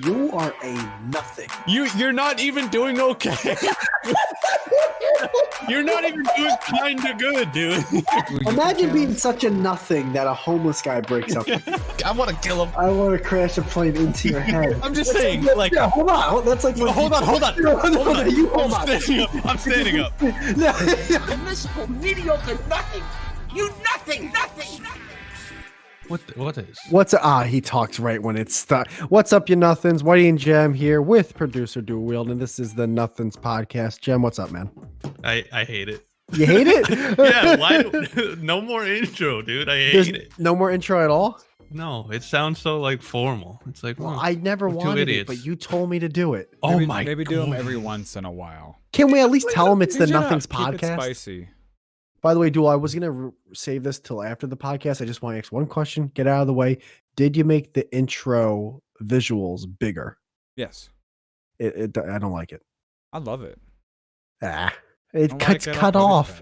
You are a nothing. You're not even doing okay. You're not even doing kind of good, dude. Imagine being such a nothing that a homeless guy breaks up with. I want to kill him. I want to crash a plane into your head. I'm just saying, like, yeah, hold on. That's like hold on. No, you hold on. I'm standing up. No. Miserable, mediocre, nothing. You nothing. What is? He talks right when it's stuck. What's up, you nothings? Whitey and Gem here with producer Dual Wield, and this is the Nothings Podcast. Gem, what's up, man? I hate it. You hate it? Yeah, why? No more intro, dude. I hate it. No more intro at all? No, it sounds so like formal. It's like, well, I never wanted it, but you told me to do it. Maybe do them every once in a while. Can we at least tell them it's the Nothings Keep Podcast? it spicy. By the way, Dual, I was going to save this till after the podcast. I just want to ask one question. Get out of the way. Did you make the intro visuals bigger? Yes. I don't like it. I love it. It gets cut off.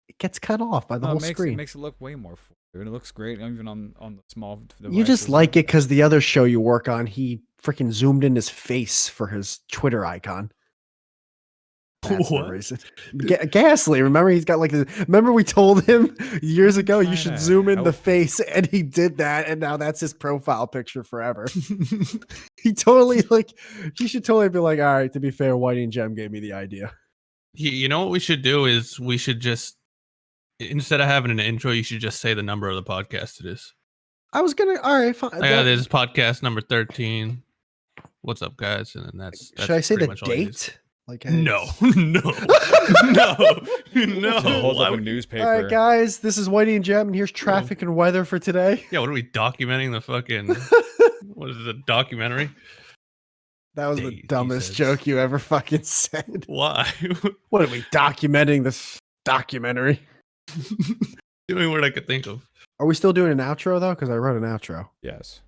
It gets cut off by the whole screen. It makes it look way more full. It looks great even on the small devices. You just like it because the other show you work on, he freaking zoomed in his face for his Twitter icon. That's the reason. Ghastly. Remember, he's got like remember we told him years ago you should zoom in the face, and he did that, and now that's his profile picture forever. He totally he should totally be like, all right, to be fair, Whitey and Gem gave me the idea. You know what we should do is we should just, instead of having an intro, you should just say the number of the podcast it is. I was gonna. All right, fine. This is podcast number 13. What's up, guys? And then that's should I say the date? No. Hold up a newspaper. All right, guys, this is Whitey and Gem, and here's traffic and weather for today. Yeah, what are we documenting? The fucking what is it? A documentary? That was the dumbest joke you ever fucking said. Why? What are we documenting this documentary? The only word I could think of. Are we still doing an outro though? Because I wrote an outro. Yes.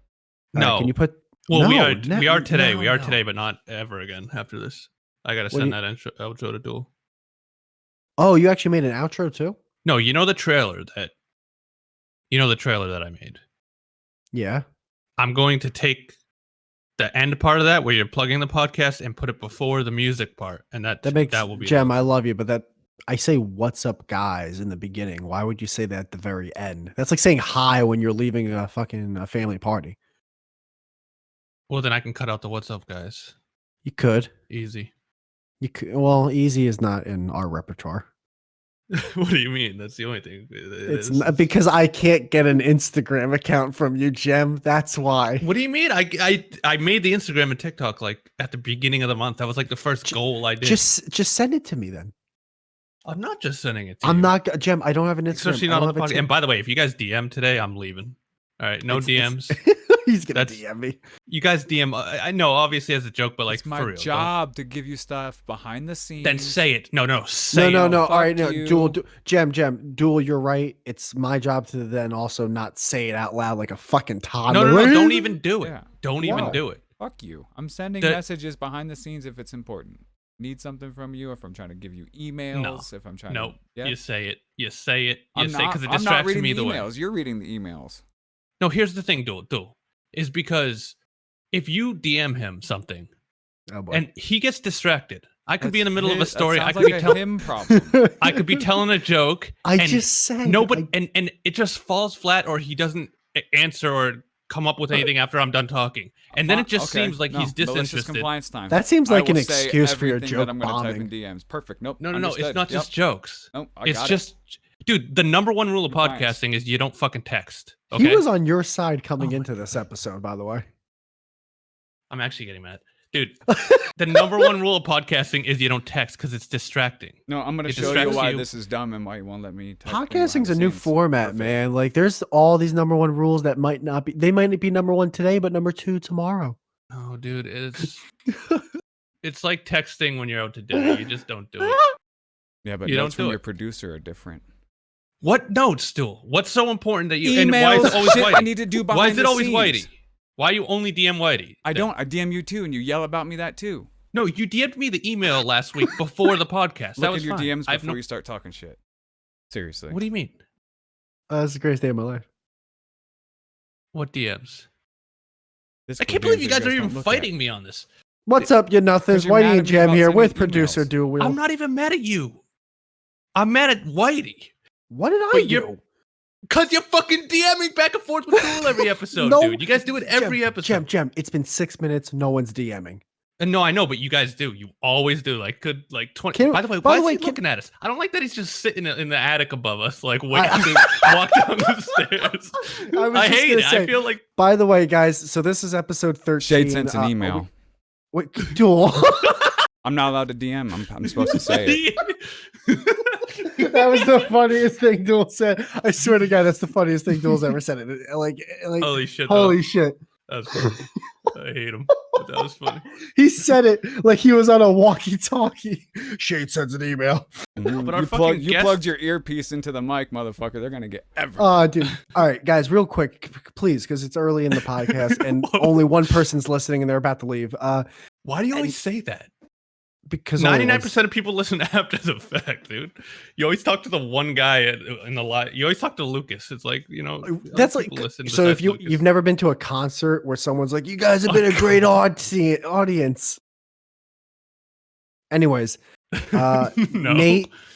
No. Can you put? Well, we are today. We are today, but not ever again after this. I gotta send that outro to Duel. Oh, you actually made an outro too? No, you know the trailer that I made. Yeah. I'm going to take the end part of that where you're plugging the podcast and put it before the music part, and that will be Gem. I love you, but I say "What's up, guys" in the beginning. Why would you say that at the very end? That's like saying hi when you're leaving a family party. Well, then I can cut out the "What's up, guys." You could. Easy. You could. Well, easy is not in our repertoire. What do you mean? That's the only thing. It's not, because I can't get an Instagram account from you, Gem. That's why. What do you mean? I made the Instagram and TikTok like at the beginning of the month. That was like the first goal I did. Just send it to me then. I'm not just sending it to you. I'm not, Gem. I don't have an Instagram. Especially not on the podcast. And by the way, if you guys DM today, I'm leaving. All right, no DMs. He's gonna DM me. You guys DM. I know, obviously as a joke, but like it's my for real, job to give you stuff behind the scenes. Then say it. No. No. All right, no. Gem. Duel. You're right. It's my job to then also not say it out loud like a fucking toddler. No. Don't even do it. Yeah. Don't even do it. Fuck you. I'm sending messages behind the scenes if it's important. Need something from you, if I'm trying to give you emails, if I'm trying to. You say it. You say it because it I'm distracts not reading me the either way. emails. You're reading the emails. No, here's the thing, Duel. Is because if you DM him something and he gets distracted, I could be in the middle of a story. I could be telling him problem. I could be telling a joke. And it just falls flat, or he doesn't answer or come up with anything after I'm done talking, and then it just seems like he's disinterested. Compliance time. That seems like an excuse for your joke I'm bombing. Type in DMs. Perfect. Nope. No. It's not just jokes. Nope, it's just. Dude, the number one rule of podcasting is you don't fucking text. Okay? He was on your side coming into this episode, by the way. I'm actually getting mad. Dude, the number one rule of podcasting is you don't text because it's distracting. No, I'm going to show you why this is dumb and why you won't let me text. Podcasting's a new format, man. Like, there's all these number one rules that might not be. They might be number one today, but number two tomorrow. Oh, dude, it's like texting when you're out to dinner. You just don't do it. Yeah, but notes from your producer are different. What notes, Duel? What's so important that you? Emails, and why is it always Whitey? I need to do behind Why is it always scenes. Whitey? Why you only DM Whitey? I don't. I DM you too, and you yell about me that too. No, you DM'd me the email last week before the podcast. Look at your DMs before you start talking shit. Seriously. What do you mean? That's the greatest day of my life. What DMs? I can't believe you guys are even fighting me on this. What's up, you nothings? Whitey and Gem here with producer Dual Wheel. I'm not even mad at you. I'm mad at Whitey. What did I do? Because you're fucking DMing back and forth with Dual every episode, dude. You guys do it every episode. Gem, it's been 6 minutes. No one's DMing. And no, I know, but you guys do. You always do. Like, 20. By the way, why is he looking at us? I don't like that he's just sitting in the attic above us, like waiting to walk down the stairs. I hate it. I feel like. By the way, guys, so this is episode 13. Shade sent an email. Wait, Dual. I'm not allowed to DM. I'm supposed to say it. That was the funniest thing Dual said. I swear to God, that's the funniest thing Dual's ever said. Like holy shit. Holy shit. That's funny. I hate him. But that was funny. He said it like he was on a walkie-talkie. Shade sends an email. But you plugged your earpiece into the mic, motherfucker. They're gonna get everything. Oh, dude. All right, guys, real quick, please, because it's early in the podcast and only one person's listening and they're about to leave. Why do you always say that? Because 99% of people listen after the fact, dude. You always talk to the one guy in the live. You always talk to Lucas. It's like, that's like, so if you've never been to a concert where someone's like, you guys have been a great audience. Anyways, no.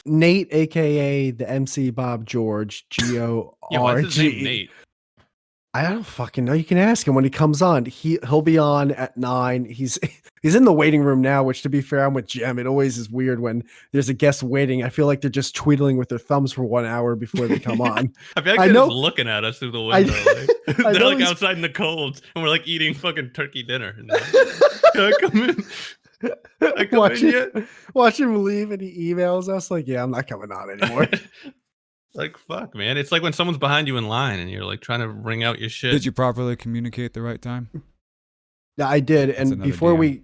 Nate, aka the McBobgorge, GORG. Yeah, why is his name Nate? I don't fucking know. You can ask him when he comes on. He'll be on at 9. He's in the waiting room now, which, to be fair, I'm with Gem. It always is weird when there's a guest waiting. I feel like they're just tweedling with their thumbs for 1 hour before they come on. I feel like they're just looking at us through the window. They're like outside in the cold, and we're like eating fucking turkey dinner. And can I come in? I come in yet? Watch him leave, and he emails us like, "Yeah, I'm not coming on anymore." Like, fuck, man. It's like when someone's behind you in line and you're like trying to ring out your shit. Did you properly communicate the right time? Yeah, I did. And before we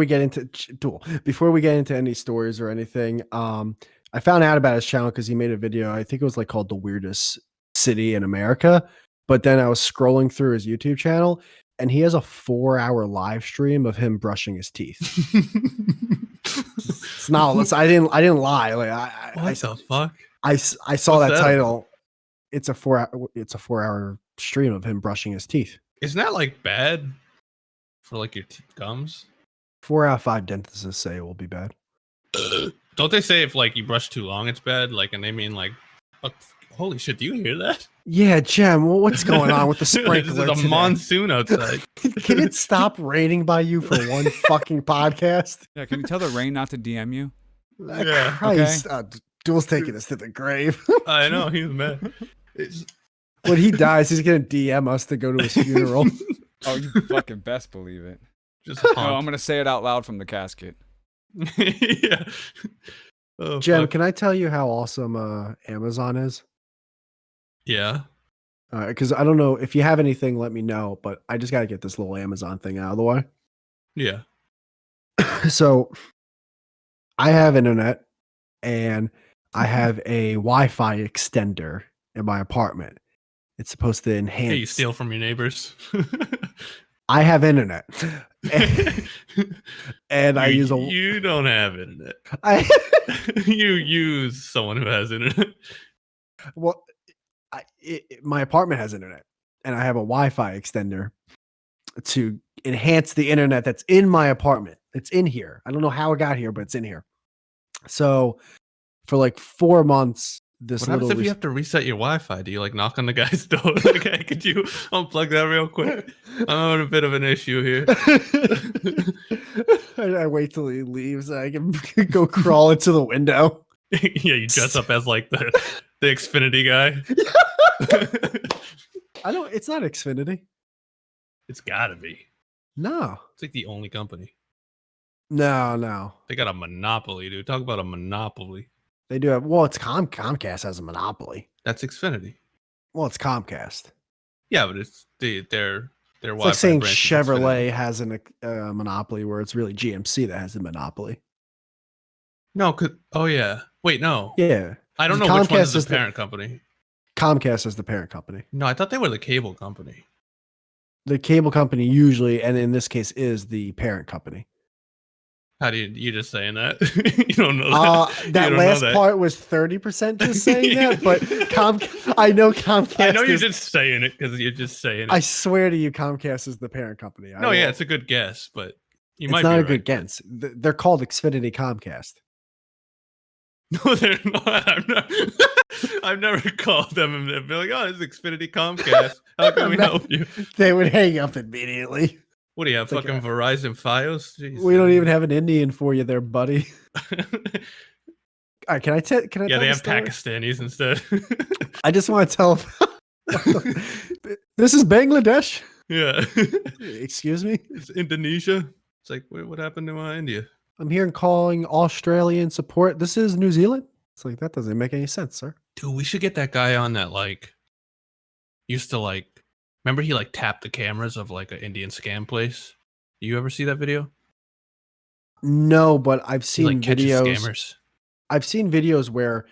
get into any stories or anything, I found out about his channel because he made a video. I think it was like called The Weirdest City in America. But then I was scrolling through his YouTube channel and he has a 4-hour live stream of him brushing his teeth. It's not, I didn't lie. Like what the fuck? I saw that title. It's a 4-hour stream of him brushing his teeth. Isn't that like bad for like your gums? 4 out of 5 dentists say it will be bad. Don't they say if like you brush too long, it's bad? Like, and they mean like, holy shit! Do you hear that? Yeah, Gem. What's going on with the sprinkler? This is a monsoon outside. Can it stop raining by you for one fucking podcast? Yeah. Can you tell the rain not to DM you? Yeah. Christ. Okay. Duel's taking us to the grave. I know, he's mad. When he dies, he's gonna DM us to go to his funeral. Oh, you fucking best believe it. I'm gonna say it out loud from the casket. Yeah. Oh, Jem, can I tell you how awesome Amazon is? Yeah. Because I don't know if you have anything, let me know. But I just gotta get this little Amazon thing out of the way. Yeah. So I have internet, and I have a Wi-Fi extender in my apartment. It's supposed to enhance. Hey, you steal from your neighbors. I have internet, and I use a. You don't have internet. You use someone who has internet. Well, my apartment has internet, and I have a Wi-Fi extender to enhance the internet that's in my apartment. It's in here. I don't know how it got here, but it's in here. So for like 4 months, what happens if you have to reset your Wi-Fi? Do you like knock on the guy's door? Like, hey, could you unplug that real quick? I'm having a bit of an issue here. I wait till he leaves so I can go crawl into the window. Yeah, you dress up as like the Xfinity guy. It's not Xfinity. It's gotta be. No. It's like the only company. No. They got a monopoly, dude. Talk about a monopoly. They do have, well, it's Comcast has a monopoly. That's Xfinity. Well, it's Comcast. Yeah, but it's their It's like saying Chevrolet has a monopoly where it's really GMC that has a monopoly. No, oh yeah. Wait, no. Yeah. I don't know Comcast which one is the parent company. Comcast is the parent company. No, I thought they were the cable company. The cable company usually, and in this case, is the parent company. How do you just saying that? You don't know that. That last part was 30% just saying that, but I know Comcast. I know you're just saying it because you're just saying it. I swear to you, Comcast is the parent company. No, yeah, it's a good guess, but it's not a good guess. They're called Xfinity Comcast. No, they're not. I've never called them and they'd be like, "Oh, this is Xfinity Comcast. How can we help you?" They would hang up immediately. What do you have? Fucking Verizon Fios? Jeez. We don't even have an Indian for you there, buddy. All right, can I tell? Yeah, they have Pakistanis instead. I just want to tell. This is Bangladesh. Yeah. Excuse me. It's Indonesia. It's like, what happened to India? I'm here calling Australian support. This is New Zealand. It's like, that doesn't make any sense, sir. Dude, we should get that guy on that used to remember he tapped the cameras of an Indian scam place? You ever see that video? No, but I've seen videos. Scammers. I've seen videos where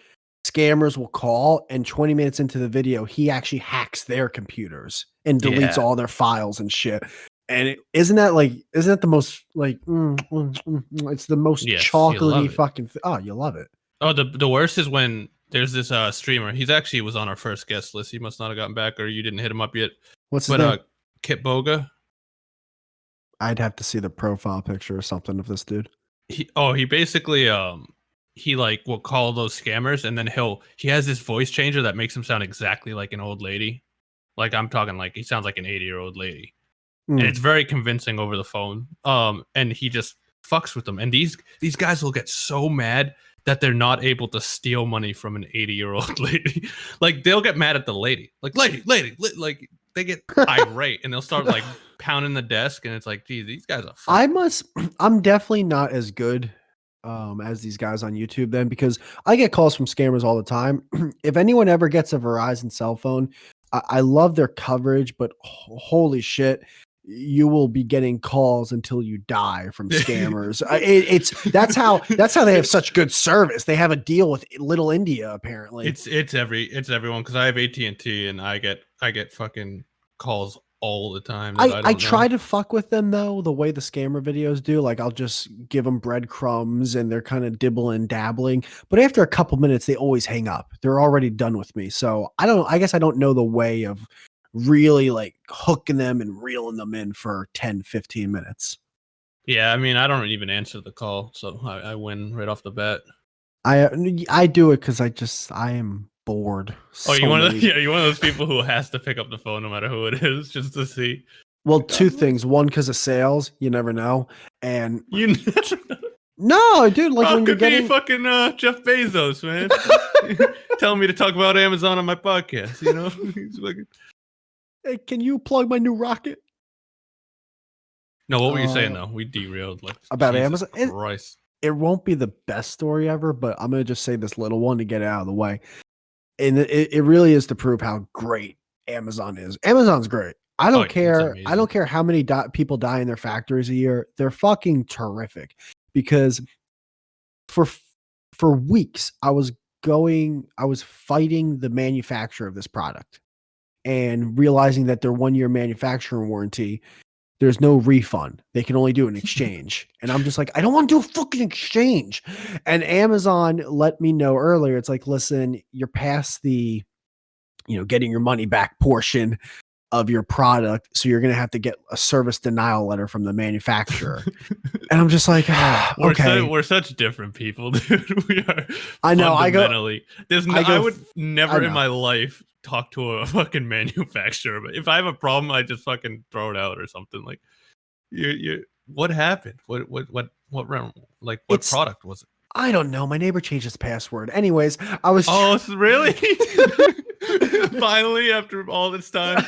scammers will call and 20 minutes into the video, he actually hacks their computers and deletes all their files and shit. And isn't that the most it's the most chocolatey fucking you love it. Oh, the worst is when there's this streamer. He's actually was on our first guest list. He must not have gotten back, or you didn't hit him up yet. What's his name? Kit Boga. I'd have to see the profile picture or something of this dude. He basically he will call those scammers, and then he has this voice changer that makes him sound exactly like an old lady. I'm talking he sounds like an 80-year-old lady. And it's very convincing over the phone. And he just fucks with them. And these guys will get so mad that they're not able to steal money from an 80-year-old lady. They'll get mad at the lady. Lady. They get irate and they'll start pounding the desk. And it's geez, these guys are I'm definitely not as good as these guys on YouTube then, because I get calls from scammers all the time. If anyone ever gets a Verizon cell phone, I love their coverage, but holy shit, you will be getting calls until you die from scammers. That's how they have such good service. They have a deal with Little India, apparently. It's everyone, because I have AT&T and I get fucking calls all the time. I try to fuck with them though, the way the scammer videos do. I'll just give them breadcrumbs and they're kind of dibbling dabbling, but after a couple minutes they always hang up. They're already done with me. So I guess I don't know the way of really hooking them and reeling them in for 10-15 minutes. Yeah, I mean, I don't even answer the call, so I win right off the bat. I do it because I am bored. Oh, you're one of those people who has to pick up the phone no matter who it is just to see. Well, two things. One, because of sales, you never know, and no, dude, when you're getting fucking Jeff Bezos, man, telling me to talk about Amazon on my podcast, He's fucking... Hey, can you plug my new rocket? No, what were you saying though? We derailed about Jesus Amazon. Christ. It won't be the best story ever, but I'm gonna just say this little one to get it out of the way. And it really is to prove how great Amazon is. Amazon's great. I don't care. I don't care how many people die in their factories a year. They're fucking terrific, because for weeks I was fighting the manufacturer of this product and realizing that their 1-year manufacturing warranty, there's no refund. They can only do an exchange. And I'm just I don't want to do a fucking exchange. And Amazon let me know earlier. It's listen, you're past the, getting your money back portion of your product. So you're going to have to get a service denial letter from the manufacturer. And I'm just okay. We're such different people, dude. We are. I know. I would never in my life talk to a fucking manufacturer, but if I have a problem, I just fucking throw it out or something. What happened? What product was it? I don't know. My neighbor changed his password. Anyways, I was. Oh, really? Finally, after all this time.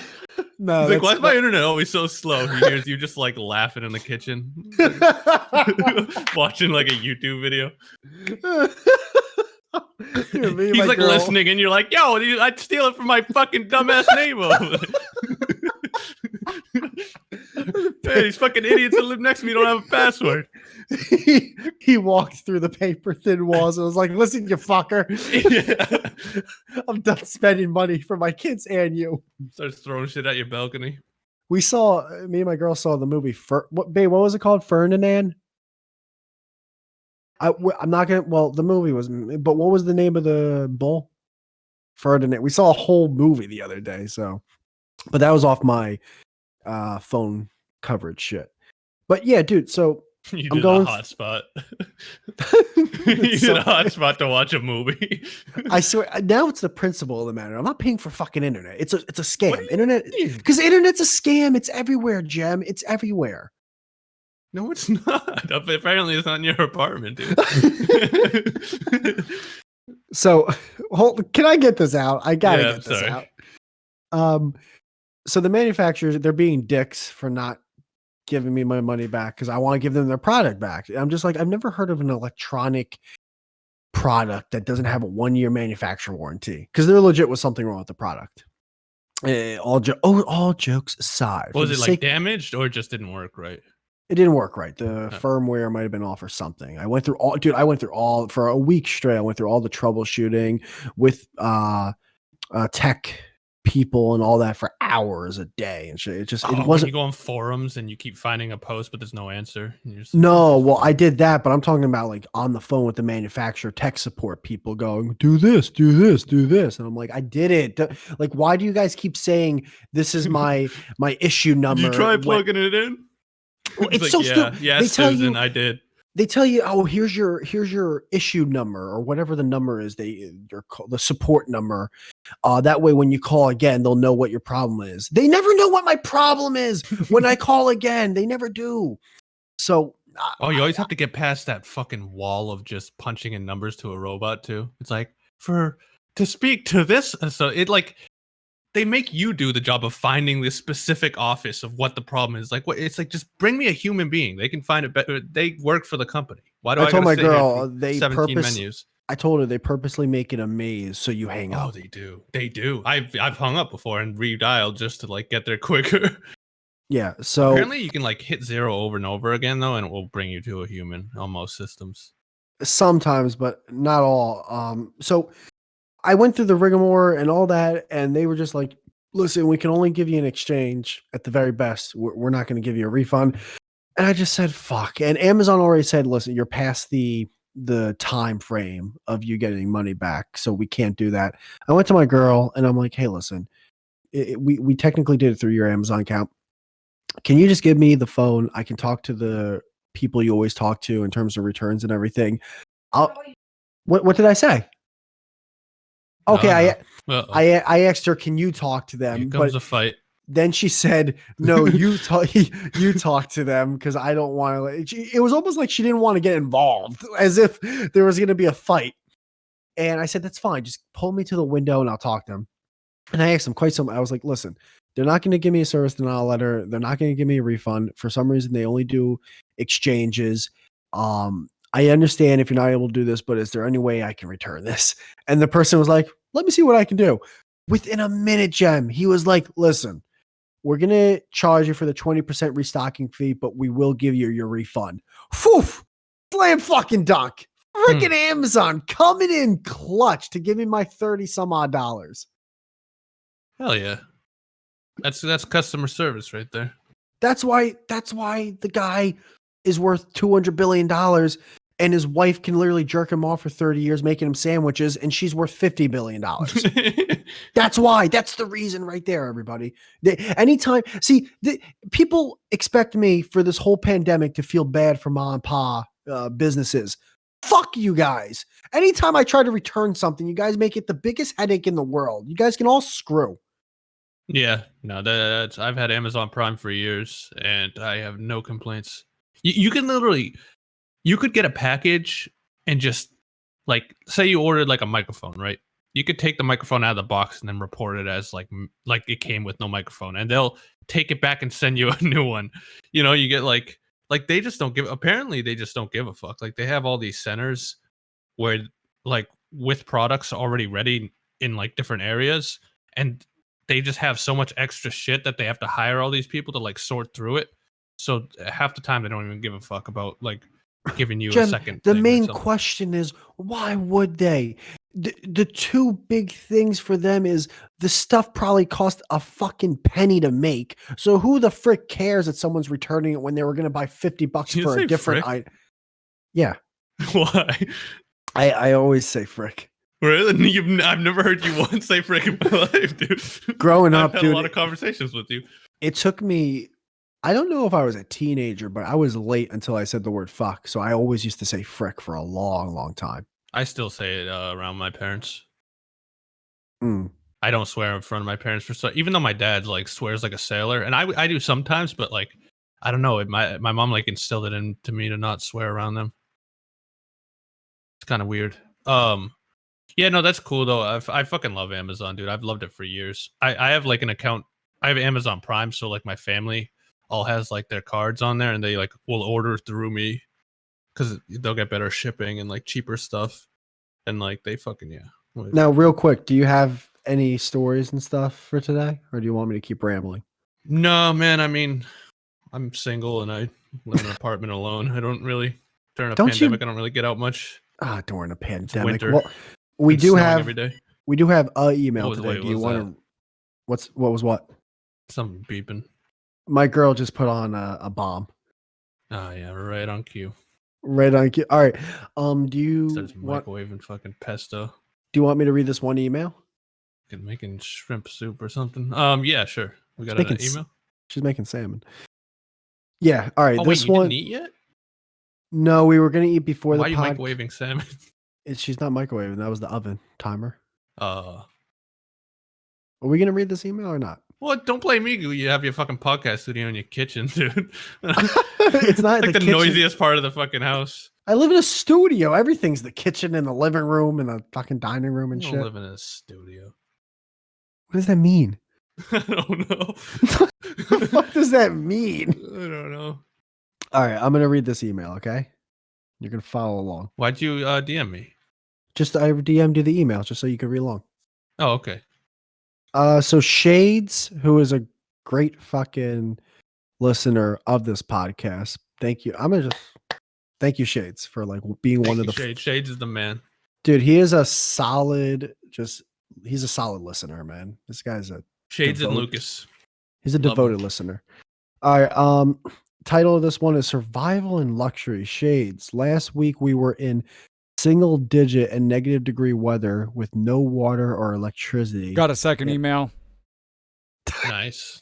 No. He's why is my internet always so slow? He hears you just laughing in the kitchen, watching a YouTube video. Dude, he's listening, and you're yo, I'd steal it from my fucking dumbass neighbor. Hey, these fucking idiots that live next to me don't have a password. He walked through the paper thin walls and was listen, you fucker. Yeah. I'm done spending money for my kids and you. Starts throwing shit at your balcony. Me and my girl saw the movie. What was it called? Ferdinand? I'm not gonna. Well, the movie was, but what was the name of the bull? Ferdinand. We saw a whole movie the other day, so, but that was off my phone coverage shit. But yeah, dude. So You I'm did going a hotspot. You did a hotspot to watch a movie. I swear. Now it's the principle of the matter. I'm not paying for fucking internet. It's a scam. Internet, because internet's a scam. It's everywhere, Gem. It's everywhere. No, it's not. Apparently, it's not in your apartment, dude. So, can I get this out? I gotta get this sorry. out. So the manufacturers, they're being dicks for not giving me my money back because I want to give them their product back. I'm just like, I've never heard of an electronic product that doesn't have a 1-year manufacturer warranty because they're legit with something wrong with the product. All jokes aside. Was it like damaged or it just didn't work right? It didn't work right. The firmware might have been off or something. I went through all for a week straight. I went through all the troubleshooting with tech people and all that for hours a day and shit. It wasn't. You go on forums and you keep finding a post, but there's no answer. No, well, I did that, but I'm talking about like on the phone with the manufacturer tech support people going, do this, do this, do this. And I'm like, I did it. Like, why do you guys keep saying this is my issue number? Did you try plugging it in? Well, it's like, so stupid. Yes, Susan, I did. They tell you, oh, here's your issue number or whatever the number is. The support number. That way, when you call again, they'll know what your problem is. They never know what my problem is when I call again. They never do. So, you always have to get past that fucking wall of just punching in numbers to a robot too. It's like to speak to this, so it like. They make you do the job of finding the specific office of what the problem is. Like, what it's like, just bring me a human being. They can find it better. They work for the company. Why do I told my girl they 17 menus? I told her they purposely make it a maze so you hang up. Oh, they do. They do. I've hung up before and redialed just to like get there quicker. Yeah. So apparently you can like hit 0 over and over again though, and it will bring you to a human on most systems. Sometimes, but not all. So I went through the rigmarole and all that, and they were just like, listen, we can only give you an exchange at the very best. We're not going to give you a refund. And I just said, fuck. And Amazon already said, listen, you're past the time frame of you getting money back, so we can't do that. I went to my girl, and I'm like, hey, listen, we technically did it through your Amazon account. Can you just give me the phone? I can talk to the people you always talk to in terms of returns and everything. What did I say? Okay, I asked her, can you talk to them? Here comes a fight. Then she said, no, you talk to them because I don't want to. It was almost like she didn't want to get involved, as if there was going to be a fight. And I said, that's fine. Just pull me to the window and I'll talk to them. And I asked them quite some. I was like, listen, they're not going to give me a service denial letter. They're not going to give me a refund. For some reason, they only do exchanges. I understand if you're not able to do this, but is there any way I can return this? And the person was like, let me see what I can do. Within a minute, Gem, he was like, listen, we're going to charge you for the 20% restocking fee, but we will give you your refund. Phew! Slam fucking dunk. Freaking Amazon coming in clutch to give me my 30 some odd dollars. Hell yeah. That's customer service right there. That's why the guy is worth $200 billion and his wife can literally jerk him off for 30 years making him sandwiches and she's worth $50 billion. That's why. That's the reason right there, everybody. People expect me for this whole pandemic to feel bad for mom and pa businesses. Fuck you guys. Anytime I try to return something, you guys make it the biggest headache in the world. You guys can all screw. Yeah, no, I've had Amazon Prime for years and I have no complaints. You can literally, you could get a package and just like, say you ordered like a microphone, right? You could take the microphone out of the box and then report it as like it came with no microphone, and they'll take it back and send you a new one. You know, you get like they just don't give. Apparently, they just don't give a fuck. Like they have all these centers where like with products already ready in like different areas, and they just have so much extra shit that they have to hire all these people to like sort through it. So half the time they don't even give a fuck about like giving you a second. The main question is, why would they? The two big things for them is the stuff probably cost a fucking penny to make. So who the frick cares that someone's returning it when they were going to buy $50 for a different item? Yeah. Why? I always say frick. Really? I've never heard you once say frick in my life, dude. Growing up, I've had dude, a lot of conversations with you. It took me, I don't know if I was a teenager, but I was late until I said the word fuck. So I always used to say frick for a long, long time. I still say it around my parents. Mm. I don't swear in front of my parents even though my dad like swears like a sailor, and I do sometimes, but like I don't know. My mom like instilled it into me to not swear around them. It's kind of weird. Yeah, no, that's cool though. I fucking love Amazon, dude. I've loved it for years. I have like an account. I have Amazon Prime, so like my family all has like their cards on there, and they like will order through me because they'll get better shipping and like cheaper stuff, and like they fucking Now, real quick, do you have any stories and stuff for today, or do you want me to keep rambling? No, man. I mean, I'm single and I live in an apartment alone. I don't really during a pandemic. I don't really get out much. During a pandemic. Winter. Well, we do have every day. We do have a email today. Do you want to? What was what? Something beeping. My girl just put on a bomb. Oh yeah, right on cue. Right on cue. All right. Do you starts microwaving fucking pesto? Do you want me to read this one email? Making shrimp soup or something. Yeah, sure. We got an email. She's making salmon. Yeah. All right. Oh, this wait, you one. didn't eat yet? No, we were gonna eat before Why are you microwaving salmon? She's not microwaving. That was the oven timer. Are we gonna read this email or not? Well, don't blame me. You have your fucking podcast studio in your kitchen, dude. It's not like the noisiest part of the fucking house. I live in a studio. Everything's the kitchen and the living room and the fucking dining room and you shit. Don't live in a studio. What does that mean? I don't know. What the fuck does that mean? I don't know. All right, I'm gonna read this email. Okay, you're gonna follow along. Why'd you DM me? Just I DM'd you the email just so you could read along. Oh, okay. So Shades, who is a great fucking listener of this podcast, thank you. Thank you, Shades, for like being one of the Shades is the man. Dude, he's a solid listener, man. This guy's a Shades and Lucas. He's a devoted listener. All right. Title of this one is Survival in Luxury. Shades. Last week we were in single digit and negative degree weather with no water or electricity. Got a second email. Nice.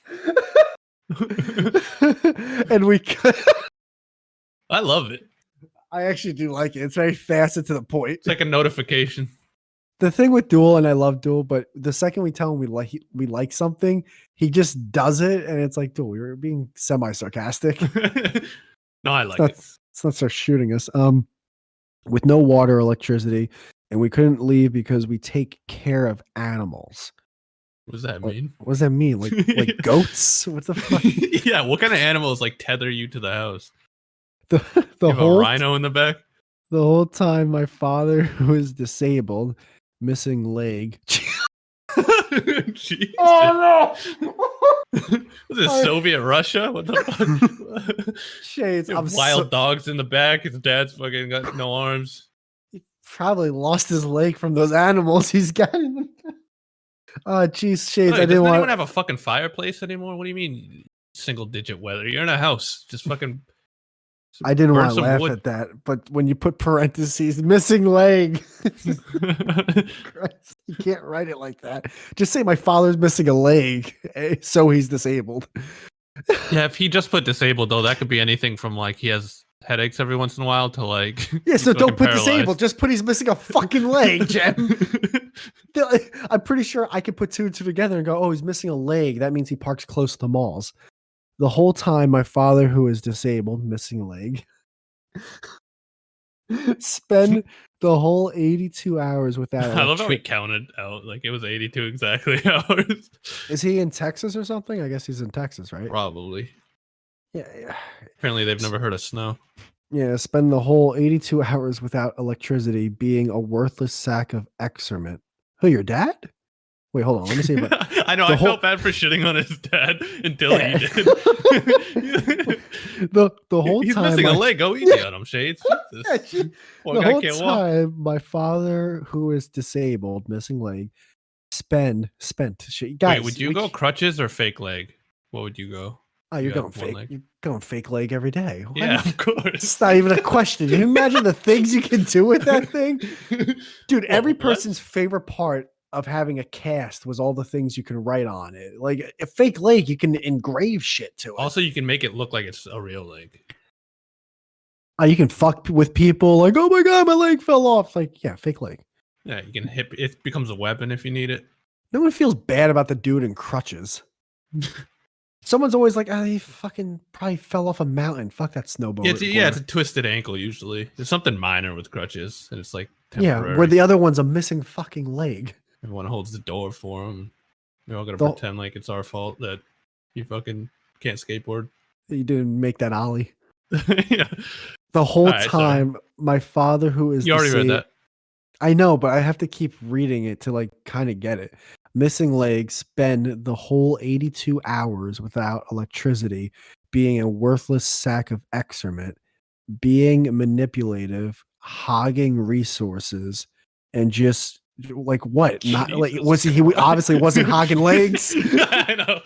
And I love it. I actually do like it. It's very fast and to the point. It's like a notification. The thing with Duel, and I love Duel, but the second we tell him we like something, he just does it, and it's like, Duel, we were being semi-sarcastic. No, I like it. Let's not start shooting us. With no water or electricity, and we couldn't leave because we take care of animals. What does that mean? What does that mean? Like goats? What the fuck? Yeah, what kind of animals like tether you to the house? The you whole have a rhino in the back. The whole time, my father, who is disabled, missing leg. Oh no! Was it Soviet Russia? What the fuck? Shades. Wild dogs in the back. His dad's fucking got no arms. He probably lost his leg from those animals he's got. Oh, jeez, Shades. I didn't want. Anyone have a fucking fireplace anymore? What do you mean single digit weather? You're in a house. Just fucking. I didn't want to laugh at that, but when you put parentheses, missing leg, Christ, you can't write it like that. Just say my father's missing a leg, so he's disabled. Yeah, if he just put disabled though, that could be anything from like he has headaches every once in a while to like yeah. So don't put disabled. Just put he's missing a fucking leg, Jem. I'm pretty sure I could put two and two together and go, oh, he's missing a leg. That means he parks close to the malls. The whole time, my father, who is disabled, missing a leg, spend the whole 82 hours without. I love how he counted out. Like it was 82 exactly hours. Is he in Texas or something? I guess he's in Texas, right? Probably. Yeah. Apparently, they've never heard of snow. Yeah, spend the whole 82 hours without electricity, being a worthless sack of excrement. Who, your dad? Wait, hold on. Let me see. I know. I felt bad for shitting on his dad until he did. the whole he's time missing a leg. Go easy on him, Shades. The whole time, my father, who is disabled, missing leg, spent. Guys, wait, would you go crutches or fake leg? What would you go? Oh, you're going fake. You're going fake leg every day. What? Yeah, of course. It's not even a question. Can you imagine the things you can do with that thing? Dude, every person's favorite part of having a cast was all the things you can write on it. Like a fake leg, you can engrave shit to it. Also, you can make it look like it's a real leg. You can fuck with people like, oh my God, my leg fell off. Like, yeah, fake leg. Yeah, you can hit it becomes a weapon if you need it. No one feels bad about the dude in crutches. Someone's always like, oh, he fucking probably fell off a mountain. Fuck that snowboard. Yeah, it's a twisted ankle usually. There's something minor with crutches, and it's like temporary. Yeah, where the other one's a missing fucking leg. Everyone holds the door for him. We're all gonna pretend like it's our fault that you fucking can't skateboard. You didn't make that ollie. Yeah. The whole time, my father, who is you already read that. I know, but I have to keep reading it to like kind of get it. Missing legs, spend the whole 82 hours without electricity, being a worthless sack of excrement, being manipulative, hogging resources, and just like what? Not like was he obviously wasn't hogging legs. I know.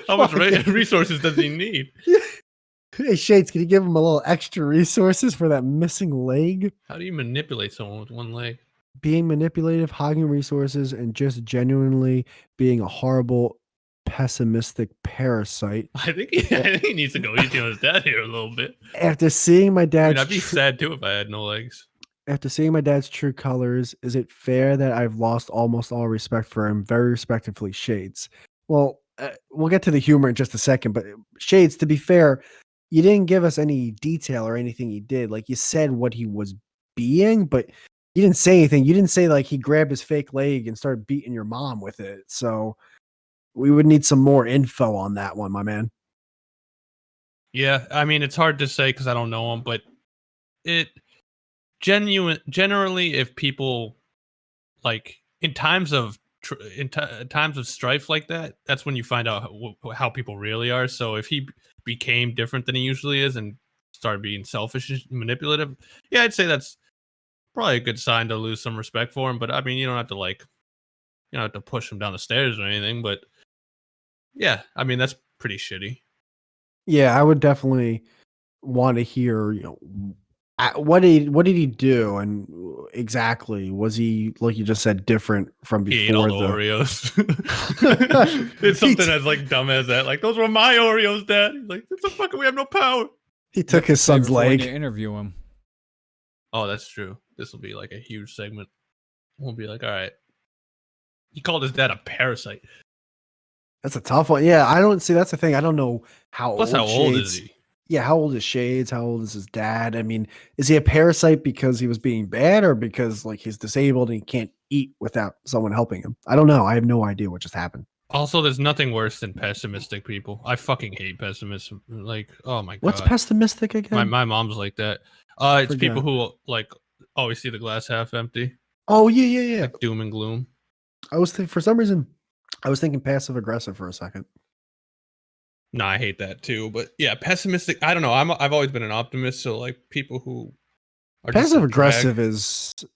How much resources does he need? Hey Shades, can you give him a little extra resources for that missing leg? How do you manipulate someone with one leg? Being manipulative, hogging resources, and just genuinely being a horrible, pessimistic parasite. I think he needs to go easy on his dad here a little bit. After seeing my dad's, I'd be sad too if I had no legs. After seeing my dad's true colors, is it fair that I've lost almost all respect for him? Very respectfully, Shades. Well, we'll get to the humor in just a second, but Shades, to be fair, you didn't give us any detail or anything he did. Like you said what he was being, but you didn't say anything. You didn't say like he grabbed his fake leg and started beating your mom with it. So we would need some more info on that one, my man. Yeah, I mean, it's hard to say because I don't know him, but it generally, if people like in times of times of strife like that, that's when you find out how people really are. So if he became different than he usually is and started being selfish and manipulative, yeah, I'd say that's probably a good sign to lose some respect for him. But I mean, you don't have to push him down the stairs or anything. But yeah, I mean, that's pretty shitty. Yeah, I would definitely want to hear, what did he do, and exactly was he, like you just said, different from before? He ate all the Oreos. It's something as like dumb as that. Like, those were my Oreos, Dad. He's like, it's a fucking, we have no power. He took his son's leg. You interview him. Oh, that's true. This will be like a huge segment. We'll be like, all right. He called his dad a parasite. That's a tough one. Yeah, I don't see. That's the thing. I don't know how old. Plus, how old is he? Yeah, how old is Shades? How old is his dad? I mean, is he a parasite because he was being bad, or because like he's disabled and he can't eat without someone helping him? I don't know. I have no idea what just happened. Also, there's nothing worse than pessimistic people. I fucking hate pessimism. Like, oh my god. What's pessimistic again? My mom's like that. It's people who like always see the glass half empty. Oh yeah. Like doom and gloom. For some reason, I was thinking passive aggressive for a second. No, I hate that too. But yeah, pessimistic. I don't know. I've always been an optimist. So like people who are passive aggressive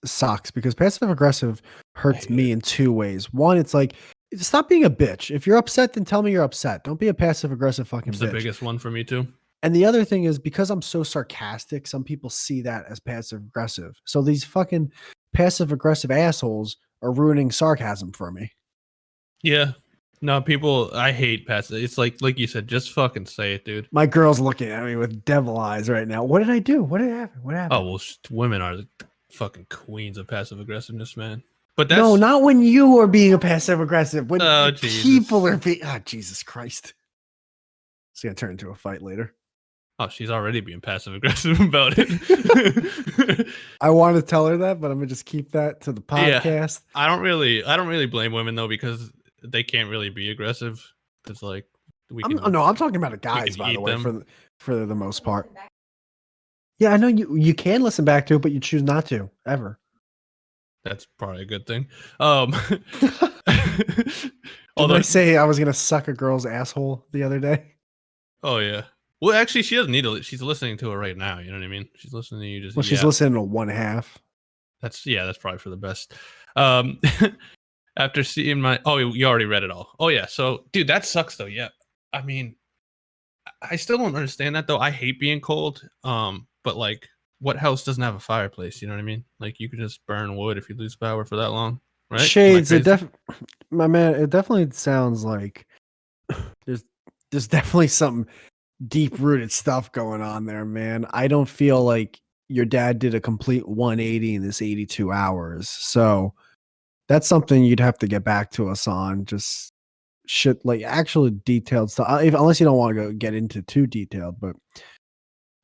sucks, because passive aggressive hurts me in two ways. One, it's like, stop being a bitch. If you're upset, then tell me you're upset. Don't be a passive aggressive fucking bitch. It's the biggest one for me too. And the other thing is, because I'm so sarcastic, some people see that as passive aggressive. So these fucking passive aggressive assholes are ruining sarcasm for me. Yeah. No, I hate passive. It's like you said, just fucking say it, dude. My girl's looking at me with devil eyes right now. What did I do? What did happen? What happened? Oh, well, women are the fucking queens of passive aggressiveness, man. But that's... No, not when you are being a passive aggressive. When people are being... Oh, Jesus Christ. It's going to turn into a fight later. Oh, she's already being passive aggressive about it. I want to tell her that, but I'm going to just keep that to the podcast. Yeah, I don't really blame women though, because they can't really be aggressive. It's like I'm talking about the guys, by the way, for the most part. Yeah, I know you can listen back to it, but you choose not to ever. That's probably a good thing. Did I say I was gonna suck a girl's asshole the other day? Oh yeah. Well, actually, she doesn't need to. She's listening to it right now. You know what I mean? She's listening to you. Just she's listening to 1/2. That's probably for the best. After seeing you already read it all. Oh yeah. So, dude, that sucks though. Yeah. I mean, I still don't understand that though. I hate being cold. But like, what house doesn't have a fireplace? You know what I mean? Like, you could just burn wood if you lose power for that long, right? Shades, my man, it definitely sounds like there's definitely some deep rooted stuff going on there, man. I don't feel like your dad did a complete 180 in this 82 hours. So that's something you'd have to get back to us on. Just shit, like actual detailed stuff. Unless you don't want to get into too detailed, but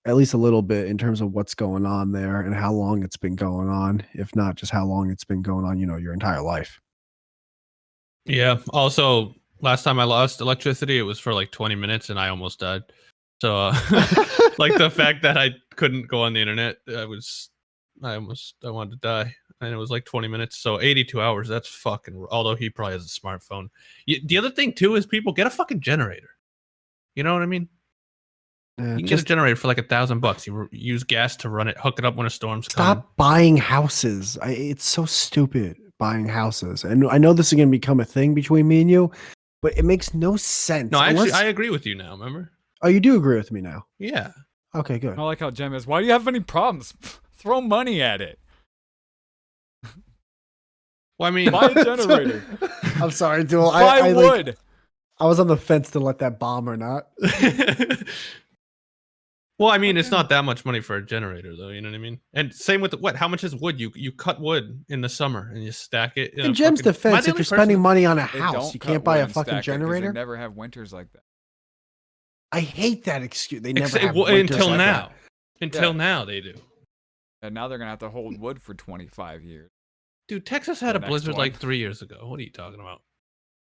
at least a little bit in terms of what's going on there and how long it's been going on. If not just how long it's been going on, your entire life. Yeah. Also, last time I lost electricity, it was for like 20 minutes and I almost died. So, like the fact that I couldn't go on the internet, I wanted to die. And it was like 20 minutes. So 82 hours, that's fucking, although he probably has a smartphone. The other thing too is people get a fucking generator. You know what I mean? You can get a generator for like $1,000. You use gas to run it, hook it up when a storm's coming. Stop buying houses. It's so stupid buying houses. And I know this is going to become a thing between me and you, but it makes no sense. No, actually, I agree with you now, remember? Oh, you do agree with me now? Yeah. Okay, good. I like how Jem is. Why do you have any problems? Throw money at it. Well, I mean, buy a generator. I'm sorry, Duel. Buy wood. I was on the fence to let that bomb or not. Well, I mean, it's not that much money for a generator, though. You know what I mean? And same with how much is wood? You cut wood in the summer and you stack it. In Jem's defense, if you're spending money on a house, you can't buy a fucking generator. They never have winters like that. I hate that excuse. They never have winters until like now. That. Until now, they do. And now they're gonna have to hold wood for 25 years. Dude, Texas had a blizzard like 3 years ago. What are you talking about?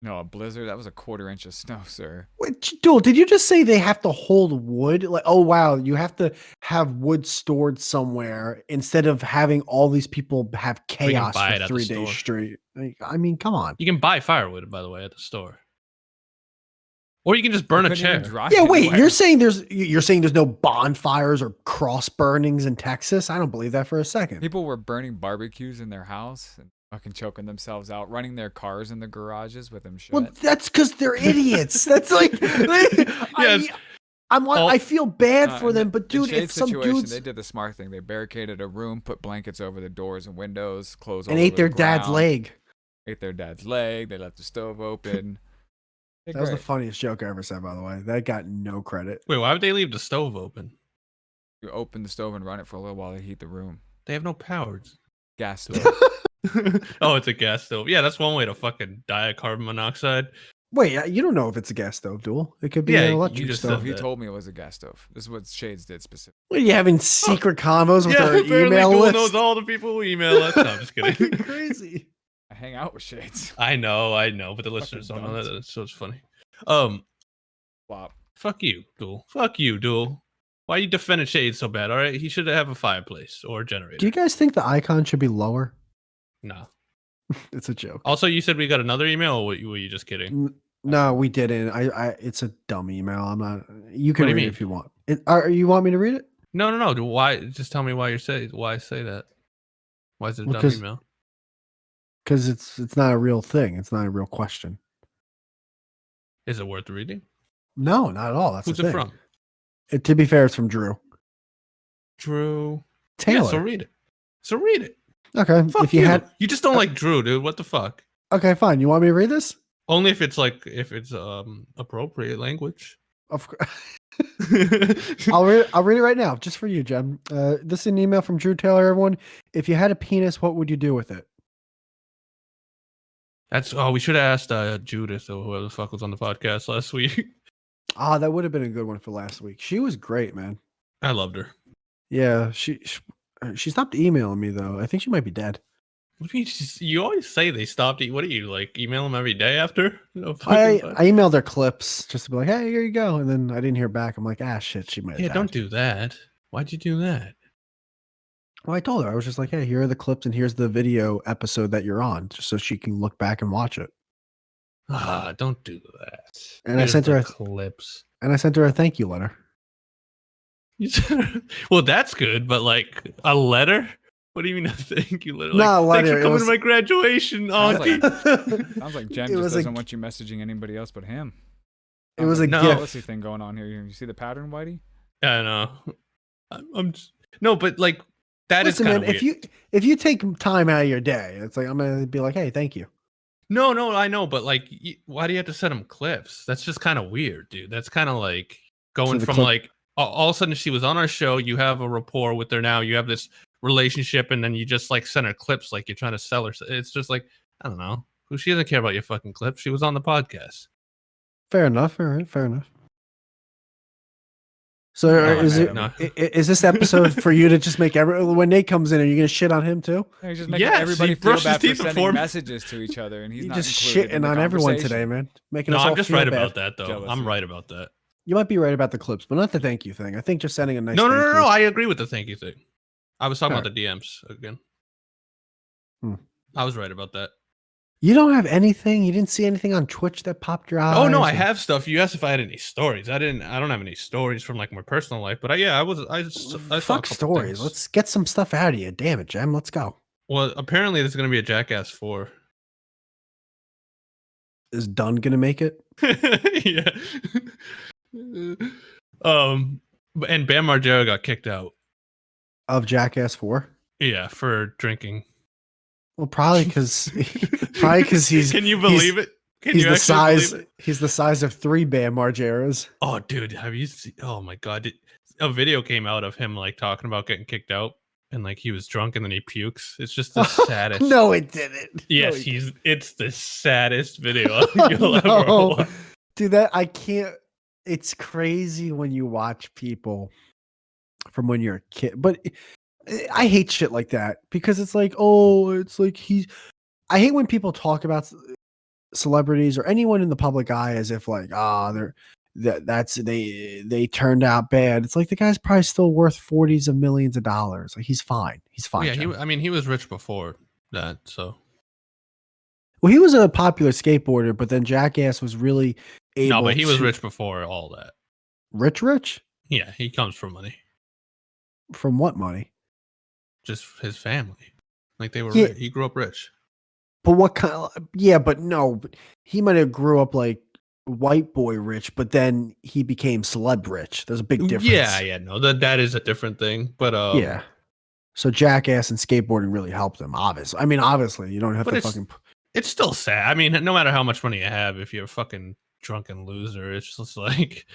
No, a blizzard? That was a 1/4 inch of snow, sir. Wait, Duel, did you just say they have to hold wood? Like, oh wow, you have to have wood stored somewhere instead of having all these people have chaos for 3 days straight. Like, I mean, come on. You can buy firewood, by the way, at the store. Or you can just burn a chair. Yeah, wait, you're saying there's no bonfires or cross burnings in Texas? I don't believe that for a second. People were burning barbecues in their house and fucking choking themselves out, running their cars in the garages with them shut. Well, that's because they're idiots. That's like, yes. I feel bad for them, but dude, if some dudes, they did the smart thing. They barricaded a room, put blankets over the doors and windows, closed and ate their dad's leg. Ate their dad's leg. They left the stove open. That was the funniest joke I ever said, by the way. That got no credit. Wait, why would they leave the stove open? You open the stove and run it for a little while they heat the room. They have no power. Gas stove. Oh, it's a gas stove. Yeah, that's one way to fucking die of carbon monoxide. Wait, you don't know if it's a gas stove, Duel. It could be an electric stove. He told me it was a gas stove. This is what Shades did specifically. What, are you having secret combos with our email Duel list? knows all the people who email us. No, I'm just kidding. Crazy. I hang out with Shades. I know, but the listeners don't know that, so it's funny. Flop. Fuck you, Duel. Fuck you, Duel. Why you defending Shades so bad? All right, he should have a fireplace or a generator. Do you guys think the icon should be lower? No. It's a joke. Also, you said we got another email, or were you just kidding? No, we didn't. It's a dumb email. I'm not. You can read it if you want. You want me to read it? No. Why? Just tell me why why say that. Why is it a dumb email? Because it's not a real thing. It's not a real question. Is it worth reading? No, not at all. That's who's the thing. It from? To be fair, it's from Drew. Drew Taylor. Yeah, so read it. Okay. Fuck if you you just don't like Drew, dude. What the fuck? Okay, fine. You want me to read this? Only if it's appropriate language. Of course. I'll read it right now, just for you, Jem. This is an email from Drew Taylor. Everyone, if you had a penis, what would you do with it? We should have asked Judith or whoever the fuck was on the podcast last week. That would have been a good one for last week. She was great, man. I loved her. Yeah, she stopped emailing me though. I think she might be dead. What do you mean? You always say they stopped. What do you like? Email them every day after? I emailed her clips just to be like, hey, here you go. And then I didn't hear back. I'm like, shit, she might have died. Don't do that. Why'd you do that? Well, I told her. I was just like, hey, here are the clips and here's the video episode that you're on, just so she can look back and watch it. Don't do that. And I sent her clips. And I sent her a thank you letter. Well, that's good, but like a letter? What do you mean a thank you letter? Not a letter. Thanks for coming to my graduation, Auntie. Sounds like Jen just doesn't want you messaging anybody else but him. It was a jealousy thing going on here. You see the pattern, Whitey? I know. I'm just, no, but like that is kind of weird. If you take time out of your day, it's like I'm gonna be like, hey, thank you. No, I know, but like, why do you have to send him clips? That's just kind of weird, dude. That's kind of like going from like all of a sudden she was on our show. You have a rapport with her now. You have this relationship, and then you just like send her clips like you're trying to sell her. It's just like, I don't know. She doesn't care about your fucking clips. She was on the podcast. Fair enough. All right, fair enough. So is this episode for you to just make when Nate comes in, are you gonna shit on him too? He's just making everybody feel bad for sending messages to each other, and he's not just shitting on everyone today, man. Making us all I'm just feel right bad. About that, though. Jealousy. I'm right about that. You might be right about the clips, but not the thank you thing. I think just sending a nice. No. I agree with the thank you thing. I was talking about the DMs again. I was right about that. You don't have anything? You didn't see anything on Twitch that popped your eye? Oh no, I have stuff. You asked if I had any stories. I don't have any stories from like my personal life, but I fuck stories. Things. Let's get some stuff out of you. Damn it, Gem. Let's go. Well, apparently there's going to be a Jackass 4. Is Dunn going to make it? Yeah. And Bam Margera got kicked out of Jackass 4. Yeah, for drinking. Well, probably because he's. Can you believe it? He's the size. He's the size of 3 Bam Margeras. Oh, dude, have you seen? Oh my god, a video came out of him like talking about getting kicked out, and like he was drunk and then he pukes. It's just the saddest. No, it didn't. Yes, it's the saddest video you'll ever watch. Dude, that I can't. It's crazy when you watch people from when you're a kid, but. I hate shit like that because it's like, I hate when people talk about celebrities or anyone in the public eye as if like, they turned out bad. It's like the guy's probably still worth 40s of millions of dollars. Like he's fine. He's fine. Yeah, he was rich before that. So, well, he was a popular skateboarder, but then Jackass was really able. No, but he was rich before all that. Rich? Yeah, he comes from money. From what money? Just his family. Like they were rich. He grew up rich. But what kind of, but he might have grew up like white boy rich, but then he became celeb rich. There's a big difference. Yeah, no, that is a different thing. But yeah. So Jackass and skateboarding really helped him, obviously. I mean, obviously, you don't have to fucking. It's still sad. I mean, no matter how much money you have, if you're a fucking drunken loser, it's just like,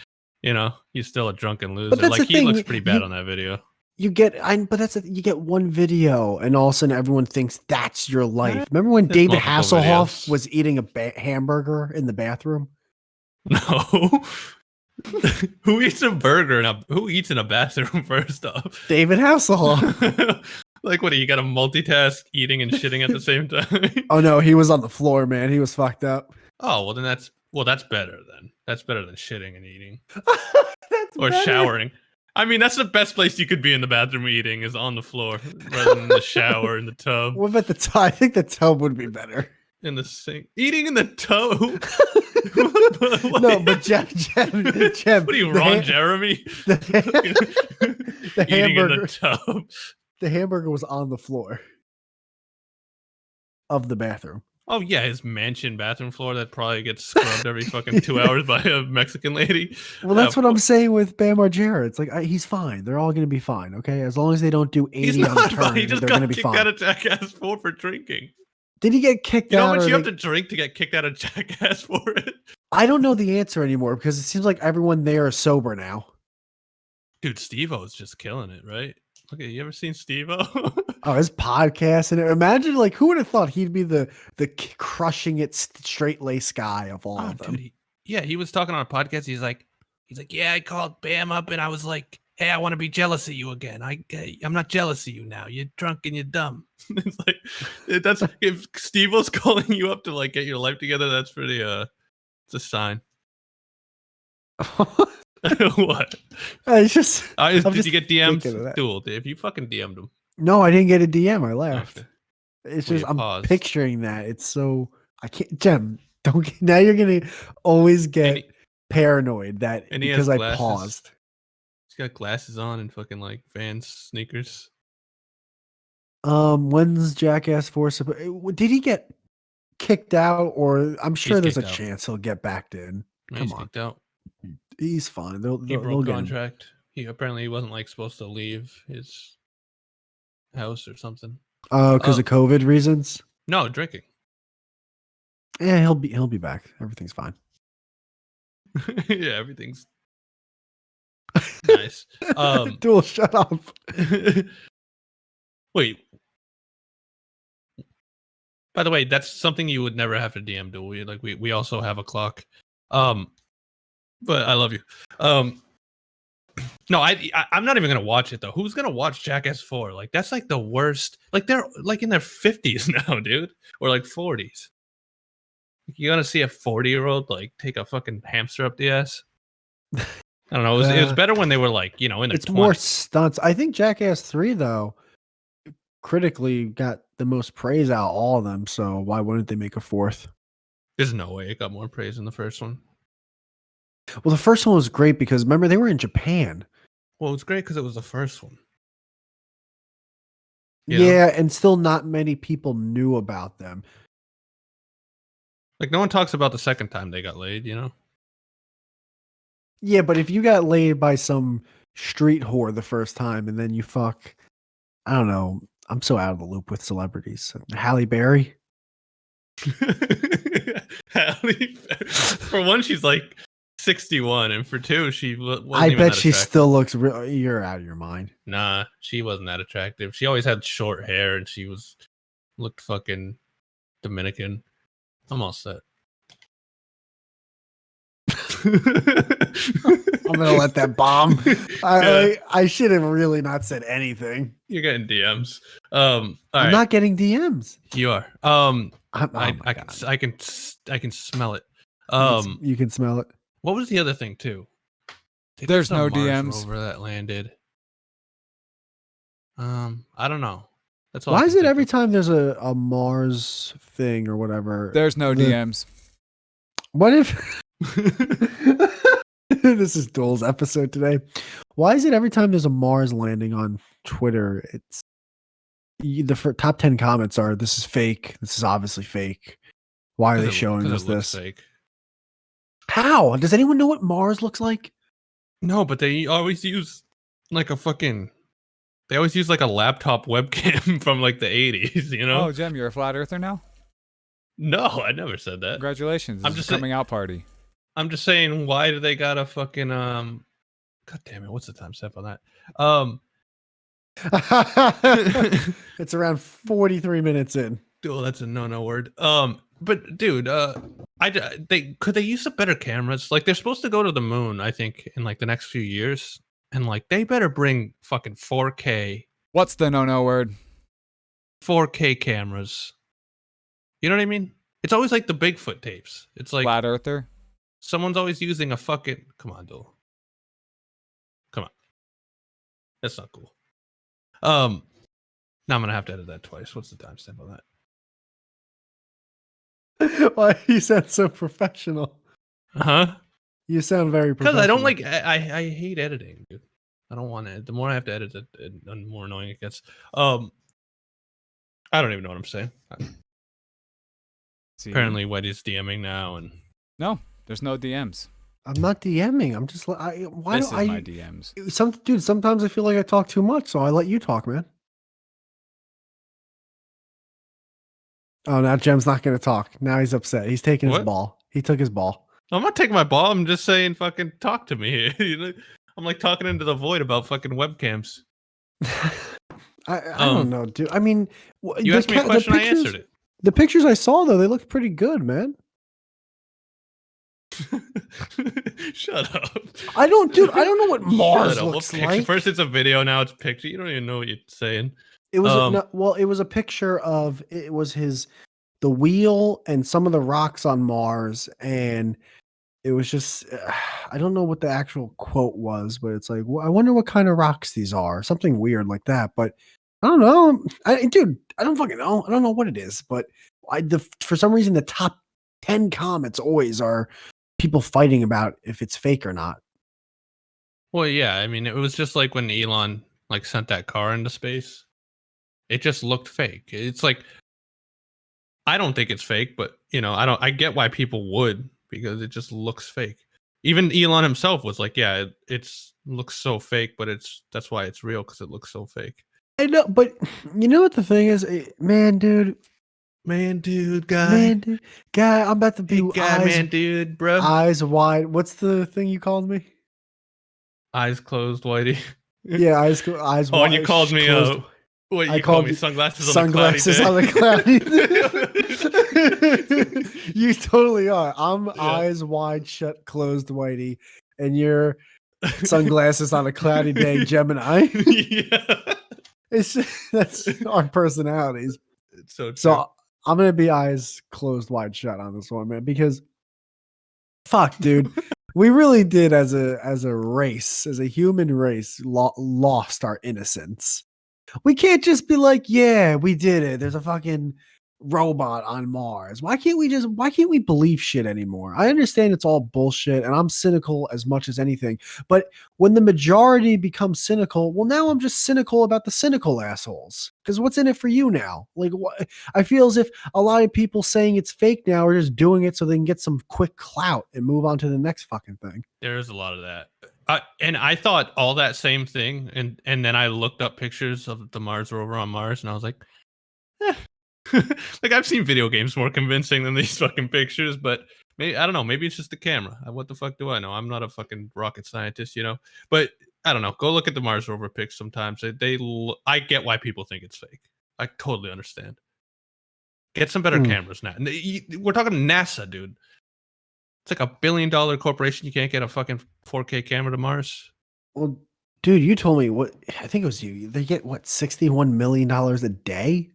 he's still a drunken loser. Like he looks pretty bad on that video. You get one video, and all of a sudden everyone thinks that's your life. Remember when David Hasselhoff was eating a hamburger in the bathroom? No. Who eats a burger who eats in a bathroom first off? David Hasselhoff. Like what? You got to multitask eating and shitting at the same time? Oh no, he was on the floor, man. He was fucked up. Oh well, then that's better. Then that's better than shitting and eating, or showering. I mean, that's the best place you could be in the bathroom eating is on the floor rather than the shower in the tub. What about the tub? I think the tub would be better. In the sink. Eating in the tub? No, but Jem. What are you, Ron Jeremy? The eating hamburger, in the tub. The hamburger was on the floor of the bathroom. Oh, yeah, his mansion bathroom floor that probably gets scrubbed every fucking 2 hours by a Mexican lady. Well, that's what I'm saying with Bam Margera. It's like, he's fine. They're all going to be fine, okay? As long as they don't do 80 on the turn, he just got kicked out of Jackass 4 for drinking. Did he get kicked out? You know how much you have to drink to get kicked out of Jackass for it? I don't know the answer anymore because it seems like everyone there is sober now. Dude, Steve-O's just killing it, right? Okay, you ever seen Steve-O? Oh, his podcast, and imagine like who would have thought he'd be the crushing it straight lace guy of all of them. Dude, he was talking on a podcast. He's like, yeah, I called Bam up and I was like, hey, I want to be jealous of you again. I'm not jealous of you now. You're drunk and you're dumb. It's like that's if Steve-O's calling you up to like get your life together. That's pretty. It's a sign. What? Did you get DMs? Duel? If you fucking DM'd him. No, I didn't get a DM. I left. Okay. It's just I'm picturing that. It's so I can't. Jem, don't get, now you're gonna always get paranoid that because I paused. He's got glasses on and fucking like Vans sneakers. When's Jackass 4? Did he get kicked out? Or I'm sure there's a chance he'll get backed in. Come on. Kicked out. He's fine. He They'll broke get him. contract. He wasn't like supposed to leave his house or something. Oh, because of COVID reasons? No, drinking. Yeah, he'll be back. Everything's fine. Yeah, everything's nice. Duel, shut up. Wait. By the way, that's something you would never have to DM, Duel. We also have a clock. But I love you. No, I'm not even gonna watch it though. Who's gonna watch Jackass 4? Like that's like the worst. Like they're like in their 50s now, dude, or like 40s. You gonna see a 40-year-old like take a fucking hamster up the ass? I don't know. It was better when they were like, in their 20s. More stunts. I think Jackass 3 though critically got the most praise out of all of them. So why wouldn't they make a fourth? There's no way it got more praise than the first one. Well, the first one was great because remember they were in Japan. Well, it was great because it was the first one. Yeah, and still not many people knew about them. Like no one talks about the second time they got laid, Yeah, but if you got laid by some street whore the first time and then you fuck, I don't know. I'm so out of the loop with celebrities. Halle Berry. For one, she's like 61, and for two, she wasn't I even bet that she attractive. still looks real. You're out of your mind. Nah, she wasn't that attractive. She always had short hair, and she looked fucking Dominican. I'm all set. I'm gonna let that bomb. I should have really not said anything. You're getting DMs. I'm not getting DMs. You are. I can smell it. You can smell it. What was the other thing too? There's no Mars DMs rover that landed. I don't know. That's all. Why is it every time there's a Mars thing or whatever? There's no DMs. What if this is Duel's episode today? Why is it every time there's a Mars landing on Twitter, it's the top 10 comments are, "This is fake. This is obviously fake. Why are they showing us this?" Fake. How? Does anyone know what Mars looks like? No, but they always use like a fucking. They always use like a laptop webcam from like the 80s, Oh, Jem, you're a flat earther now? No, I never said that. Congratulations. I'm just coming out party. I'm just saying, why do they got a fucking God damn it, what's the timestamp on that? It's around 43 minutes in. Oh, that's a no word. But dude, could they use some better cameras? Like they're supposed to go to the moon, I think, in like the next few years. And like they better bring fucking 4K. What's the no word? 4K cameras. You know what I mean? It's always like the Bigfoot tapes. It's like flat earther. Someone's always using a fucking. Come on, dude. Come on. That's not cool. Now I'm gonna have to edit that twice. What's the timestamp on that? Why you sound so professional? Huh? You sound very professional. Because I don't like. I hate editing, dude. I don't want to. The more I have to edit it, the more annoying it gets. I don't even know what I'm saying. Apparently, Whitey's DMing now, and no, there's no DMs. I'm not DMing. I'm just like, why this do is my DMs? Dude, sometimes I feel like I talk too much, so I let you talk, man. Oh, now Jem's not going to talk. Now he's upset. He's taking his ball. He took his ball. I'm not taking my ball. I'm just saying, fucking talk to me. I'm like talking into the void about fucking webcams. I don't know, dude. I mean, you asked me a question, I answered it. The pictures I saw, though, they looked pretty good, man. Shut up. I don't know what Mars looks like. First it's a video, now it's picture. You don't even know what you're saying. It was it was a picture of the wheel and some of the rocks on Mars, and it was just I don't know what the actual quote was, but it's like, well, I wonder what kind of rocks these are, something weird like that. But I don't know, dude. I don't fucking know. I don't know what it is, but for some reason the top 10 comments always are people fighting about if it's fake or not. Well, yeah, I mean, it was just like when Elon like sent that car into space. It just looked fake. It's like, I don't think it's fake, but I get why people would, because it just looks fake. Even Elon himself was like, yeah, it looks so fake, but that's why it's real, because it looks so fake. I know, but you know what the thing is, man, dude, guy, I'm about to be bro, eyes wide. What's the thing you called me? Eyes closed, Whitey. Yeah, eyes wide. Oh, and you called me what you called me? Sunglasses on a cloudy day. You totally are. I'm eyes wide shut, closed, Whitey, and you're sunglasses on a cloudy day, Gemini. Yeah. That's our personalities. It's so true. So I'm gonna be eyes closed, wide shut on this one, man, because fuck, dude. We really did, as a race, as a human race, lost our innocence. We can't just be like, yeah, we did it. There's a fucking robot on Mars. Why can't we believe shit anymore? I understand it's all bullshit, and I'm cynical as much as anything. But when the majority becomes cynical, well, now I'm just cynical about the cynical assholes. Because what's in it for you now? Like, I feel as if a lot of people saying it's fake now are just doing it so they can get some quick clout and move on to the next fucking thing. There is a lot of that. And I thought all that same thing, and then I looked up pictures of the Mars rover on Mars, and I was like, like, I've seen video games more convincing than these fucking pictures, but maybe, I don't know, maybe it's just the camera. What the fuck do I know? I'm not a fucking rocket scientist, you know? But I don't know. Go look at the Mars rover pics sometimes. I get why people think it's fake. I totally understand. Get some better cameras now. We're talking NASA, dude. It's like $1 billion corporation. You can't get a fucking 4K camera to Mars. Well, dude, you told me what? I think it was you. They get what, $61 million a day?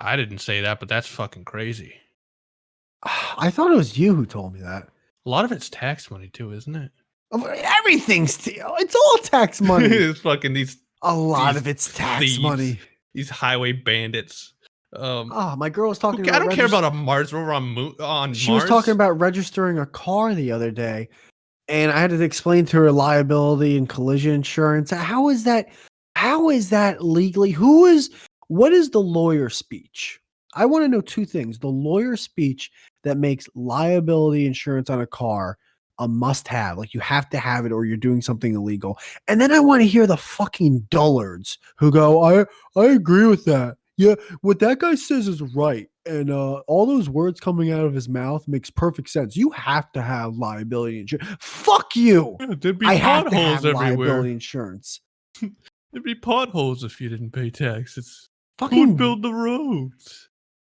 I didn't say that, but that's fucking crazy. I thought it was you who told me that. A lot of it's tax money too, isn't it? Everything's it's all tax money. It's fucking a lot of it's tax thieves, money. These highway bandits. My girl was talking. I don't care about a Mars rover on Mars. She was talking about registering a car the other day, and I had to explain to her liability and collision insurance. How is that? How is that legally? What is the lawyer speech? I want to know two things. The lawyer speech that makes liability insurance on a car a must-have. Like, you have to have it or you're doing something illegal. And then I want to hear the fucking dullards who go, I agree with that. Yeah, what that guy says is right. And all those words coming out of his mouth makes perfect sense. You have to have liability insurance. Fuck you. Yeah, there'd be I have to potholes have everywhere. Liability insurance. There'd be potholes if you didn't pay taxes. Fucking who would build the roads?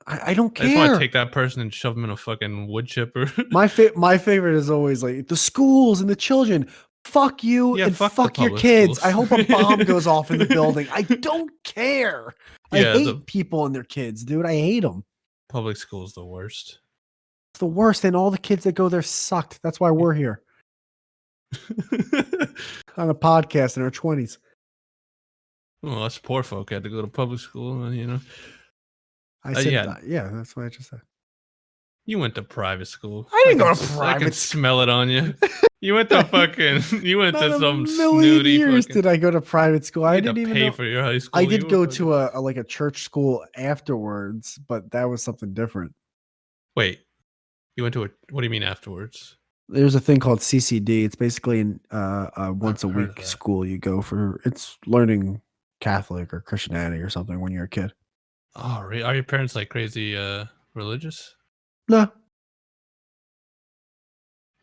I don't care. I just want to take that person and shove them in a fucking wood chipper. My favorite is always like the schools and the children. Fuck you and fuck your kids. Schools. I hope a bomb goes off in the building. I don't care. I hate people and their kids, dude. I hate them. Public school's the worst. It's the worst, and all the kids that go there sucked. That's why we're here on a podcast in our 20s. Well, us poor folk had to go to public school, and you know. I said that. Yeah, that's what I just said. You went to private school. I didn't go to private. I can smell it on you. You went to fucking. You went to some snooty. Years did I go to private school? I didn't even pay for your high school. I did go to a church school afterwards, but that was something different. Wait, you went to a? What do you mean afterwards? There's a thing called CCD. It's basically a once a week school you go for. It's learning Catholic or Christianity or something when you're a kid. Oh, really? Are your parents like crazy religious? No.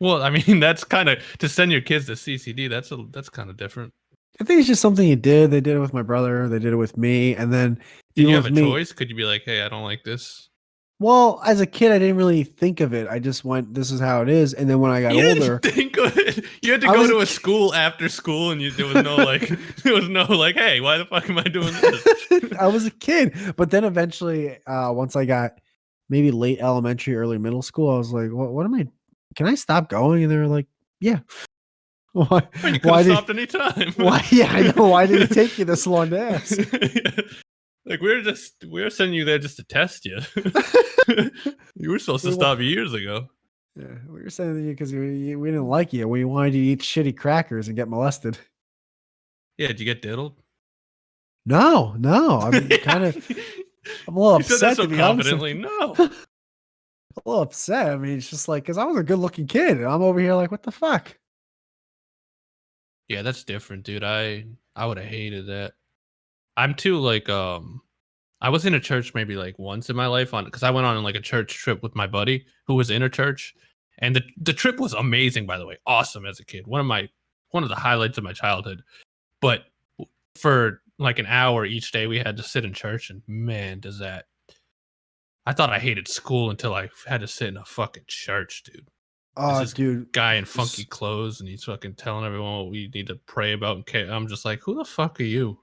Well, I mean, that's kind of to send your kids to CCD. That's kind of different. I think it's just something you did. They did it with my brother. They did it with me, and then did you have a choice? Could you be like, "Hey, I don't like this"? Well, as a kid, I didn't really think of it. I just went, "This is how it is." And then when I got older, think of it. You had to go to a school after school, and there was no like, "Hey, why the fuck am I doing this?" I was a kid, but then eventually, once I got maybe late elementary, early middle school, I was like, "What am I? Can I stop going?" And they were like, "Yeah." Why? You could have stopped any time. Why? Yeah, I know. Why did it take you this long to ask? Like, we were sending you there just to test you. You were supposed to stop years ago. Yeah, we were sending you because we didn't like you. We wanted you to eat shitty crackers and get molested. Yeah, did you get diddled? No. I'm kind of. I'm a little upset. You said that so confidently. No. a little upset. I mean, it's just like, because I was a good looking kid, and I'm over here like, what the fuck? Yeah, that's different, dude. I would have hated that. I'm too like I was in a church maybe like once in my life because I went on like a church trip with my buddy who was in a church, and the trip was amazing, by the way, awesome as a kid, one of the highlights of my childhood. But for like an hour each day, we had to sit in church, and man, I thought I hated school until I had to sit in a fucking church, dude. Oh, dude, guy in funky clothes, and he's fucking telling everyone what we need to pray about. And I'm just like, who the fuck are you?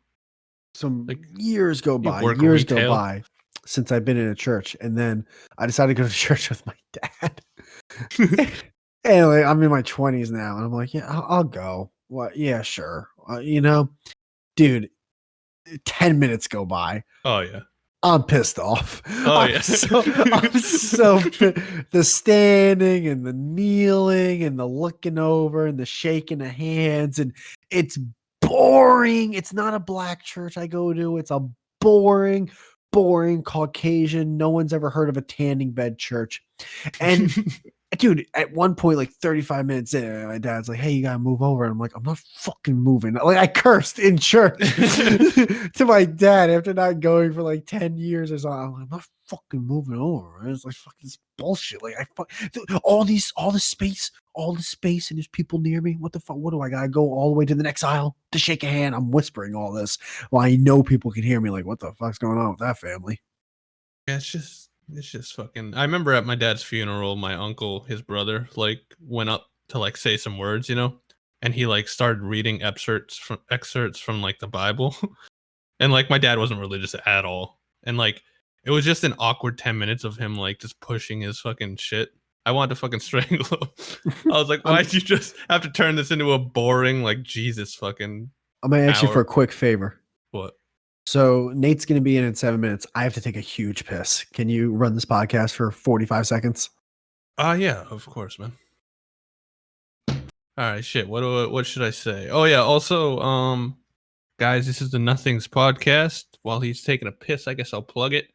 Some like, years go by since I've been in a church, and then I decided to go to church with my dad. And like, I'm in my 20s now, and I'm like, yeah, I'll go. What? Yeah, sure. Dude, 10 minutes go by. Oh yeah. I'm pissed off. Oh yeah. I'm so the standing and the kneeling and the looking over and the shaking of hands, and it's boring. It's not a black church I go to. It's a boring Caucasian. No one's ever heard of a tanning bed church. And dude, at one point, like 35 minutes in, my dad's like, hey, you gotta move over. And I'm like, I'm not fucking moving. Like, I cursed in church to my dad after not going for like 10 years or something. I'm like, I'm not fucking moving over. And it's like, fuck this bullshit. Like, all the space, and there's people near me. What the fuck? What do I gotta go all the way to the next aisle to shake a hand? I'm whispering all this while I know people can hear me. Like, what the fuck's going on with that family? Yeah, it's just fucking. I remember at my dad's funeral, my uncle, his brother, like went up to like say some words, and he like started reading excerpts from like the Bible, and like my dad wasn't religious at all, and like it was just an awkward 10 minutes of him like just pushing his fucking shit. I wanted to fucking strangle him. I was like, why'd you just have to turn this into a boring like Jesus fucking? I'm gonna ask you for a quick favor. What? So Nate's going to be in 7 minutes. I have to take a huge piss. Can you run this podcast for 45 seconds? Yeah, of course, man. All right, shit. What should I say? Oh yeah. Also, guys, this is the Nothings podcast. While he's taking a piss, I guess I'll plug it.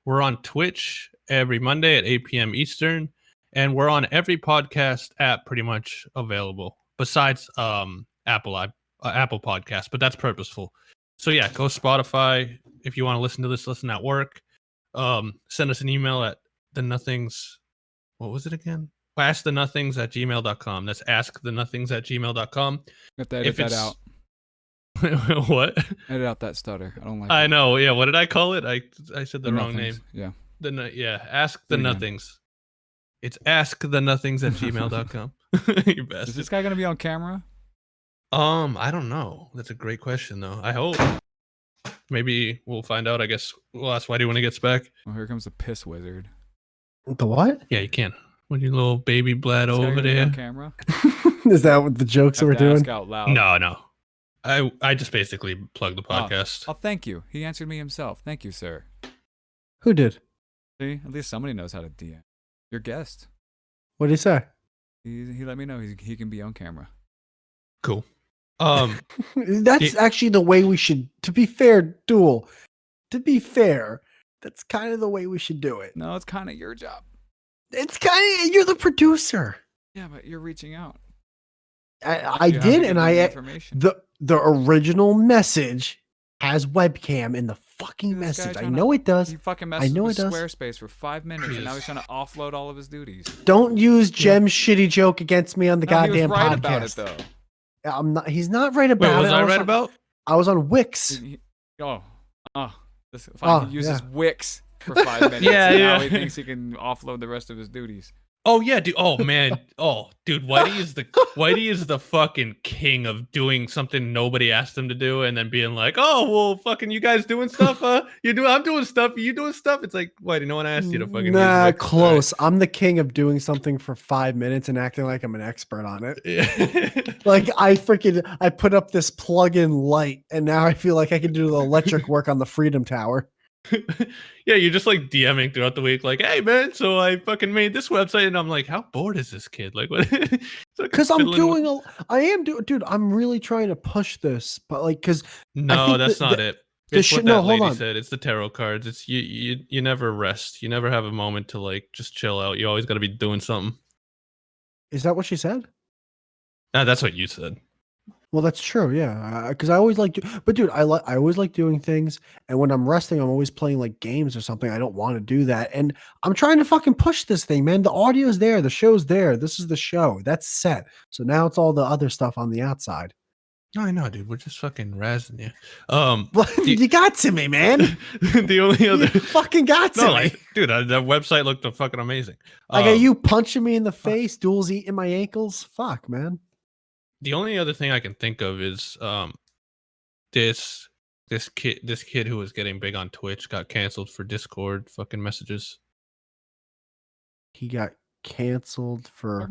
We're on Twitch every Monday at 8 p.m. Eastern, and we're on every podcast app pretty much available, besides Apple Podcast, but that's purposeful. So yeah, go Spotify if you want to listen to this. Listen at work. Send us an email at thenothings. What was it again? AskTheNothings@gmail.com. That's AskTheNothings@gmail.com. You have to edit that out. What? Edit out that stutter. I don't like. I know. Yeah. What did I call it? I said the wrong name. Yeah. Ask the Nothings. It's AskTheNothings@gmail.com. You bastard. Is this guy gonna be on camera? I don't know. That's a great question, though. I hope. Maybe we'll find out. I guess we'll ask Whitey when he gets back. Oh, here comes the piss wizard. The what? Yeah, you can. When your little baby bled over there. On camera? Is that what the jokes that we're doing? Ask out loud. No. I just basically plugged the podcast. Oh, thank you. He answered me himself. Thank you, sir. Who did? See, at least somebody knows how to DM. Your guest. What did he say? He let me know he can be on camera. Cool. That's actually the way we should. To be fair, Duel. To be fair, that's kind of the way we should do it. No, it's kind of your job. It's kind of you're the producer. Yeah, but you're reaching out. I did, and the original message has webcam in the fucking message. I know it does. He fucking messed with Squarespace for 5 minutes, and now he's trying to offload all of his duties. Don't use Jem's shitty joke against me on the goddamn he was right podcast. About it, though. I'm not. He's not right about it. Was I right about? I was on Wix. He uses Wix for 5 minutes. Yeah. Now he thinks he can offload the rest of his duties. Oh yeah, dude. Oh man. Oh, dude. Whitey is the fucking king of doing something nobody asked him to do, and then being like, "Oh well, fucking you guys doing stuff? I'm doing stuff. You doing stuff?" It's like, Whitey, no one asked you to fucking. Nah, close. Right. I'm the king of doing something for 5 minutes and acting like I'm an expert on it. Yeah. Like I put up this plug-in light, and now I feel like I can do the electric work on the Freedom Tower. Yeah, you're just like DMing throughout the week, like, "Hey man, so I fucking made this website," and I'm like, "How bored is this kid?" Like, what? Because I'm doing, dude. I'm really trying to push this, but like, because no, that's not it. It's what that lady said. It's the tarot cards. It's you never rest. You never have a moment to like just chill out. You always got to be doing something. Is that what she said? No, that's what you said. Well, that's true. Yeah, because I always like, but dude, I always like doing things. And when I'm resting, I'm always playing like games or something. I don't want to do that, and I'm trying to fucking push this thing, man. The audio's there, the show's there. This is the show. That's set. So now it's all the other stuff on the outside. No, I know, dude. We're just fucking razzing you. You got to me, man. The only other you fucking got to me, like, dude. The website looked fucking amazing. I got you punching me in the face, duels eating my ankles. Fuck, man. The only other thing I can think of is this kid who was getting big on Twitch got canceled for Discord fucking messages. He got canceled for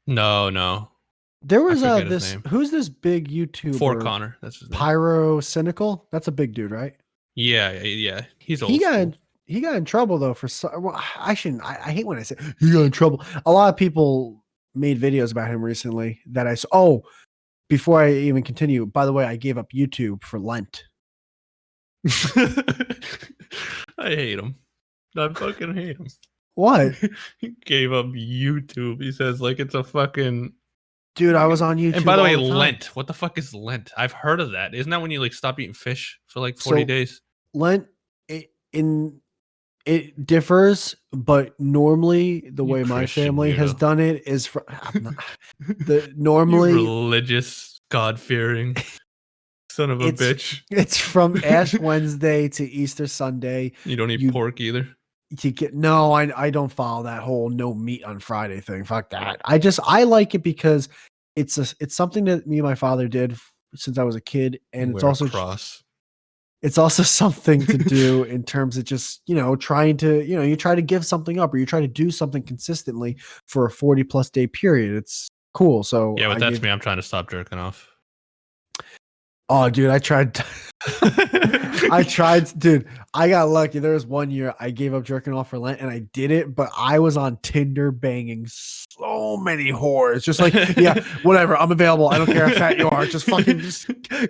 No. There was who's this big YouTuber? For Connor, that's his name. Pyro Cynical. That's a big dude, right? Yeah. He's old. He got in trouble though for I shouldn't. I hate when I say he got in trouble. A lot of people made videos about him recently that I saw. Oh, before I even continue, by the way, I gave up YouTube for Lent. I hate him. I fucking hate him. What? He gave up YouTube. He says like it's a fucking. Dude, I was on YouTube. And by the way, Lent. What the fuck is Lent? I've heard of that. Isn't that when you like stop eating fish for like 40 days? Lent, it differs, but normally the way my family has done it is normally you religious, God-fearing son of a bitch. It's from Ash Wednesday to Easter Sunday. You don't eat pork either. I don't follow that whole no meat on Friday thing. Fuck that. I like it because it's something that me and my father did since I was a kid, and it's also cross. It's also something to do in terms of just, trying to, you try to give something up or you try to do something consistently for a 40+ day period. It's cool. So yeah, but that's me. I'm trying to stop jerking off. Oh, dude, I tried. Dude, I got lucky. There was one year I gave up jerking off for Lent and I did it, but I was on Tinder banging so many whores. Just like, yeah, whatever. I'm available. I don't care how fat you are. Just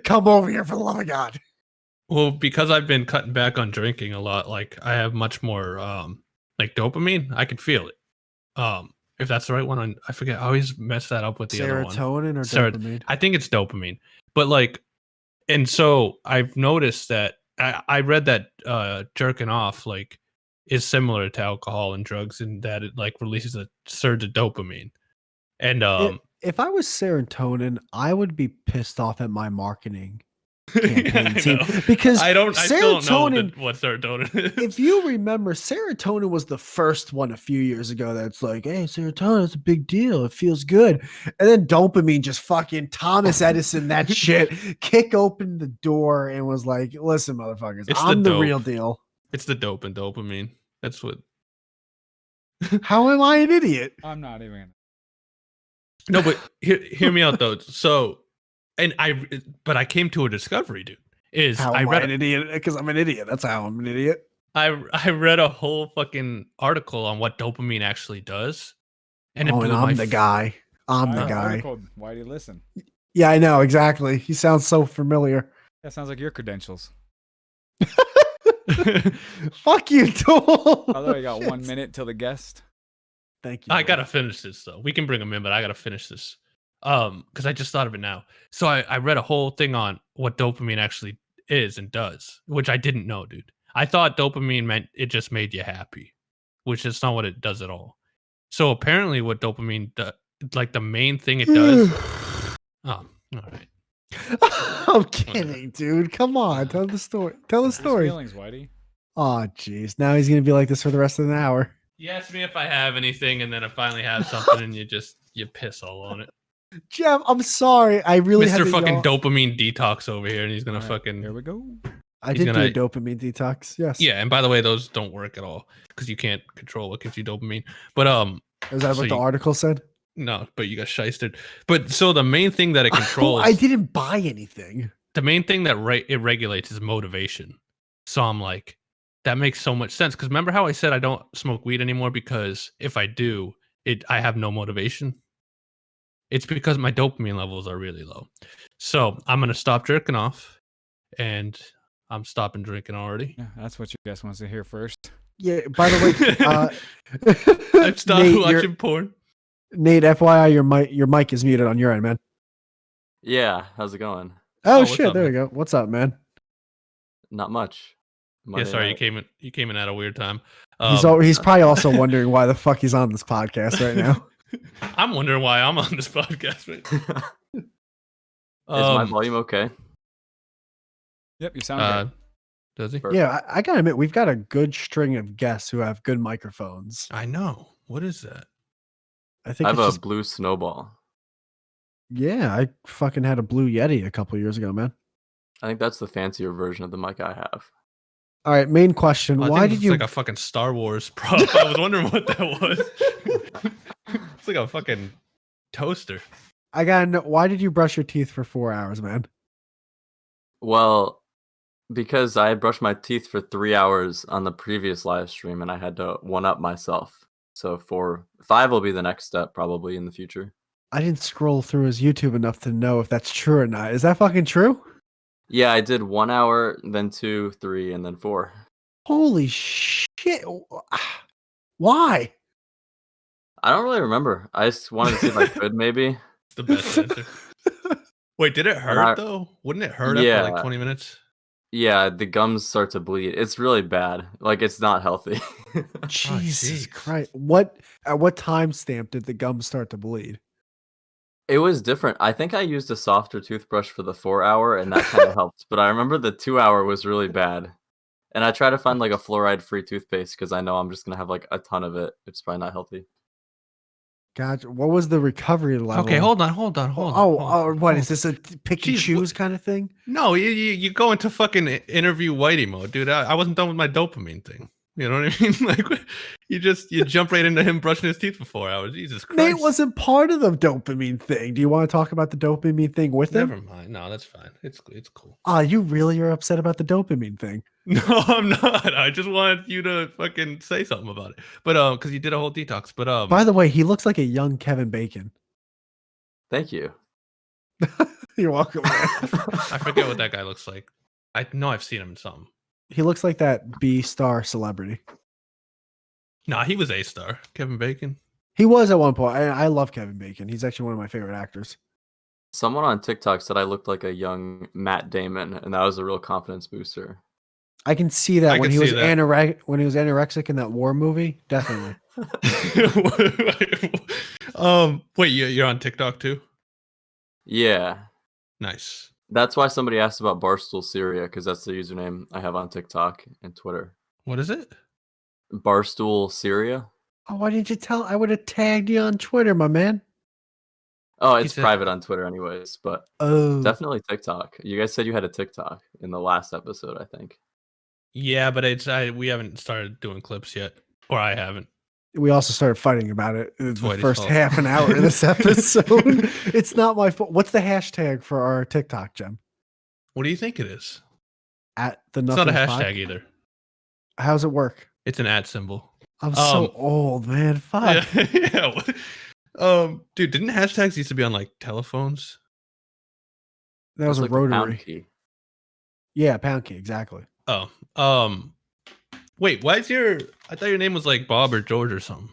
come over here for the love of God. Well, because I've been cutting back on drinking a lot, like I have much more like dopamine. I can feel it. If that's the right one, I forget. I always mess that up with the other one. Serotonin or dopamine? I think it's dopamine. But like, and so I've noticed that I read that jerking off like is similar to alcohol and drugs in that it like releases a surge of dopamine. And if I was serotonin, I would be pissed off at my marketing campaign team because I still don't know what serotonin is. If you remember, serotonin was the first one a few years ago that's like, hey, serotonin, it's a big deal, it feels good. And then dopamine just fucking Thomas Edison that shit, kick open the door and was like, listen, motherfuckers, I'm the real deal. It's the dope and dopamine. That's what. How am I an idiot? I'm not even. No, but hear me out though. So but I came to a discovery, dude. I read an idiot because I'm an idiot. That's how I'm an idiot. I read a whole fucking article on what dopamine actually does, and I'm the guy. Whitey, listen. Yeah, I know exactly. He sounds so familiar. That sounds like your credentials. Fuck you, Tool. Although I got 1 minute till the guest. Thank you. I gotta finish this though. We can bring him in, but I gotta finish this. Because I just thought of it now. So I read a whole thing on what dopamine actually is and does, which I didn't know, dude. I thought dopamine meant it just made you happy, which is not what it does at all. So apparently what dopamine does, like the main thing it does. All right. I'm kidding, dude. Come on, tell the story. Tell the story. Feelings, Whitey. Oh, jeez. Now he's gonna be like this for the rest of the hour. You ask me if I have anything, and then I finally have something, and you piss all on it. Jeff, I'm sorry. I really Mr. fucking dopamine detox over here, and he's gonna Here we go. I did do a dopamine detox. Yes. Yeah, and by the way, those don't work at all because you can't control what gives you dopamine. But is that what the article said? No, but you got shysted. But so the main thing that it controls, I didn't buy anything. The main thing that it regulates is motivation. So I'm like, that makes so much sense. Because remember how I said I don't smoke weed anymore because if I do, I have no motivation. It's because my dopamine levels are really low. So I'm going to stop jerking off and I'm stopping drinking already. Yeah, that's what you guys wants to hear first. Yeah. By the way, I've stopped watching porn. Nate, FYI, your mic is muted on your end, man. Yeah, how's it going? Oh shit! Up, there we go. What's up, man? Not much. Yeah, sorry, you came in at a weird time. He's probably also wondering why the fuck he's on this podcast right now. I'm wondering why I'm on this podcast right now. Is my volume okay? Yep, you sound good. Does he? Yeah, I gotta admit, we've got a good string of guests who have good microphones. I know. What is that? I have a blue snowball. Yeah, I fucking had a blue Yeti a couple years ago, man. I think that's the fancier version of the mic I have. All right, main question. Why did you... like a fucking Star Wars prop. I was wondering what that was. It's like a fucking toaster. I gotta know, why did you brush your teeth for 4 hours, man? Well, because I brushed my teeth for 3 hours on the previous live stream and I had to one-up myself. So 5 will be the next step probably in the future. I didn't scroll through his YouTube enough to know if that's true or not. Is that fucking true? Yeah, I did 1 hour, then 2, 3, and then 4. Holy shit. Why? I don't really remember. I just wanted to see if I could maybe. It's the best answer. Wait, did it hurt though? Wouldn't it hurt after like 20 minutes? Yeah, the gums start to bleed. It's really bad. Like, it's not healthy. Jesus Christ. At what time stamp did the gums start to bleed? It was different. I think I used a softer toothbrush for the 4 hour and that kind of helped. But I remember the 2 hour was really bad. And I try to find like a fluoride-free toothpaste because I know I'm just going to have like a ton of it. It's probably not healthy. Gotcha. What was the recovery level? Okay, hold on. What is this, a pick and choose kind of thing? No, you go into fucking interview Whitey mode, dude. I wasn't done with my dopamine thing. You know what I mean? Like you jump right into him brushing his teeth for 4 hours. Jesus Christ. Nate wasn't part of the dopamine thing. Do you want to talk about the dopamine thing with him? Never mind. No, that's fine. It's cool. You really are upset about the dopamine thing? No, I'm not. I just wanted you to fucking say something about it. But because you did a whole detox. But by the way, he looks like a young Kevin Bacon. Thank you. You're welcome, man. I forget what that guy looks like. I know I've seen him in something. He looks like that B-star celebrity. Nah, he was A-star. Kevin Bacon. He was at one point. I love Kevin Bacon. He's actually one of my favorite actors. Someone on TikTok said I looked like a young Matt Damon, and that was a real confidence booster. I can see that when he was anorexic in that war movie. Definitely. Wait, you're on TikTok too? Yeah. Nice. That's why somebody asked about Barstool Syria, because that's the username I have on TikTok and Twitter. What is it? Barstool Syria. Oh, why didn't you tell? I would have tagged you on Twitter, my man. Oh, it's private on Twitter anyways, but definitely TikTok. You guys said you had a TikTok in the last episode, I think. Yeah, but we haven't started doing clips yet, or I haven't. We also started fighting about it the first half an hour of this episode. It's not my fault. What's the hashtag for our TikTok, Gem? What do you think it is? At the It's not a hashtag either. How's it work? It's an @ symbol. I'm so old, man. Fuck. Yeah. Dude, didn't hashtags used to be on like telephones? That was like a rotary. Pound key. Yeah, pound key, exactly. Oh. Wait, I thought your name was like Bob or George or something.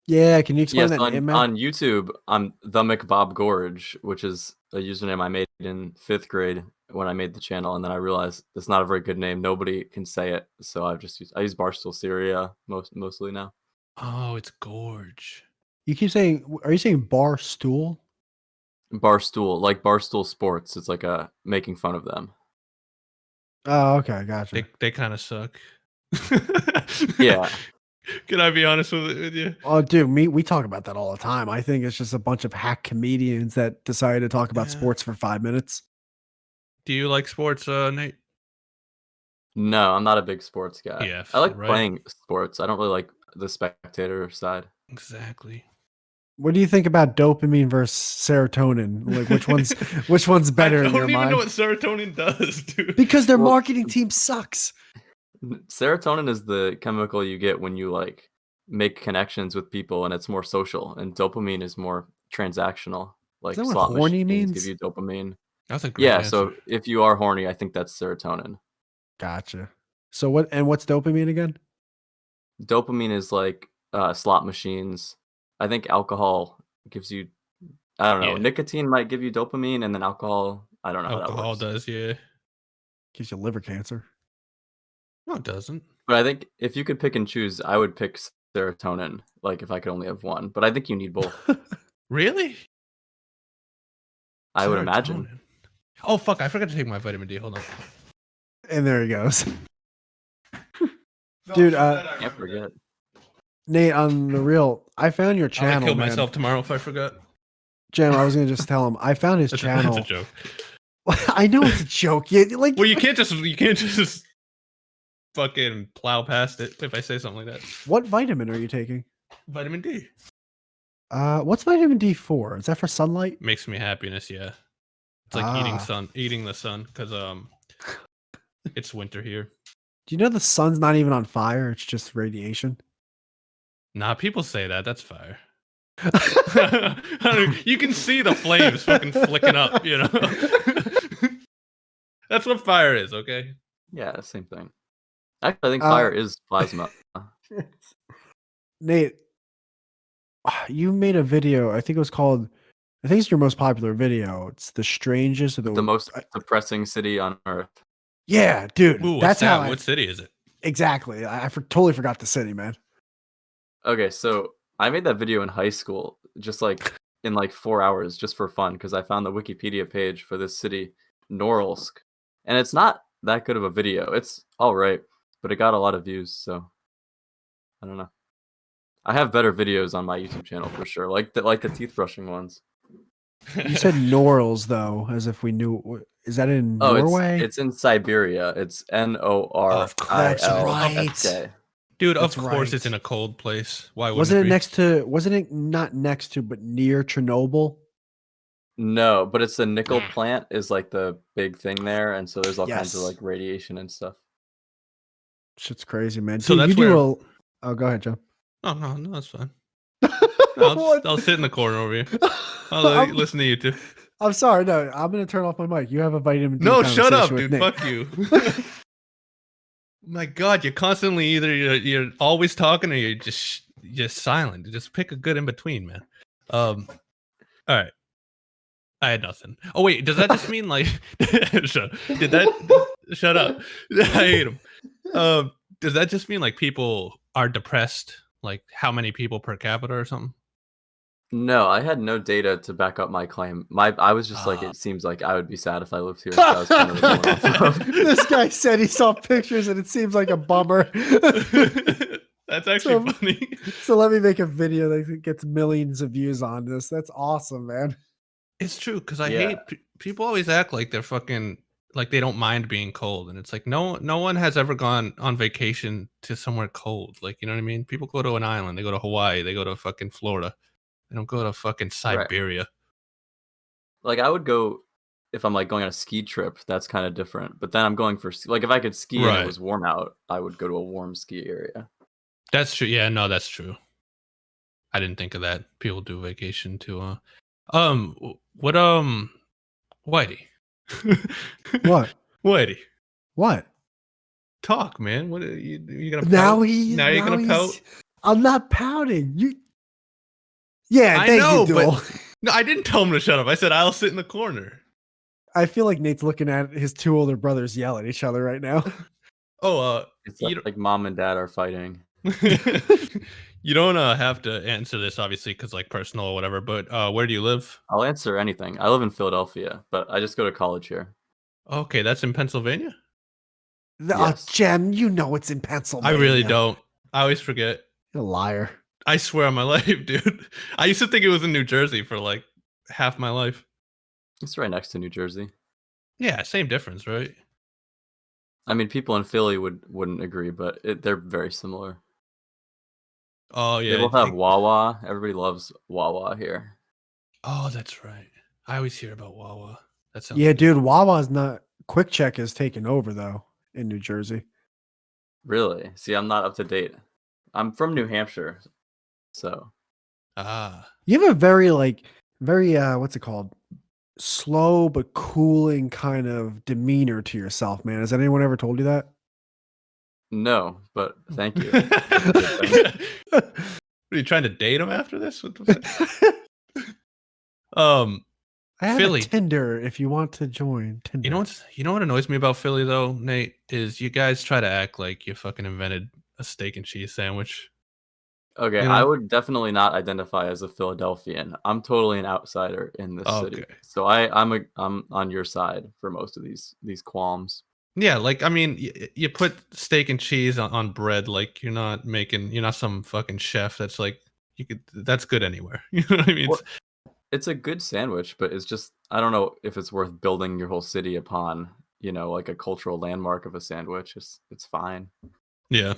Yeah, can you explain that name, man? On YouTube, I'm themcbobgorge, which is a username I made in 5th grade when I made the channel, and then I realized it's not a very good name. Nobody can say it, so I use Barstool Syria mostly now. Oh, it's Gorge. You keep saying, are you saying bar stool? Barstool, like Barstool Sports. It's like making fun of them. Oh, okay, gotcha. They kind of suck. Yeah. Can I be honest with you? Oh, dude, we talk about that all the time. I think it's just a bunch of hack comedians that decided to talk about sports for 5 minutes. Do you like sports, Nate? No, I'm not a big sports guy. Yeah, I like playing sports. I don't really like the spectator side. Exactly. What do you think about dopamine versus serotonin? Like, which one's better in your mind? I don't even know what serotonin does, dude. Because their marketing team sucks. Serotonin is the chemical you get when you like make connections with people, and it's more social. And dopamine is more transactional. Like is that slot what horny machines means? give you dopamine. That's a great answer. So if you are horny, I think that's serotonin. Gotcha. So what's dopamine again? Dopamine is like slot machines. I think alcohol gives you, I don't know, nicotine might give you dopamine, and then alcohol, I don't know how that works. Alcohol does, yeah. Gives you liver cancer. No, it doesn't. But I think if you could pick and choose, I would pick serotonin, like if I could only have one. But I think you need both. Really? I would imagine. Oh, fuck. I forgot to take my vitamin D. Hold on. And there he goes. Dude, can't forget. Nate, on the real, I found your channel. I'll kill myself tomorrow if I forgot. Jam, I was gonna just tell him I found his channel. That's a joke. I know it's a joke. Well, you can't just fucking plow past it if I say something like that. What vitamin are you taking? Vitamin D. What's vitamin D for? Is that for sunlight? Makes me happiness, yeah. It's like eating the sun, because it's winter here. Do you know the sun's not even on fire? It's just radiation. Nah, people say that. That's fire. You can see the flames fucking flicking up, you know? That's what fire is, okay? Yeah, same thing. Actually, I think fire is plasma. Nate, you made a video. I think it's your most popular video. It's the strangest or the most depressing city on earth. Yeah, dude. Ooh, that's how. What city is it? Exactly. I totally forgot the city, man. Okay, so I made that video in high school, just like in like 4 hours, just for fun, because I found the Wikipedia page for this city, Norilsk, and it's not that good of a video. It's all right, but it got a lot of views, so I don't know. I have better videos on my YouTube channel for sure, like the teeth brushing ones. You said Norils though, as if we knew. Is that in Norway? It's in Siberia. It's Norilsk. That's right. Dude, of course it's in a cold place. Why wouldn't wasn't it it next to? Wasn't it not next to, but near Chernobyl? No, but it's the nickel plant is like the big thing there, and so there's all kinds of like radiation and stuff. Shit's crazy, man. So dude, that's Oh, go ahead, Joe. Oh no, that's fine. I'll sit in the corner over here. I'll listen to you two. I'm sorry. No, I'm gonna turn off my mic. You have a vitamin D. No, shut up, dude. Nick. Fuck you. My God, you're constantly you're always talking or you're just silent. Just pick a good in between, man. All right. I had nothing. Oh wait, does that just mean like? Shut up. I hate him. Does that just mean like people are depressed? Like how many people per capita or something? No, I had no data to back up my claim. I was just like, it seems like I would be sad if I lived here. So I was kind of this guy said he saw pictures and it seems like a bummer. That's actually funny. So let me make a video that gets millions of views on this. That's awesome, man. It's true, because I hate people always act like they're fucking like they don't mind being cold, and it's like no one has ever gone on vacation to somewhere cold. Like, you know what I mean? People go to an island, they go to Hawaii, they go to fucking Florida. They don't go to fucking Siberia. Right. Like I would go if I'm like going on a ski trip. That's kind of different. But then I'm going for like if I could ski and it was warm out, I would go to a warm ski area. That's true. Yeah, no, that's true. I didn't think of that. People do vacation to what Whitey. What? Whitey. What? Talk, man. What are you gonna pout? Now you're gonna pout? I'm not pouting. Yeah, thank you, Duel. No, I didn't tell him to shut up. I said I'll sit in the corner. I feel like Nate's looking at his two older brothers yell at each other right now. Oh, it's like mom and dad are fighting. You don't have to answer this, obviously, because like personal or whatever. But where do you live? I'll answer anything. I live in Philadelphia, but I just go to college here. Okay, that's in Pennsylvania. Yes. Jen, you know it's in Pennsylvania. I really don't. I always forget. You're a liar. I swear on my life, dude. I used to think it was in New Jersey for like half my life. It's right next to New Jersey. Yeah, same difference, right? I mean, people in Philly wouldn't agree, but they're very similar. Oh yeah, they both have Wawa. Everybody loves Wawa here. Oh, that's right. I always hear about Wawa. That sounds good. Dude. Wawa's not. Quick Check is taken over though in New Jersey. Really? See, I'm not up to date. I'm from New Hampshire, so. You have a very what's it called? slow but cooling kind of demeanor to yourself, man. Has anyone ever told you that? No, but thank you. Are you trying to date him after this? I have Philly. a Tinder if you want to join Tinder. You know what annoys me about Philly though, Nate, is you guys try to act like you fucking invented a steak and cheese sandwich. Okay, I would definitely not identify as a Philadelphian. I'm totally an outsider in this city. So I'm on your side for most of these qualms. Yeah, like I mean, you put steak and cheese on bread, like you're not some fucking chef that's like that's good anywhere. You know what I mean? Well, it's a good sandwich, but it's just I don't know if it's worth building your whole city upon, like a cultural landmark of a sandwich. It's fine. Yeah.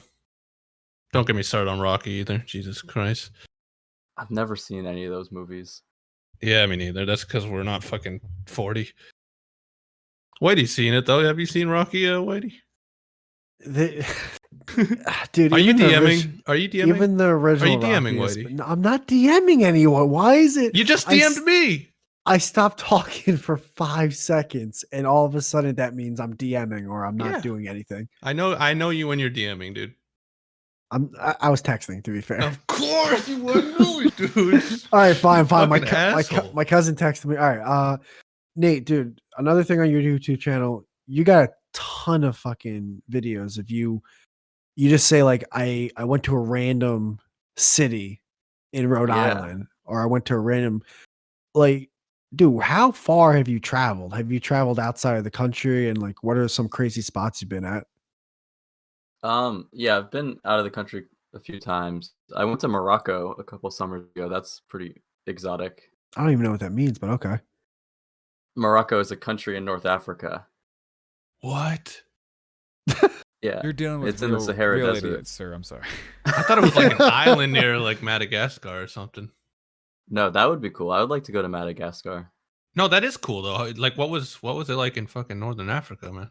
Don't get me started on Rocky either. Jesus Christ. I've never seen any of those movies. Yeah, me neither. That's because we're not fucking 40. Whitey's seen it though. Have you seen Rocky, Whitey? Dude, are you DMing? Are you DMing? Even the original. Are you DMing, Whitey? No, I'm not DMing anyone. Why is it? You just DM'd me. I stopped talking for 5 seconds, and all of a sudden that means I'm DMing or I'm not doing anything. I know you when you're DMing, dude. I was texting, to be fair. Of course you were, dude. All right, fine. My cousin texted me. All right, Nate, dude. Another thing on your YouTube channel, you got a ton of fucking videos of you. You just say like, I went to a random city in Rhode Island, or I went to a random, like, dude. How far have you traveled? Have you traveled outside of the country, and like, what are some crazy spots you've been at? Yeah, I've been out of the country a few times. I went to Morocco a couple summers ago. That's pretty exotic. I don't even know what that means, but okay. Morocco is a country in North Africa. What? Yeah, you're dealing with it's in the Sahara Desert, idiots, sir. I'm sorry. I thought it was like an island near like Madagascar or something. No, that would be cool. I would like to go to Madagascar. No, that is cool though. Like, what was it like in fucking Northern Africa, man?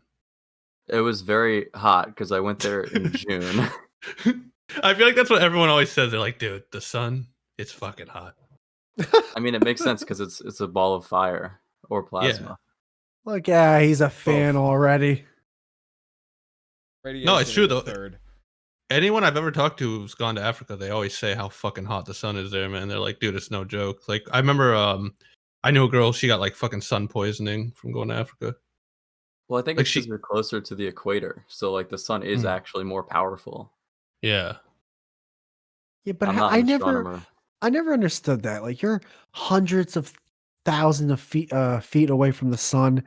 It was very hot because I went there in June. I feel like that's what everyone always says. They're like, dude, the sun, it's fucking hot. I mean, it makes sense because it's a ball of fire or plasma. Yeah. Look, he's a fan already. No, it's true though. Anyone I've ever talked to who's gone to Africa, they always say how fucking hot the sun is there, man. They're like, dude, it's no joke. Like, I remember, I knew a girl, she got like fucking sun poisoning from going to Africa. Well, I think like it's because we're closer to the equator, so like the sun is actually more powerful. Yeah. Yeah, but I never understood that. Like, you're hundreds of thousands of feet away from the sun,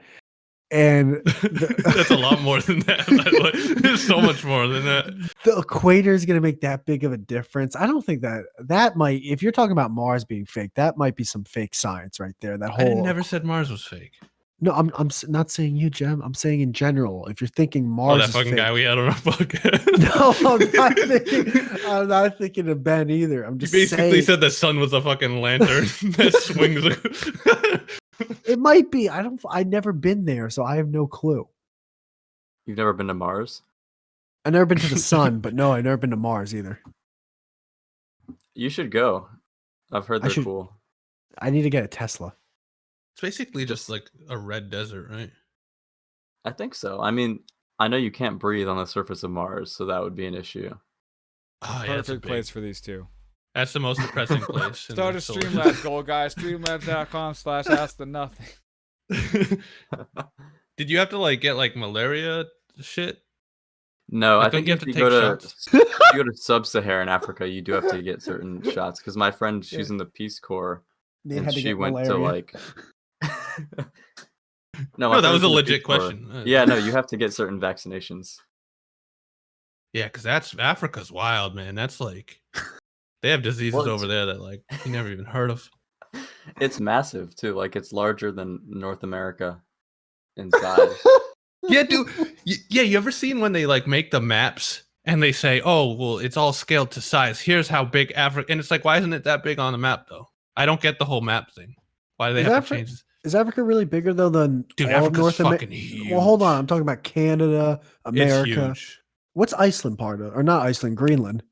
and that's a lot more than that. There's so much more than that. The equator is going to make that big of a difference. I don't think that might. If you're talking about Mars being fake, that might be some fake science right there. That whole. I never said Mars was fake. No, I'm not saying you, Gem. I'm saying in general. If you're thinking Mars, that fucking fake, guy we had on our podcast. No, I'm not thinking of Ben either. I'm just. You basically said the sun was a fucking lantern that swings. It might be. I've never been there, so I have no clue. You've never been to Mars? I've never been to the sun, but no, I've never been to Mars either. You should go. I've heard they're cool. I need to get a Tesla. It's basically just like a red desert, right? I think so. I mean, I know you can't breathe on the surface of Mars, so that would be an issue. Oh, yeah, perfect place for these two. That's the most depressing place. Start a Streamlabs goal, guys. Streamlabs.com/askthenothing. Did you have to like get like malaria shit? No, I think you have to go to you go to sub-Saharan Africa. You do have to get certain shots because my friend, she's in the Peace Corps, and she went to like. No, that was a legit question. Yeah, no, you have to get certain vaccinations. Yeah, because Africa's wild, man. That's like they have diseases over there that like you never even heard of. It's massive too. Like it's larger than North America in size. Yeah, dude. Yeah, you ever seen when they like make the maps and they say, "Oh, well, it's all scaled to size. Here's how big Africa," and it's like, why isn't it that big on the map though? I don't get the whole map thing. Why do they have to change this? Is Africa really bigger though than all of North America? Well, hold on. I'm talking about Canada, America. It's huge. What's Iceland part of? Or not Iceland, Greenland?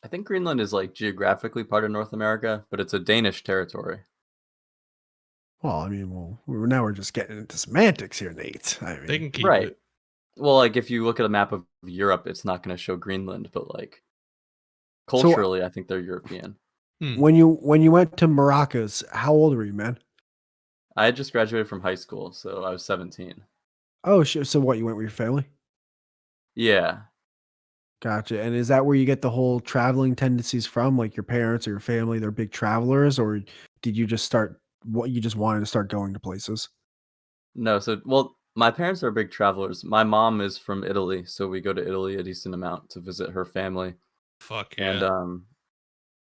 I think Greenland is like geographically part of North America, but it's a Danish territory. Well, I mean, now we're just getting into semantics here, Nate. I mean, They can keep Right. it. Well, like if you look at a map of Europe, it's not going to show Greenland, but like So culturally, I think they're European. when you went to Maracas, how old were you, man? I had just graduated from high school, so I was 17. Oh, shit. So what? You went with your family? Yeah. Gotcha. And is that where you get the whole traveling tendencies from? Like your parents or your family, they're big travelers, or did you just you just wanted to start going to places? No, so well, my parents are big travelers. My mom is from Italy, so we go to Italy a decent amount to visit her family. Fuck And yeah.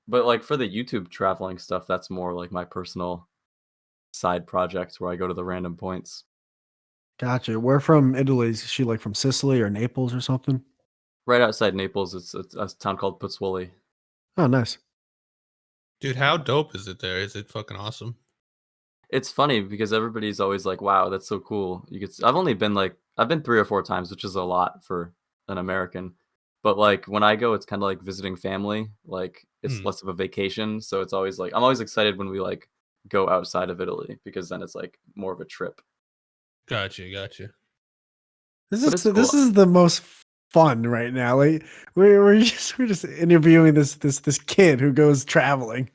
but like for the YouTube traveling stuff, that's more like my personal side projects where I go to the random points. Gotcha. Where from Italy? Is she like from Sicily or Naples or something? Right outside Naples, it's a town called Pozzuoli. Oh, nice. Dude, how dope is it there? Is it fucking awesome? It's funny because everybody's always like, "Wow, that's so cool." I've been 3 or 4 times, which is a lot for an American. But like when I go, it's kind of like visiting family. Like it's less of a vacation, so it's always like I'm always excited when we like go outside of Italy because then it's like more of a trip. Gotcha. This is the most fun right now. Like we're just interviewing this kid who goes traveling.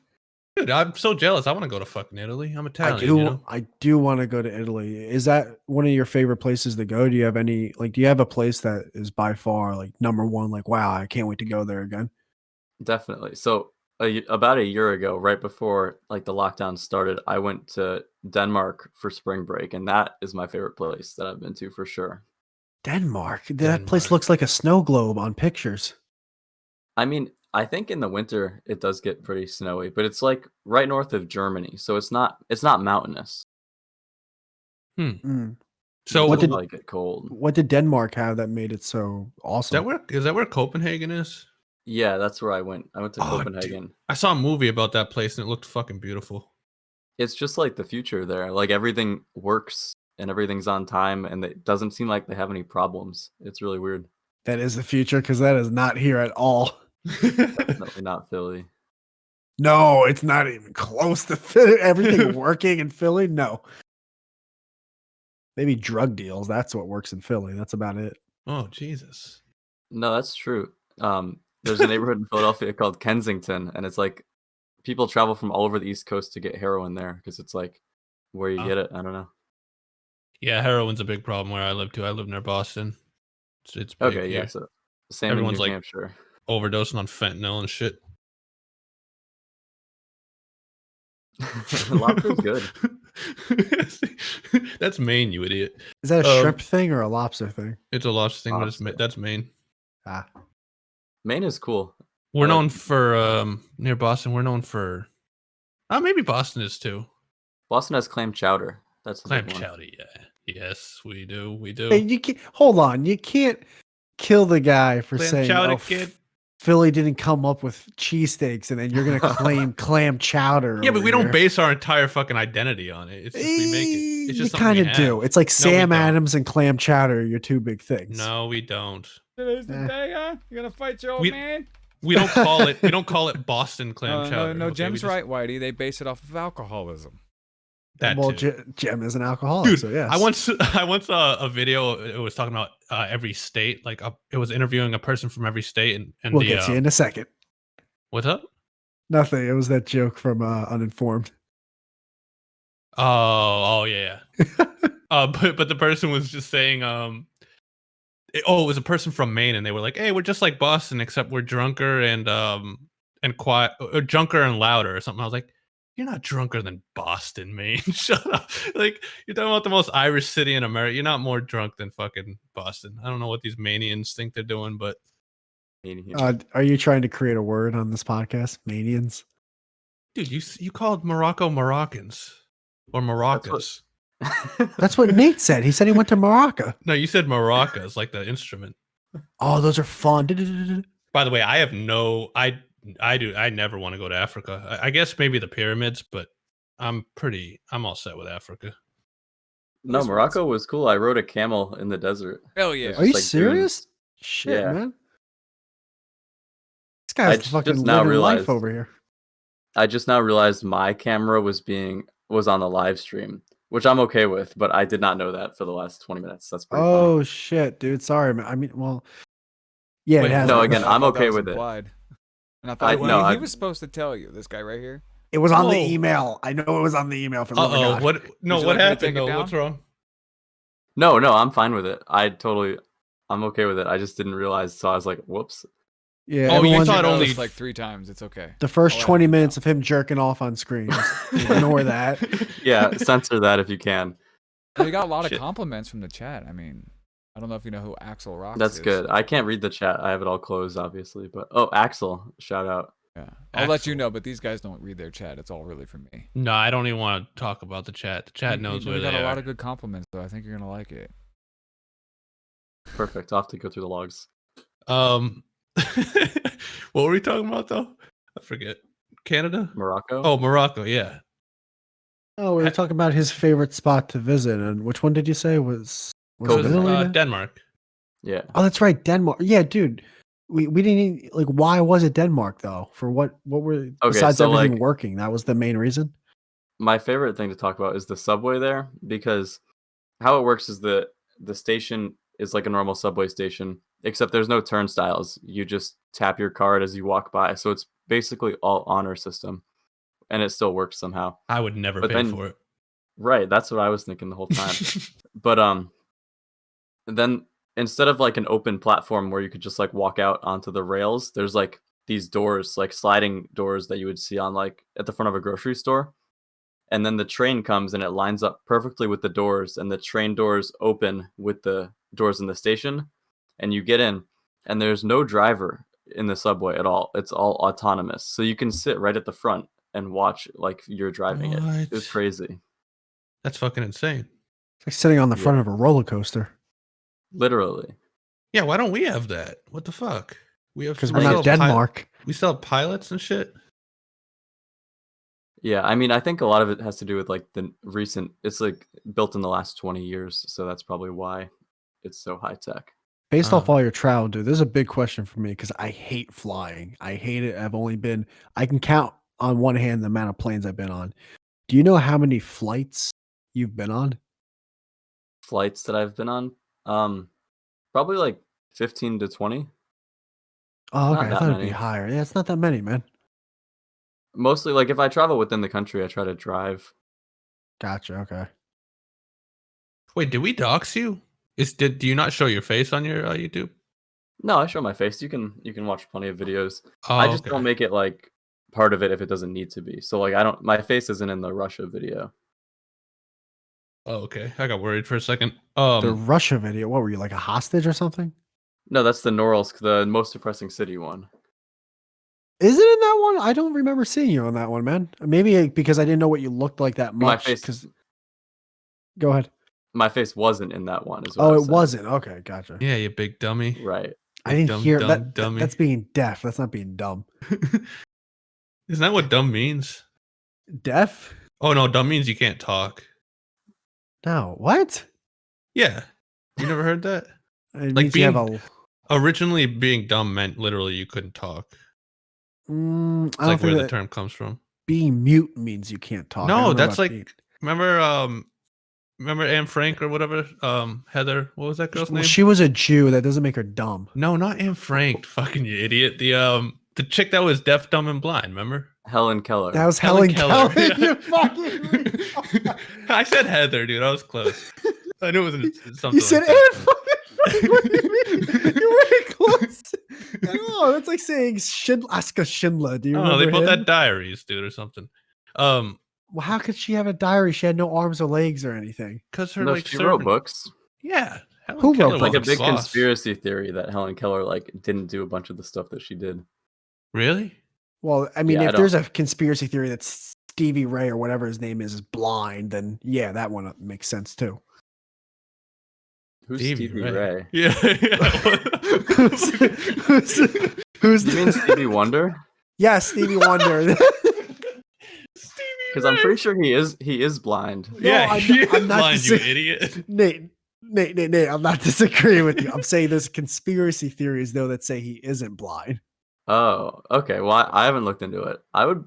Dude, I'm so jealous. I want to go to fucking Italy. I'm Italian. I do want to go to Italy. Is that one of your favorite places to go? Do you have do you have a place that is by far like number one? Like, wow, I can't wait to go there again. Definitely. So about a year ago, right before like the lockdown started, I went to Denmark for spring break, and that is my favorite place that I've been to for sure. Denmark. That place looks like a snow globe on pictures. I mean, I think in the winter it does get pretty snowy, but it's like right north of Germany, so it's not mountainous. So what did like get cold? What did Denmark have that made it so awesome? Is that where Copenhagen is? Yeah, that's where I went. I went to Copenhagen. Dude. I saw a movie about that place and it looked fucking beautiful. It's just like the future there. Like everything works and everything's on time, and it doesn't seem like they have any problems. It's really weird. That is the future because that is not here at all. Definitely not Philly. No, it's not even close to Philly. Everything working in Philly. No, maybe drug deals. That's what works in Philly. That's about it. Oh Jesus! No, that's true. There's a neighborhood in Philadelphia called Kensington, and it's like people travel from all over the East Coast to get heroin there because it's like where you get it. I don't know. Yeah, heroin's a big problem where I live too. I live near Boston. It's big okay. here. Yeah, so same. Everyone's in New like Hampshire. Overdosing on fentanyl and shit. Lobster's good. That's Maine, you idiot. Is that a shrimp thing or a lobster thing? It's a lobster thing, but that's Maine. Ah, Maine is cool. We're known for near Boston. We're known for maybe Boston is too. Boston has clam chowder. That's the clam big one. chowder. Yeah, yes, we do. We do. hey, you can't hold on. You can't kill the guy for Clam saying chowder, kid. Philly didn't come up with cheesesteaks, and then you're gonna claim clam chowder. Yeah, but we here. don't base our entire fucking identity on it. It's just we make it. It's just you kind of do. It's like Sam Adams and clam chowder are your two big things. No, we don't. Today's the day, huh? You're gonna fight your old man? We don't call it. We don't call it Boston clam chowder. No, Jem's right, Whitey. They base it off of alcoholism. Jem is an alcoholic, dude, so yes. I once saw a video. It was talking about every state. Like it was interviewing a person from every state, and we'll get to you in a second. What's up? Nothing. It was that joke from Uninformed. Oh yeah. But the person was just saying it was a person from Maine, and they were like, "Hey, we're just like Boston, except we're drunker and quiet, or drunker and louder, or something." I was like, "You're not drunker than Boston, Maine. Shut up! Like you're talking about the most Irish city in America. You're not more drunk than fucking Boston. I don't know what these Manians think they're doing, but are you trying to create a word on this podcast, Manians? Dude, you called Morocco Moroccans or Moroccas. That's what Nate said. He said he went to Morocco. No, you said maracas, like the instrument. Oh, those are fun. By the way, I have I never want to go to Africa. I guess maybe the pyramids, but I'm all set with Africa. No, Morocco was cool. I rode a camel in the desert. Hell yeah. Are you serious? Dunes. Shit, yeah. Man. This guy's fucking living life over here. I just now realized my camera was being was on the live stream, which I'm okay with, but I did not know that for the last 20 minutes. That's pretty Oh funny. shit, dude. Sorry, man. I mean, well, yeah, Wait, it has. No, been. again, I I'm thought that okay was with it. implied. And I thought he was supposed to tell you. This guy right here. It was on the Whoa. email. I know it was on the email. For the love of God. What? No, Would you what like me to happened? take it No, down? what's wrong? No, I'm fine with it. I'm okay with it. I just didn't realize, so I was like, whoops. Yeah. Oh, you everyone- thought only like 3 times. It's okay. the first I'll edit 20 it minutes out. of him jerking off on screen. Just ignore that. Yeah, censor that if you can. We got a lot of Shit. compliments from the chat. I mean, I don't know if you know who Axel Rocks That's is. good. I can't read the chat. I have it all closed, obviously. But Axel, shout out. Yeah, I'll let you Axel. know, but these guys don't read their chat. It's all really for me. No, I don't even want to talk about the chat. The chat knows we where got they a lot are. of good compliments, though. I think you're gonna like it. Perfect. I'll have to go through the logs. What were we talking about though? I forget. Canada? Morocco? Oh, Morocco. Yeah. Oh, we were talking about his favorite spot to visit, and which one did you say was It was Italy? then? Denmark. Yeah. Oh, that's right, Denmark. Yeah, dude. We didn't even, like. Why was it Denmark though? For what? What were besides so, everything like, working? That was the main reason. My favorite thing to talk about is the subway there, because how it works is the station is like a normal subway station, except there's no turnstiles. You just tap your card as you walk by. So it's basically all honor system, and it still works somehow. I would never But pay then- for it. Right, that's what I was thinking the whole time. But then instead of like an open platform where you could just like walk out onto the rails, there's like these doors, like sliding doors that you would see on like at the front of a grocery store. And then the train comes and it lines up perfectly with the doors, and the train doors open with the doors in the station, and you get in, and there's no driver in the subway at all. It's all autonomous. So you can sit right at the front and watch like you're driving it. What? It's crazy. That's fucking insane. It's like sitting on the Yeah. front of a roller coaster. Literally. Yeah, why don't we have that? What the fuck? We have Because we we're still not have Denmark. we still have pilots and shit. Yeah, I mean, I think a lot of it has to do with like it's like built in the last 20 years, so that's probably why it's so high tech. Based off all your travel, dude, there's a big question for me because I hate flying. I hate it. I can count on one hand the amount of planes I've been on. Do you know how many flights you've been on? Flights that I've been on, probably like 15 to 20. Oh, Not okay. I that thought it'd be many. higher. Yeah, it's not that many, man. Mostly, like if I travel within the country, I try to drive. Gotcha. Okay. Wait, did we dox you? Do you not show your face on your YouTube? No, I show my face. You can watch plenty of videos. Oh, I just okay. don't make it like part of it if it doesn't need to be. So like my face isn't in the Russia video. Oh, okay. I got worried for a second. The Russia video. What were you, like a hostage or something? No, that's the Norilsk, the most depressing city one. Is it in that one? I don't remember seeing you on that one, man. Maybe because I didn't know what you looked like that My much. face. Go ahead. My face wasn't in that one. Is what Oh, I it was saying. wasn't. Okay, gotcha. Yeah, you big dummy. Right. I didn't Dumb, hear dumb that. dummy. That's being deaf. That's not being dumb. Isn't that what dumb means? Deaf? Oh no, dumb means you can't talk. No. What? Yeah. You never heard that? It Like means you have a. Originally, being dumb meant literally you couldn't talk. I It's don't like where think the that term comes from. being mute means you can't talk. I No, don't know that's about like being- remember Anne Frank or whatever? Heather, what was that girl's Well, name? she was a Jew. That doesn't make her dumb. No, not Anne Frank. Fucking you idiot. The chick that was deaf, dumb, and blind. Remember? Helen Keller. That was Helen Keller. Yeah. You fucking. I said Heather, dude. I was close. I knew it was something. You said like Anne that. fucking. What do you mean? You're very close. No, that's like saying Aska Schindler. Do you Oh, remember they both him? had diaries, dude, or something. Well, how could she have a diary? She had no arms or legs or anything. Because her No, like she servant- wrote books. Yeah. Helen Who wrote Keller books? Like a was big boss. conspiracy theory that Helen Keller like didn't do a bunch of the stuff that she did. Really? Well, I mean, Yeah, I if there's a conspiracy theory that Stevie Ray or whatever his name is blind, then yeah, that one makes sense too. Who's Stevie Stevie Ray. Ray? Yeah. Who's You mean Stevie Wonder? Yeah, Stevie Wonder. Because I'm pretty sure he is blind. Yeah, I'm he not- I'm is not blind, you disa- idiot. Nate, I'm not disagreeing with you. I'm saying there's conspiracy theories though that say he isn't blind. Oh, okay. Well, I haven't looked into it. I would.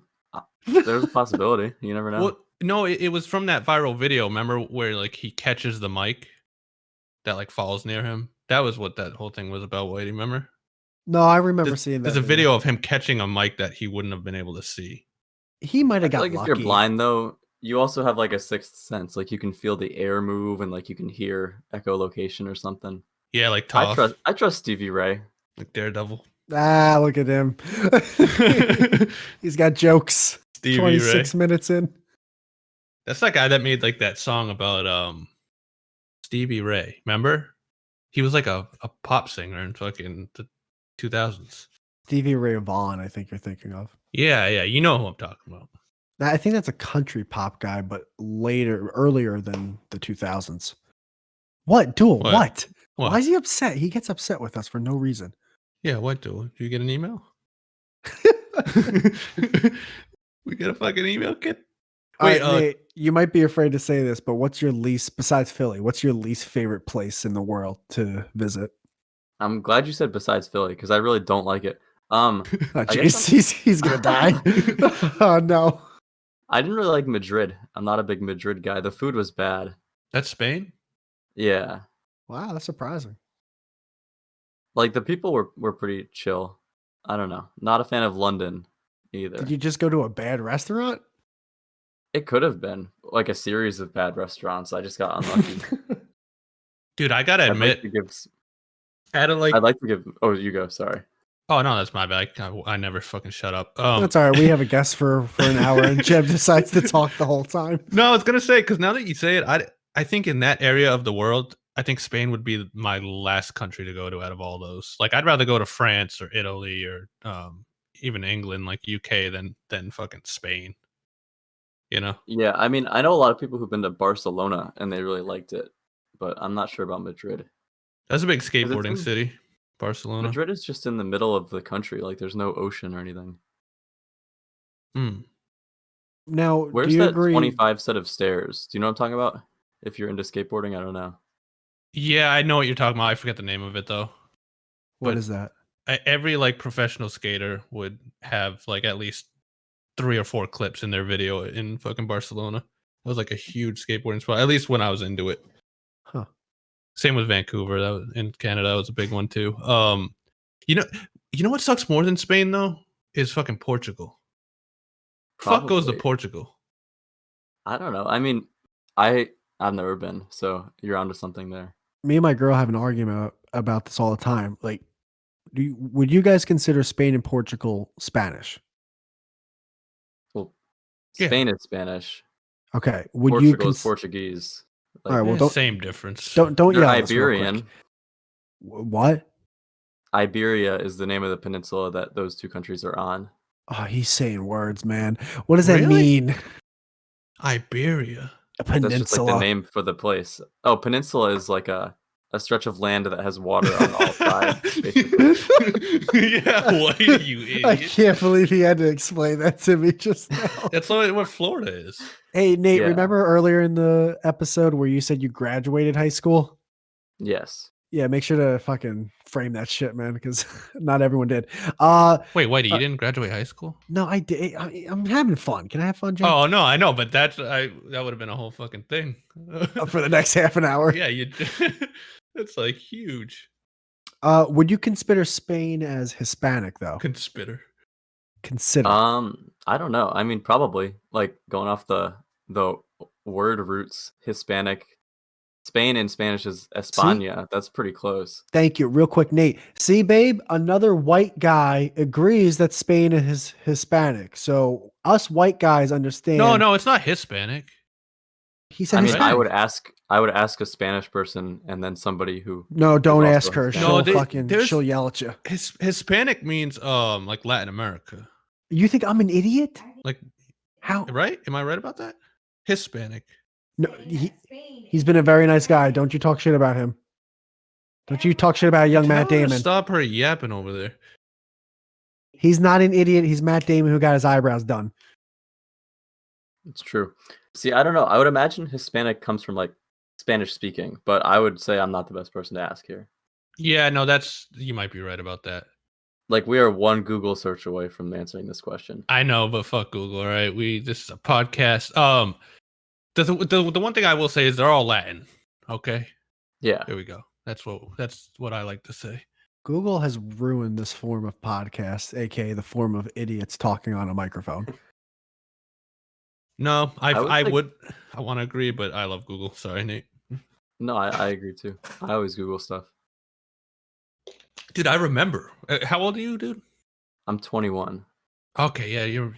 There's a possibility. You never know. Well, No, it was from that viral video. Remember where like he catches the mic that like falls near him? That was what that whole thing was about. Whitey, remember? No, I remember seeing that. There's a video of him catching a mic that he wouldn't have been able to see. He might have got like lucky. If you're blind though, you also have like a sixth sense. Like you can feel the air move and like you can hear echolocation or something. Yeah, like Toph. I trust Stevie Ray. Like Daredevil. Ah, look at him. He's got jokes. Stevie 26 Ray. minutes in. That's that guy that made like that song about Stevie Ray. Remember? He was like a pop singer in fucking the 2000s. Stevie Ray Vaughan, I think you're thinking of. Yeah, you know who I'm talking about. I think that's a country pop guy, but earlier than the 2000s. What? Duel, what? Why is he upset? He gets upset with us for no reason. Yeah, what, Duel? Did you get an email? We get a fucking email, kid? Wait, Nate, you might be afraid to say this, but besides Philly, what's your least favorite place in the world to visit? I'm glad you said besides Philly, because I really don't like it. Jeez, he's gonna die. Oh no. I didn't really like Madrid. I'm not a big Madrid guy. The food was bad. That's Spain? Yeah. Wow, that's surprising. Like the people were pretty chill. I don't know. Not a fan of London either. Did you just go to a bad restaurant? It could have been like a series of bad restaurants. I just got unlucky. Dude, I gotta admit, I'd like to give. Oh, you go. Sorry. Oh no, that's my bad. I never fucking shut up. That's all right. We have a guest for an hour, and Jeb decides to talk the whole time. No, I was gonna say because now that you say it, I think in that area of the world, I think Spain would be my last country to go to out of all those. Like, I'd rather go to France or Italy or even England, like UK, than fucking Spain. You know? Yeah, I mean, I know a lot of people who've been to Barcelona and they really liked it, but I'm not sure about Madrid. That's a big skateboarding city, Barcelona. Madrid is just in the middle of the country. Like, there's no ocean or anything. Now, where's that 25 set of stairs? Do you know what I'm talking about? If you're into skateboarding, I don't know. Yeah, I know what you're talking about. I forget the name of it though. What is that? Every like professional skater would have like at least 3 or 4 clips in their video in fucking Barcelona. It was like a huge skateboarding spot, at least when I was into it. Huh. Same with Vancouver. That was in Canada. That was a big one too. You know what sucks more than Spain though is fucking Portugal. Probably. Fuck goes to Portugal. I don't know. I mean, I've never been, so you're onto something there. Me and my girl have an argument about this all the time. Like, would you guys consider Spain and Portugal Spanish? Well, Spain is Spanish. Okay. Portugal is Portuguese. Like, all right. Well, same difference. Don't They're yell. Iberian. What? Iberia is the name of the peninsula that those two countries are on. Oh, he's saying words, man. What does that mean? Iberia. A peninsula. That's just like the name for the place. Oh, peninsula is like a stretch of land that has water on all sides. Yeah, what you idiot. I can't believe he had to explain that to me just now. That's what Florida is. Hey, Nate, remember earlier in the episode where you said you graduated high school? Yes. Yeah, make sure to fucking frame that shit, man, because not everyone did. Wait, Whitey, you didn't graduate high school? No, I did. I'm having fun. Can I have fun, Jim? Oh no, I know, but that would have been a whole fucking thing for the next half an hour. Yeah, that's like huge. Would you consider Spain as Hispanic though? Consider. I don't know. I mean, probably like going off the word roots, Hispanic. Spain in Spanish is España. That's pretty close. Thank you. Real quick, Nate. See, babe, another white guy agrees that Spain is Hispanic. So us white guys understand. No, it's not Hispanic. He said Hispanic. I would ask a Spanish person and then somebody who. No, don't ask her. She'll yell at you. Hispanic means like Latin America. You think I'm an idiot? Like how? Right? Am I right about that? Hispanic. No, he's been a very nice guy. Don't you talk shit about him. Don't you talk shit about young Matt Damon. Stop her yapping over there. He's not an idiot. He's Matt Damon who got his eyebrows done. It's true. See, I don't know. I would imagine Hispanic comes from like Spanish speaking, but I would say I'm not the best person to ask here. Yeah, no, you might be right about that. Like we are one Google search away from answering this question. I know, but fuck Google, right? This is a podcast. The one thing I will say is they're all Latin. Okay. Yeah. There we go. That's what I like to say. Google has ruined this form of podcast, aka the form of idiots talking on a microphone. No, I want to agree, but I love Google. Sorry, Nate. No, I agree too. I always Google stuff. Dude, I remember. How old are you, dude? I'm 21. Okay, yeah, you're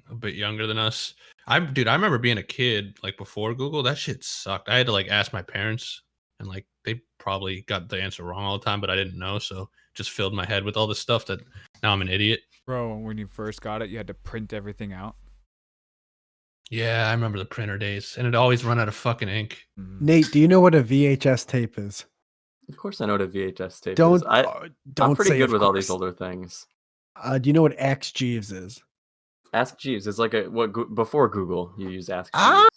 a bit younger than us. I remember being a kid like before Google. That shit sucked. I had to like ask my parents, and like they probably got the answer wrong all the time, but I didn't know, so just filled my head with all this stuff that now I'm an idiot. Bro, when you first got it, you had to print everything out. Yeah, I remember the printer days, and it always run out of fucking ink. Nate, do you know what a VHS tape is? Of course, I know what a VHS tape Don't is. I'm pretty say good with all course. these older things. Do you know what Ask Jeeves is? Ask Jeeves. It's like before Google, you use Ask Jeeves. Ah,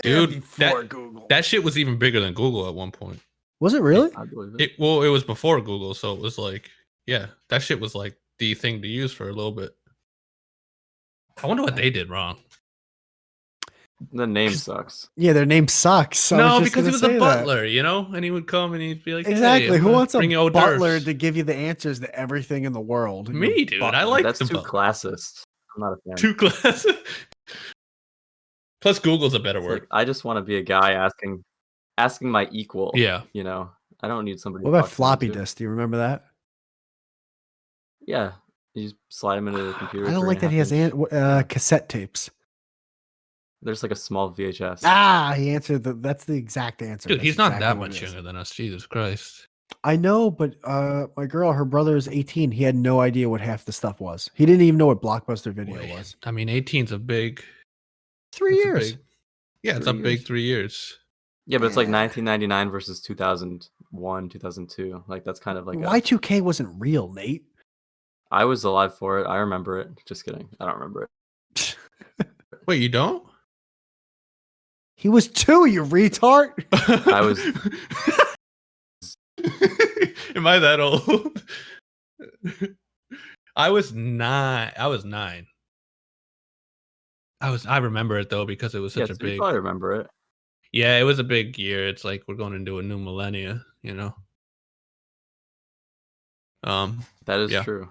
dude, before Google. That shit was even bigger than Google at one point. Was it really? I believe it. It was before Google, so it was like, yeah, that shit was like the thing to use for a little bit. I wonder what they did wrong. The name sucks. Yeah, their name sucks. No, because he was a butler, you know, and he would come and he'd be like, exactly. Hey, who wants a hors butler d'oeuvres. to give you the answers to everything in the world? Me, dude. I like that's the too butler. classist. I'm not a fan. Too classist. Plus, Google's a better It's word. like, I just want to be a guy asking my equal. Yeah. You know, I don't need somebody. What to about talk to floppy me to. disk? Do you remember that? Yeah, you just slide them into the computer. I don't like that he has cassette tapes. There's like a small VHS. He answered that's the exact answer. Dude, That's he's not exactly that what much it is. younger than us. Jesus Christ. I know, but my girl, her brother is 18. He had no idea what half the stuff was. He didn't even know what Blockbuster Video was. I mean, 18's a big 3 years. It's a big 3 years. Yeah, but it's like 1999 versus 2001, 2002. Like that's kind of like Y2K wasn't real, Nate. I was alive for it. I remember it. Just kidding. I don't remember it. Wait, you don't? He was 2, you retard. I was. Am I that old? I was 9. I was 9. I remember it though because it was such a big. You probably remember it. Yeah, it was a big year. It's like we're going into a new millennia, you know. That is true.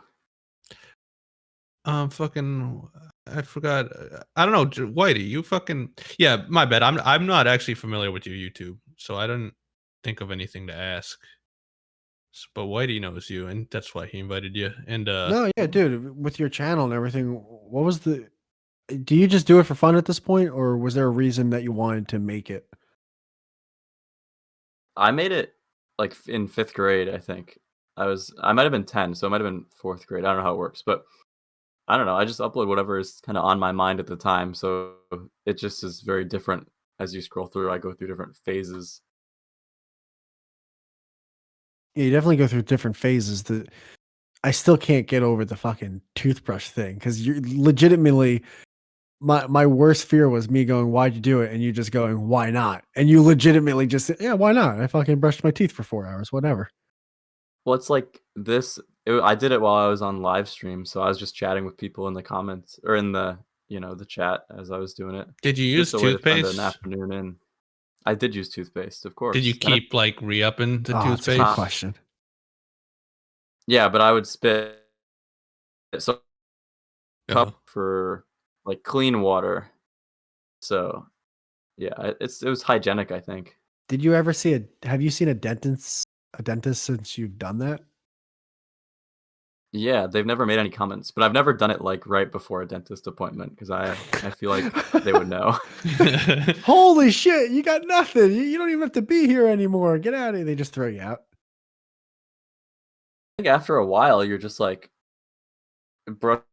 Fucking, I forgot. I don't know, Whitey. You fucking yeah. My bad. I'm not actually familiar with your YouTube, so I didn't think of anything to ask. But Whitey knows you, and that's why he invited you. And no, yeah, dude, with your channel and everything, what was the? Do you just do it for fun at this point, or was there a reason that you wanted to make it? I made it like in 5th grade, I think. I might have been 10, so it might have been 4th grade. I don't know how it works, but I don't know. I just upload whatever is kind of on my mind at the time, so it just is very different as you scroll through. I go through different phases. Yeah, you definitely go through different phases. I still can't get over the fucking toothbrush thing because you're legitimately. My worst fear was me going, "Why'd you do it?" and you just going, "Why not?" and you legitimately just said, "Yeah, why not? I fucking brushed my teeth for 4 hours, whatever." Well, it's like this. I did it while I was on live stream, so I was just chatting with people in the comments or in the the chat as I was doing it. Did you use toothpaste? An afternoon in. I did use toothpaste, of course. Did you keep like re-upping the toothpaste? That's a good question. Yeah, but I would spit so cup for like clean water. So yeah, it was hygienic, I think. Did you ever have you seen a dentist since you've done that? Yeah, they've never made any comments, but I've never done it like right before a dentist appointment because I feel like they would know. Holy shit, you got nothing. You don't even have to be here anymore. Get out of here. They just throw you out. I think after a while, you're just like brushing.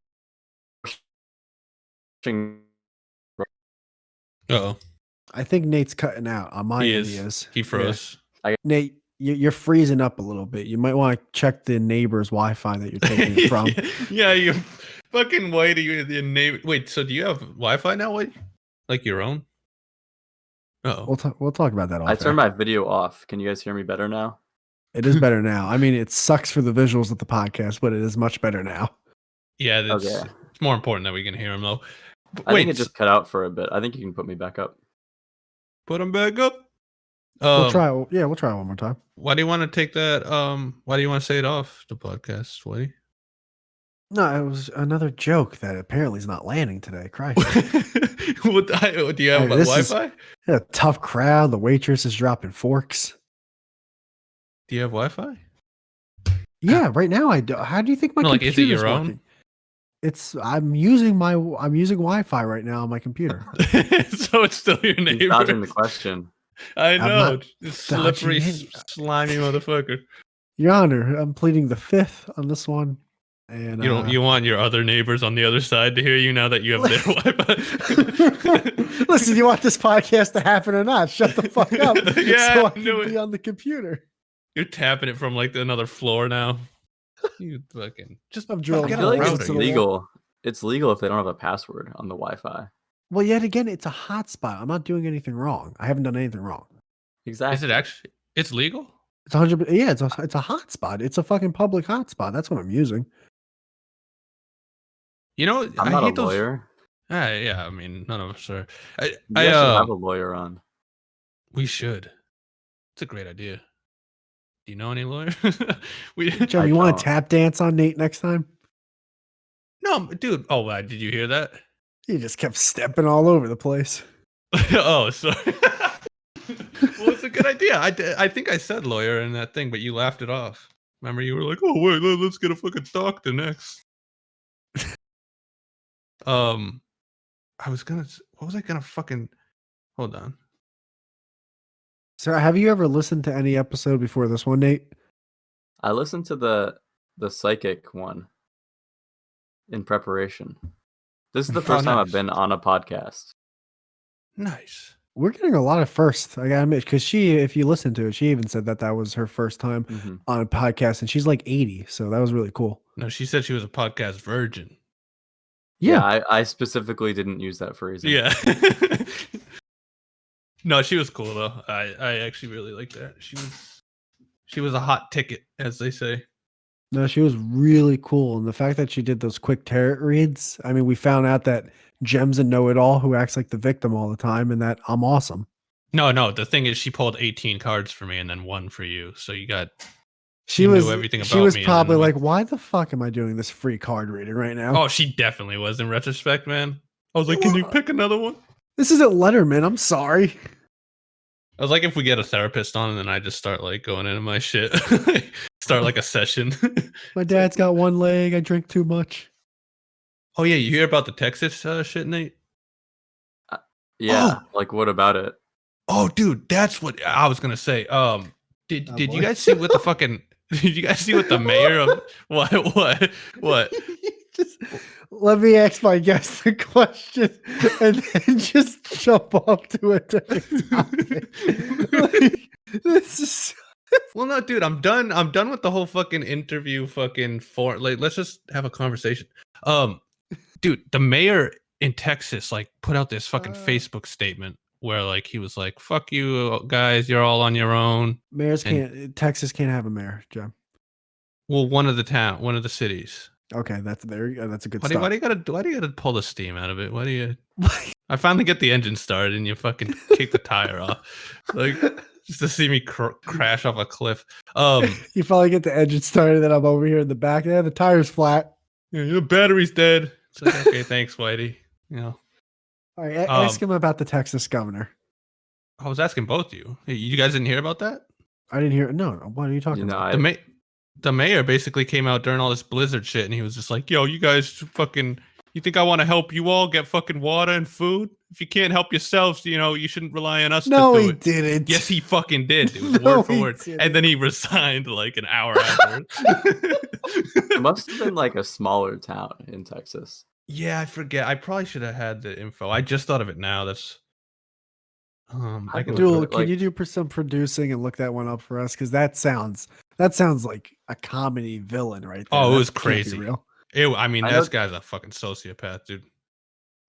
Oh, I think Nate's cutting out. On my end, he is. He froze. Yeah. Nate, you're freezing up a little bit. You might want to check the neighbor's Wi-Fi that you're taking it from. Yeah, you fucking Whitey. Your neighbor. Wait, so do you have Wi-Fi now? Whitey? Like your own? Oh, We'll talk about that. I turned my video off. Can you guys hear me better now? It is better now. I mean, it sucks for the visuals of the podcast, but it is much better now. Yeah, it's more important that we can hear him though. I think it just cut out for a bit. I think you can put me back up. Put him back up. We'll try. Yeah, we'll try one more time. Why do you want to take that? Why do you want to say it off the podcast, Whitey? No, it was another joke that apparently is not landing today. Christ. Do you have Wi-Fi? A tough crowd. The waitress is dropping forks. Do you have Wi-Fi? Yeah, right now I do. How do you think my computer is it your working? own? I'm using Wi-Fi right now on my computer. So it's still your neighbor. He's dodging the question. I know. Slippery, slimy motherfucker. Your Honor, I'm pleading the fifth on this one. And you want your other neighbors on the other side to hear you now that you have their Wi-Fi? Listen, you want this podcast to happen or not? Shut the fuck up. Yeah, so I can be on the computer. You're tapping it from like another floor now. You fucking I'm drilling. I feel like it's legal. It's legal if they don't have a password on the Wi-Fi. Well, yet again, it's a hotspot. I'm not doing anything wrong. I haven't done anything wrong. Exactly. Is it actually? It's legal. It's 100. Yeah, it's a hotspot. It's a fucking public hotspot. That's what I'm using. You know, I'm not a lawyer. Yeah, I mean, none of us are. I should have a lawyer on. We should. It's a great idea. Do you know any lawyers? Joe, you want to tap dance on Nate next time? No, dude. Oh, wow. Did you hear that? He just kept stepping all over the place. Oh, sorry. Well, it's a good idea. I think I said lawyer in that thing, but you laughed it off. Remember, you were like, "Oh wait, let's get a fucking doctor next." What was I gonna fucking? Hold on. So, have you ever listened to any episode before this one, Nate? I listened to the psychic one in preparation. This is the first time I've been on a podcast. Nice. We're getting a lot of firsts. I gotta admit, because if you listen to it, she even said that was her first time on a podcast, and she's like 80, so that was really cool. No, she said she was a podcast virgin. Yeah, I specifically didn't use that phrase. Yeah. No, she was cool though. I actually really liked that. She was a hot ticket, as they say. No, she was really cool, and the fact that she did those quick tarot reads. I mean, we found out that Gem's a know-it-all who acts like the victim all the time, and that I'm awesome. No. The thing is, she pulled 18 cards for me and then one for you. So you got. She knew everything about me. She was probably like, "Why the fuck am I doing this free card reading right now?" Oh, she definitely was. In retrospect, man, I was like, "Can you pick another one?" This isn't Letterman. I'm sorry. I was like, if we get a therapist on, and then I just start like going into my shit, start like a session. My dad's got one leg. I drink too much. Oh yeah, you hear about the Texas shit, Nate? Yeah, like what about it? Oh, dude, that's what I was gonna say. Did you guys see what the fucking? Did you guys see what the mayor of what? Just let me ask my guest the question and then just jump off to a different topic. This is well, no, dude, I'm done. I'm done with the whole fucking interview. Like, let's just have a conversation. Dude, the mayor in Texas like put out this fucking Facebook statement where like he was like, "Fuck you guys, you're all on your own." Texas can't have a mayor, Jim. Well, one of the cities. Okay, that's a good start. Why do you gotta pull the steam out of it? Why do you? I finally get the engine started and you fucking kick the tire off, like just to see me crash off a cliff. You probably get the engine started, then I'm over here in the back. Yeah, the tire's flat. Yeah, the battery's dead. It's like, okay, thanks, Whitey. You know. All right, ask him about the Texas governor. I was asking both of you. Hey, you guys didn't hear about that? I didn't hear. No. What are you talking about? The mayor basically came out during all this blizzard shit, and he was just like, "Yo, you guys fucking, you think I want to help you all get fucking water and food? If you can't help yourselves, you know, you shouldn't rely on us." No, to do he it. didn't. Yes, he fucking did. It was word for word. And then he resigned like an hour afterwards. It must have been like a smaller town in Texas. Yeah, I forget. I probably should have had the info. I just thought of it now. That's can you do some producing and look that one up for us? Because that sounds like a comedy villain right there. Oh, it was crazy. Real. This guy's a fucking sociopath, dude.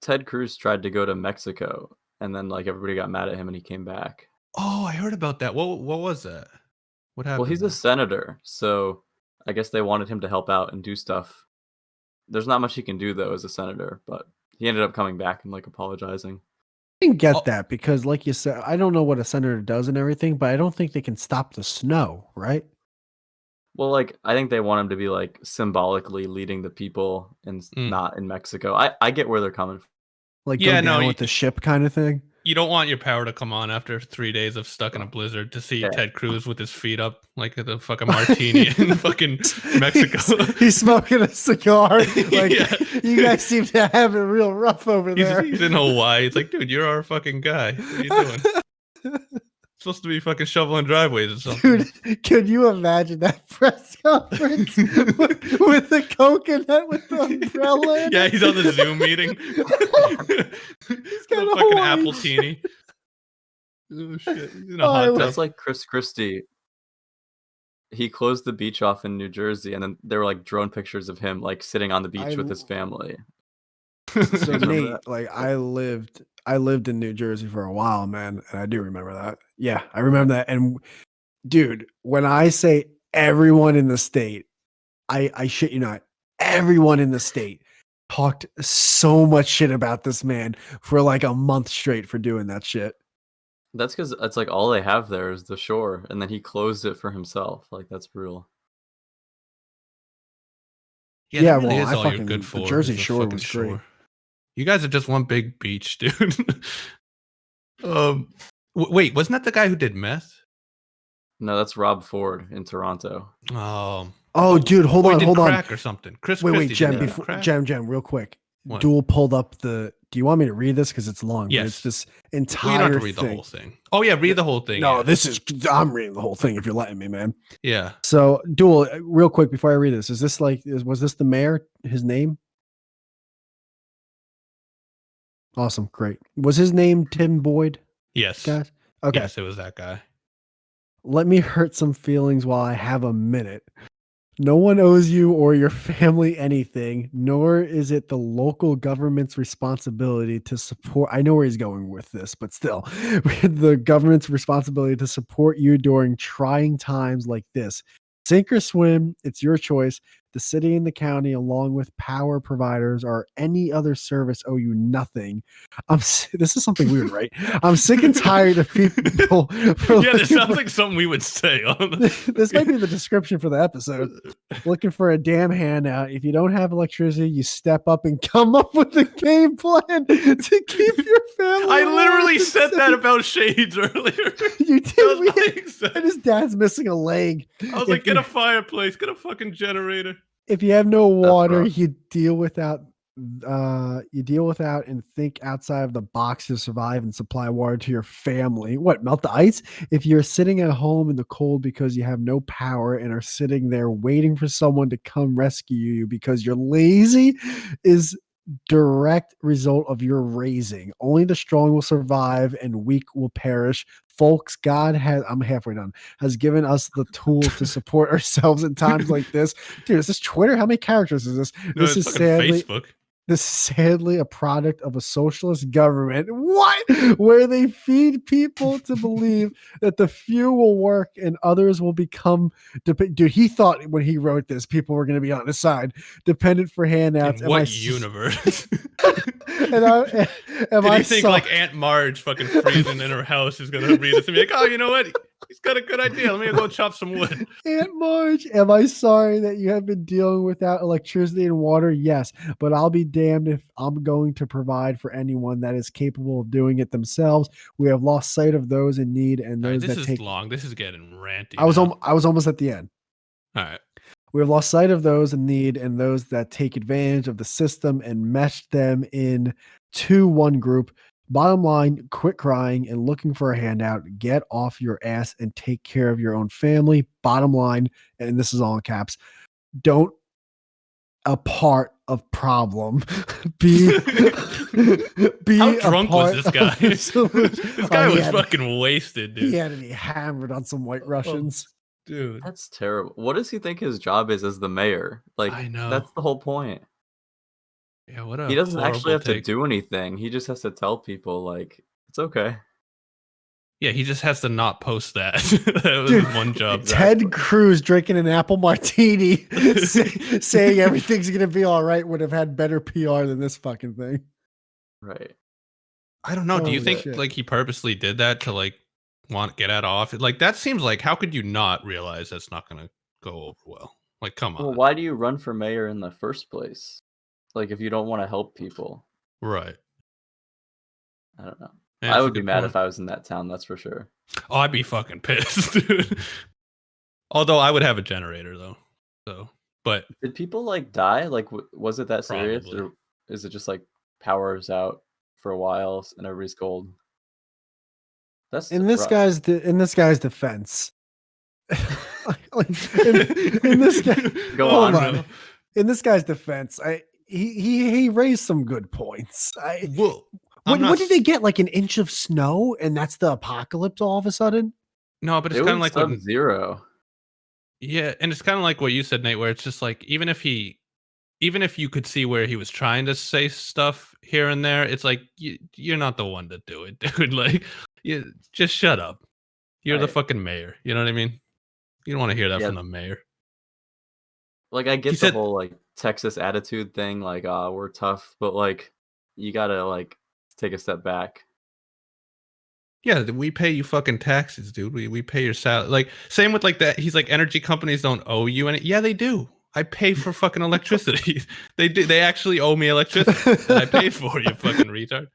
Ted Cruz tried to go to Mexico, and then like everybody got mad at him, and he came back. Oh, I heard about that. What was that? What happened? Well, he's a senator, so I guess they wanted him to help out and do stuff. There's not much he can do though as a senator, but he ended up coming back and like apologizing. I can get that because, like you said, I don't know what a senator does and everything, but I don't think they can stop the snow, right? Well, like I think they want him to be like symbolically leading the people and not in Mexico. I get where they're coming from. Like go down with the ship kind of thing. You don't want your power to come on after 3 days of stuck in a blizzard to see Ted Cruz with his feet up like the fucking martini in fucking Mexico. He's smoking a cigar. Like you guys seem to have it real rough over there. He's in Hawaii. It's like, dude, you're our fucking guy. What are you doing? Supposed to be fucking shoveling driveways or something. Dude, can you imagine that press conference with the coconut with the umbrella? Yeah, he's on the Zoom meeting. He's got a fucking apple teeny. Oh shit! He's in a hot tub. That's like Chris Christie. He closed the beach off in New Jersey, and then there were like drone pictures of him like sitting on the beach with his family. So Nate, like I lived in New Jersey for a while, man, and I do remember that. Yeah, I remember that. And dude, when I say everyone in the state, I shit you not, everyone in the state talked so much shit about this man for like a month straight for doing that shit. That's because it's like all they have there is the shore, and then he closed it for himself. Like that's brutal. Yeah, really well, is I all fucking you're good for. the Jersey is the Shore fucking was great. shore. You guys are just one big beach, dude. Wait, wasn't that the guy who did meth? No, that's Rob Ford in Toronto. Oh, dude, hold on. Crack or something. Wait, Jem, Jem, real quick. What? Duel pulled up the. Do you want me to read this because it's long? Yes. But it's this entire. You don't have to read the whole thing. Oh yeah, read the whole thing. No, I'm reading the whole thing if you're letting me, man. Yeah. So, Duel, real quick before I read this, was this the mayor? His name? Awesome, great. Was his name Tim Boyd? Yes. Guys? Okay. Yes, it was that guy. Let me hurt some feelings while I have a minute. No one owes you or your family anything, nor is it the local government's responsibility to support. I know where he's going with this, but still, the government's responsibility to support you during trying times like this. Sink or swim, it's your choice. The city and the county, along with power providers or any other service, owe you nothing. This is something weird, right? I'm sick and tired of people. This sounds like something we would say. This might be the description for the episode. Looking for a damn handout. If you don't have electricity, you step up and come up with a game plan to keep your family. I literally said that about Shades earlier. You did. And his dad's missing a leg. I was like, get a fireplace, get a fucking generator. If you have no water, you deal without and think outside of the box to survive and supply water to your family. What, melt the ice? If you're sitting at home in the cold because you have no power and are sitting there waiting for someone to come rescue you because you're lazy, is direct result of your raising. Only the strong will survive and weak will perish. Folks, God I'm halfway done, has given us the tools to support ourselves in times like this. Dude, is this Twitter? How many characters is this? No, this is sadly Facebook. This is sadly a product of a socialist government. What? Where they feed people to believe that the few will work and others will become Dude, he thought when he wrote this, people were going to be on his side, dependent for handouts. In what universe? Did you think like Aunt Marge fucking freezing in her house is going to read this and be like, oh, you know what? He's got a good idea. Let me go chop some wood. Aunt Marge, am I sorry that you have been dealing without electricity and water? Yes, but I'll be damned if I'm going to provide for anyone that is capable of doing it themselves. We have lost sight of those in need and those that take. Long. This is getting ranty. I was almost at the end. All right. We have lost sight of those in need and those that take advantage of the system and mesh them in to one group. Bottom line, quit crying and looking for a handout. Get off your ass and take care of your own family. Bottom line, and this is all in caps, don't a part of problem. Be How drunk was this guy? This guy was fucking wasted, dude. He had to be hammered on some White Russians. Dude, that's terrible. What does he think his job is as the mayor? Like, I know. That's the whole point. Yeah, he doesn't actually have to do anything. He just has to tell people, like, it's okay. Yeah, he just has to not post that. That was Dude, his one job. Ted Cruz drinking an apple martini, saying everything's gonna be all right, would have had better PR than this fucking thing. Right. I don't know. Do you Holy think shit. like he purposely did that to like want get out of office? Like that seems like how could you not realize that's not gonna go over well? Like, come Well, on. why do you run for mayor in the first place? Like, if you don't want to help people. Right. I don't know. Yeah, I that's a would be good mad point. if I was in that town, that's for sure. Oh, I'd be fucking pissed, dude. Although I would have a generator though. So, but Did people like die? Like, was it that serious, Probably. or is it just like powers out for a while and everybody's cold? That's In this rough. guy's defense, in this guy, Go hold on. In this guy's defense, he raised some good points. Well, what did they get? Like an inch of snow, and that's the apocalypse all of a sudden? No, but it's It kind of was like what Sub-Zero. Yeah, and it's kind of like what you said, Nate, where it's just like even if you could see where he was trying to say stuff here and there, it's like you're not the one to do it, dude. Like, you just shut up. You're the Right. fucking mayor. You know what I mean? You don't want to hear that Yeah. from the mayor. Like, I get He the said- whole like Texas attitude thing, like, we're tough, but like, you gotta like take a step back. Yeah, we pay you fucking taxes, dude. We pay your salary. Like, same with like that. He's like, energy companies don't owe you any. Yeah, they do. I pay for fucking electricity. They do. They actually owe me electricity that I paid for. You fucking retard.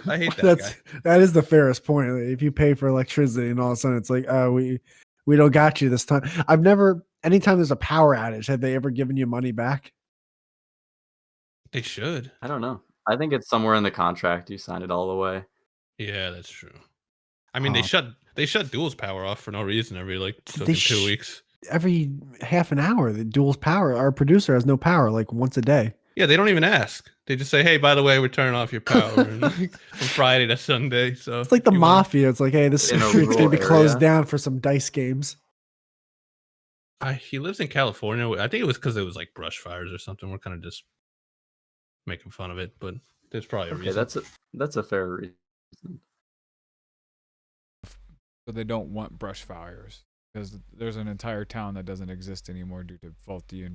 I hate that guy. That is the fairest point. If you pay for electricity and all of a sudden it's like, we don't got you this time. I've never. Anytime there's a power outage, have they ever given you money back? They should. I don't know. I think it's somewhere in the contract. You signed it all the way. Yeah, that's true. I mean, they shut duals power off for no reason every like 2 weeks. Every half an hour, the duals power. Our producer has no power, like once a day. Yeah, they don't even ask. They just say, "Hey, by the way, we're turning off your power from Friday to Sunday." So it's like the mafia. It's like, hey, this In a street's gonna be rural closed area. down for some dice games. He lives in California. I think it was because it was like brush fires or something. We're kind of just making fun of it, but there's probably a Okay, reason. that's a fair reason. But they don't want brush fires because there's an entire town that doesn't exist anymore due to faulty It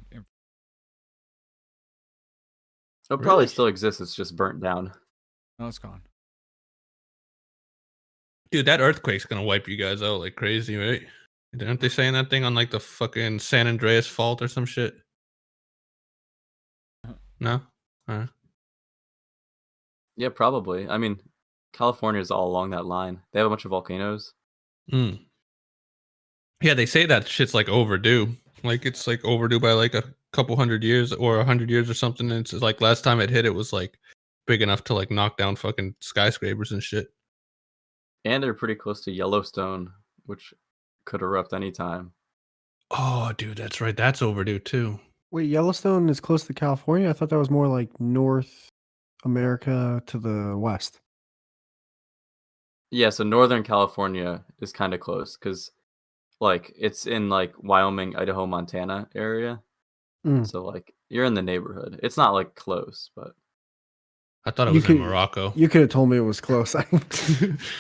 probably Really? still exists. It's just burnt down. No, it's gone. Dude, that earthquake's gonna wipe you guys out like crazy, right? Aren't they saying that thing on like the fucking San Andreas fault or some shit? No? Alright. Yeah, probably. I mean, California is all along that line. They have a bunch of volcanoes. Mm. Yeah, they say that shit's like overdue. Like it's like overdue by like a couple 100 years or 100 years or something. And it's like last time it hit, it was like big enough to like knock down fucking skyscrapers and shit. And they're pretty close to Yellowstone, which could erupt anytime. Oh, dude, that's right. That's overdue too. Wait, Yellowstone is close to California? I thought that was more like North America to the west. Yeah, so Northern California is kind of close because, like, it's in like Wyoming, Idaho, Montana area. So like you're in the neighborhood. It's not like close, but I thought it was in Morocco. You could have told me it was close.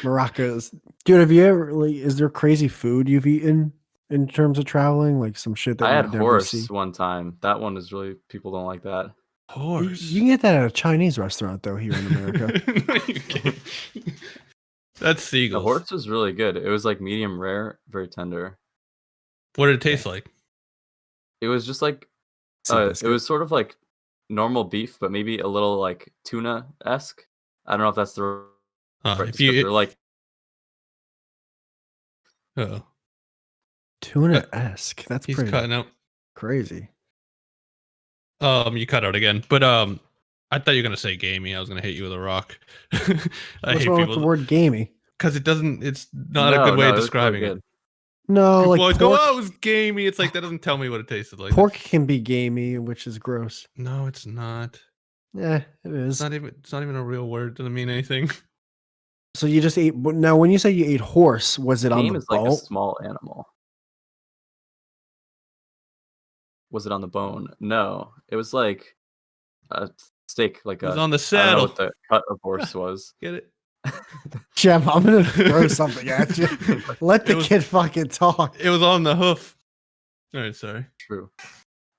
Morocco's, dude. Have you ever like? Is there crazy food you've eaten in terms of traveling? Like some shit that I you had would never horse see? one time. That one is really people don't like that. Horse. You can get that at a Chinese restaurant though here in America. No, you can't. That's The seagulls. horse was really good. It was like medium rare, very tender. What did it taste like? It was just like it was sort of like normal beef, but maybe a little like tuna-esque. I don't know if that's the right If you descriptor, like Tuna-esque. That's he's pretty cutting out. crazy. You cut out again, but I thought you were gonna say gamey. I was gonna hit you with a rock. What's wrong with the word gamey? Because it doesn't. It's not a good way of describing it. No, People like always pork, go, "Oh, it was gamey." It's like that doesn't tell me what it tasted like. pork can be gamey, which is gross. No, it's not. Yeah, it is. It's not even a real word. Doesn't mean anything. So you just ate. Now, when you say you ate horse, was it on game the is like a bone? small animal. Was it on the bone? No, it was like a steak. Like It was a, on the I don't know saddle. what the cut of horse was. Get it? Gem, I'm gonna throw something at you. Let the kid fucking talk. It was on the hoof. All right, sorry. True.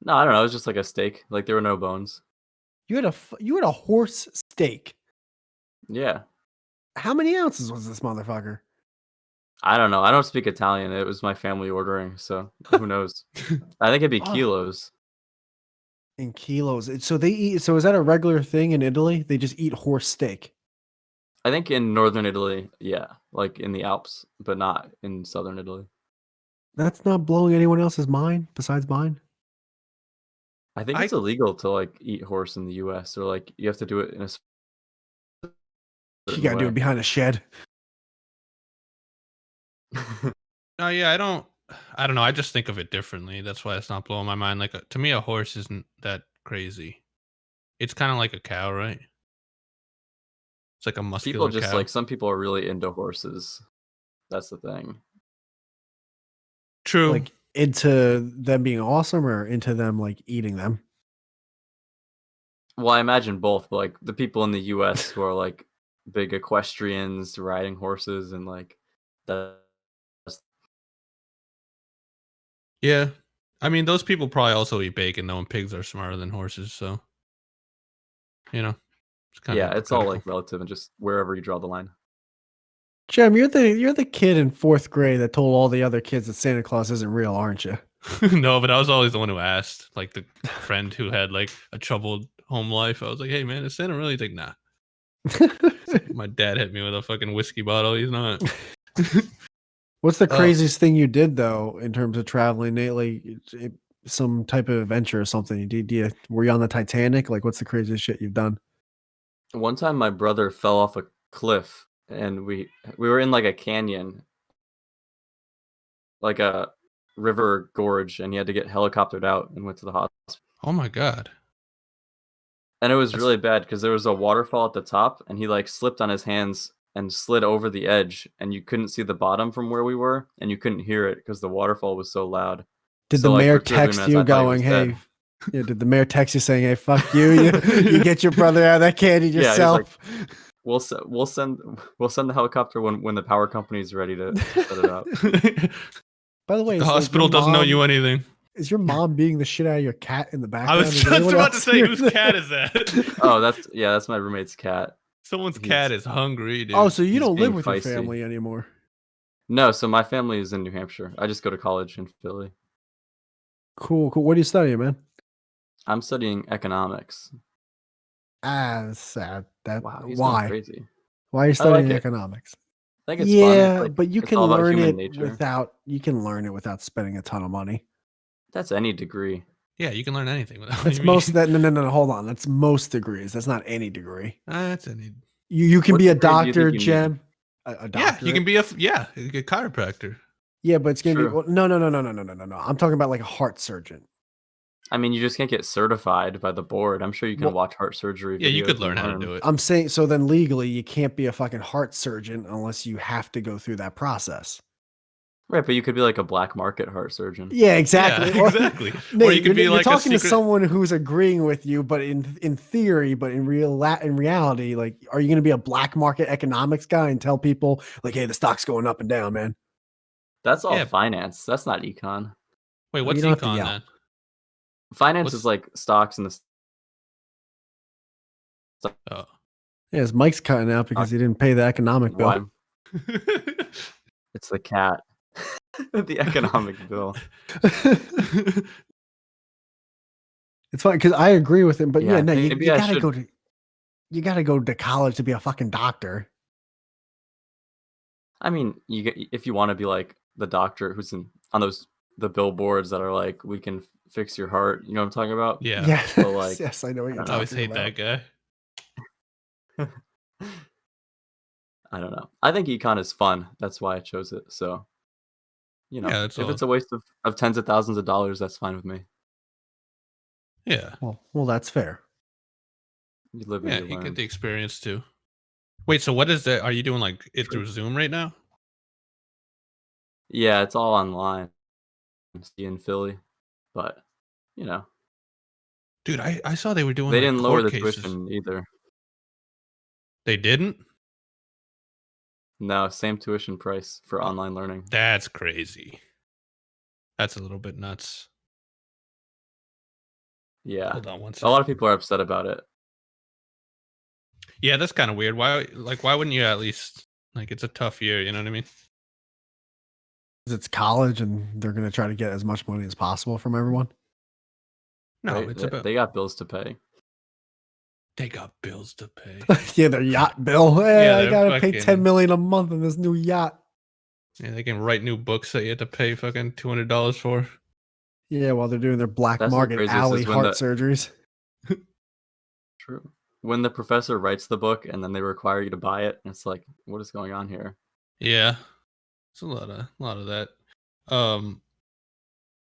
No, I don't know. It was just like a steak. Like there were no bones. You had a horse steak. Yeah. How many ounces was this motherfucker? I don't know. I don't speak Italian. It was my family ordering, so who knows? I think it'd be kilos. In kilos. So they eat. So is that a regular thing in Italy? They just eat horse steak. I think in northern Italy, yeah, like in the Alps, but not in southern Italy. That's not blowing anyone else's mind besides mine. I think it's illegal to like eat horse in the U.S. or like you have to do it in a. You gotta do it behind a shed. Oh yeah, I don't know. I just think of it differently. That's why it's not blowing my mind. Like to me, a horse isn't that crazy. It's kind of like a cow, right? It's like a muscular People just cow. like some people are really into horses. That's the thing. True. Like into them being awesome or into them like eating them? Well, I imagine both, but like the people in the US who are like big equestrians riding horses and like that. Yeah. I mean, those people probably also eat bacon, though, and pigs are smarter than horses, so you know. It's kind of it's all like relative and just wherever you draw the line. Gem, you're the kid in 4th grade that told all the other kids that Santa Claus isn't real, aren't you? No, but I was always the one who asked, like the friend who had like a troubled home life. I was like, "Hey, man, is Santa really?" He's like, "Nah." My dad hit me with a fucking whiskey bottle. He's not. What's the craziest thing you did though in terms of traveling, Nate? Like some type of adventure or something? Were you on the Titanic? Like, what's the craziest shit you've done? One time, my brother fell off a cliff, and we were in like a canyon, like a river gorge, and he had to get helicoptered out and went to the hospital. Oh my god! And it was really bad because there was a waterfall at the top, and he like slipped on his hands and slid over the edge, and you couldn't see the bottom from where we were, and you couldn't hear it because the waterfall was so loud. Did the mayor text you going, "Hey"? Yeah, did the mayor text you saying, "Hey, fuck you, you get your brother out of that canyon yourself"? Yeah, we'll send the helicopter when the power company is ready to set it up. By the way, the hospital doesn't know you anything. Is your mom being the shit out of your cat in the background? I was just about to say, whose cat is that? Oh, that's my roommate's cat. Someone's cat is hungry, dude. Oh, so you don't live with your family anymore? No, so my family is in New Hampshire. I just go to college in Philly. Cool. What are you studying, man? I'm studying economics. That's sad. Wow, why? Crazy. Why are you studying economics? I think it's fun. Like, but you can learn it without spending a ton of money. That's any degree. Yeah, you can learn anything without. That's most that. No. Hold on. That's most degrees. That's not any degree. That's any. You can be a doctor, Gem. A doctor. Yeah, you can be a chiropractor. Yeah, but it's gonna be no. I'm talking about like a heart surgeon. I mean, you just can't get certified by the board. I'm sure you can watch heart surgery videos. Yeah, you could learn how to do it. I'm saying, so then legally, you can't be a fucking heart surgeon unless you have to go through that process. Right, but you could be like a black market heart surgeon. Yeah, exactly. Yeah, exactly. Nate, or you could be like you're talking to someone who's agreeing with you, but in theory, but in reality, like, are you going to be a black market economics guy and tell people like, "Hey, the stock's going up and down, man"? That's all finance. That's not econ. Wait, what's econ then? Finance is like stocks and the. Oh. Yeah, his mic's cutting out because he didn't pay the economic bill. It's the cat. The economic bill. It's fine because I agree with him, but no, you gotta go to college to be a fucking doctor. I mean, if you want to be like the doctor who's on the billboards that are like, we can fix your heart. You know what I'm talking about? Yeah. So like, yes, I know what you're talking about. I always hate that guy. I don't know. I think econ is fun. That's why I chose it. So, if it's a waste of tens of thousands of dollars, that's fine with me. Yeah. Well, that's fair. You live and you get the experience too. Wait, so what is that? Are you doing like it through Zoom right now? Yeah, it's all online. In Philly, but dude, I saw they were doing. They didn't lower the tuition either. They didn't? No, same tuition price for online learning. That's crazy. That's a little bit nuts. Yeah. Hold on one A second. lot of people are upset about it. Yeah, that's kind of weird. Why wouldn't you at least it's a tough year, you know what I mean? It's college and they're going to try to get as much money as possible from everyone. No, right? it's about they got bills to pay. They got bills to pay. Yeah, their yacht bill. Hey, Yeah, I they're gotta pay fucking- $10 million a month on this new yacht. Yeah, they can write new books that you have to pay fucking $200 for. Yeah, while they're doing their black That's the market craziest alley is when heart the- surgeries. True. When the professor writes the book and then they require you to buy it, it's like, what is going on here? Yeah, it's a lot of that.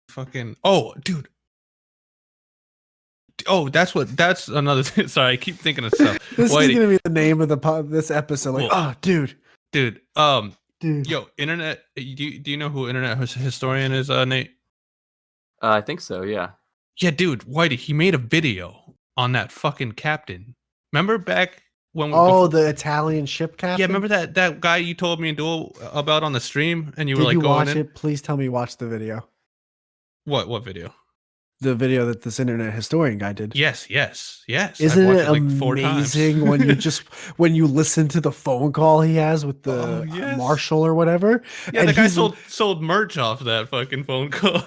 Fucking. Oh, dude. Oh, that's another thing. Sorry, I keep thinking of stuff. This Whitey, is gonna be the name of this episode. Like, Well, oh, dude. dude. Dude. Yo, internet. Do you know who internet historian is, Nate? I think so, yeah. Yeah, dude. Whitey, he made a video on that fucking captain. Remember back when? The Italian ship captain. Yeah, remember that guy you told me and Duel about on the stream, and you were Did like you going watch in? it? Please tell me you watched the video. What video? The video that this internet historian guy did. Yes. Isn't I've it watched like 4 times. amazing when you listen to the phone call he has with the yes. marshal or whatever? Yeah, and the guy sold merch off that fucking phone call.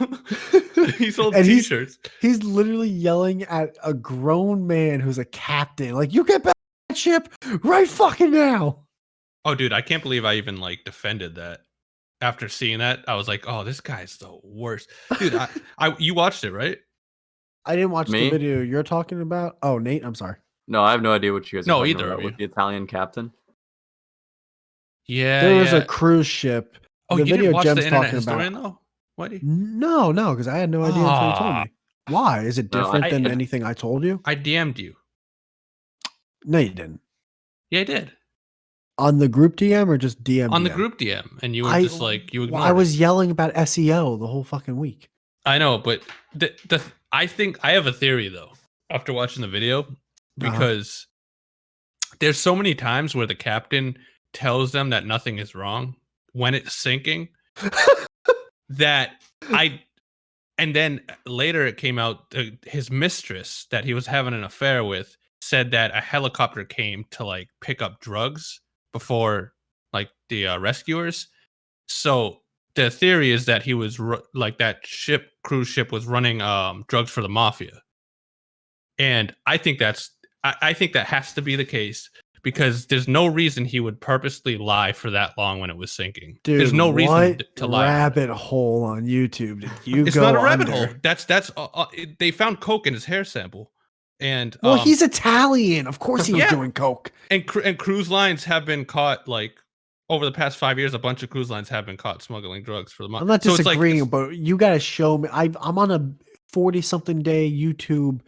He sold t-shirts. He's literally yelling at a grown man who's a captain. Like, you get back that ship right fucking now. Oh, dude, I can't believe I even defended that. After seeing that, I was like, "Oh, this guy's the worst, dude." You watched it, right? I didn't watch Me? the video you're talking about. Oh, Nate, I'm sorry. No, I have no idea what you guys are talking either about of with you. the Italian captain. Yeah, There was a cruise ship. Oh, the you video didn't watch Jem's the internet talking historian about. though? What? No, because I had no idea until you told me. Why? Is it No, different than I- anything I told you? I DM'd you. No, you didn't. Yeah, I did. On the group DM or just DM? On the group DM, and you were just like, you ignored I was it. yelling about SEO the whole fucking week. I know, but I think I have a theory though. After watching the video, because there's so many times where the captain tells them that nothing is wrong when it's sinking, and then later it came out his mistress that he was having an affair with said that a helicopter came to pick up drugs before the rescuers. So the theory is that he was that cruise ship was running drugs for the mafia, and I think that has to be the case because there's no reason he would purposely lie for that long when it was sinking. Dude, there's no reason to lie. Rabbit hole on YouTube did you It's go not a rabbit under? hole. That's they found coke in his hair sample, and Well, he's Italian. Of course he was doing coke. And cruise lines have been caught over the past 5 years. A bunch of cruise lines have been caught smuggling drugs for the mafia. I'm not disagreeing, but you got to show me. I'm on a 40-something day YouTube,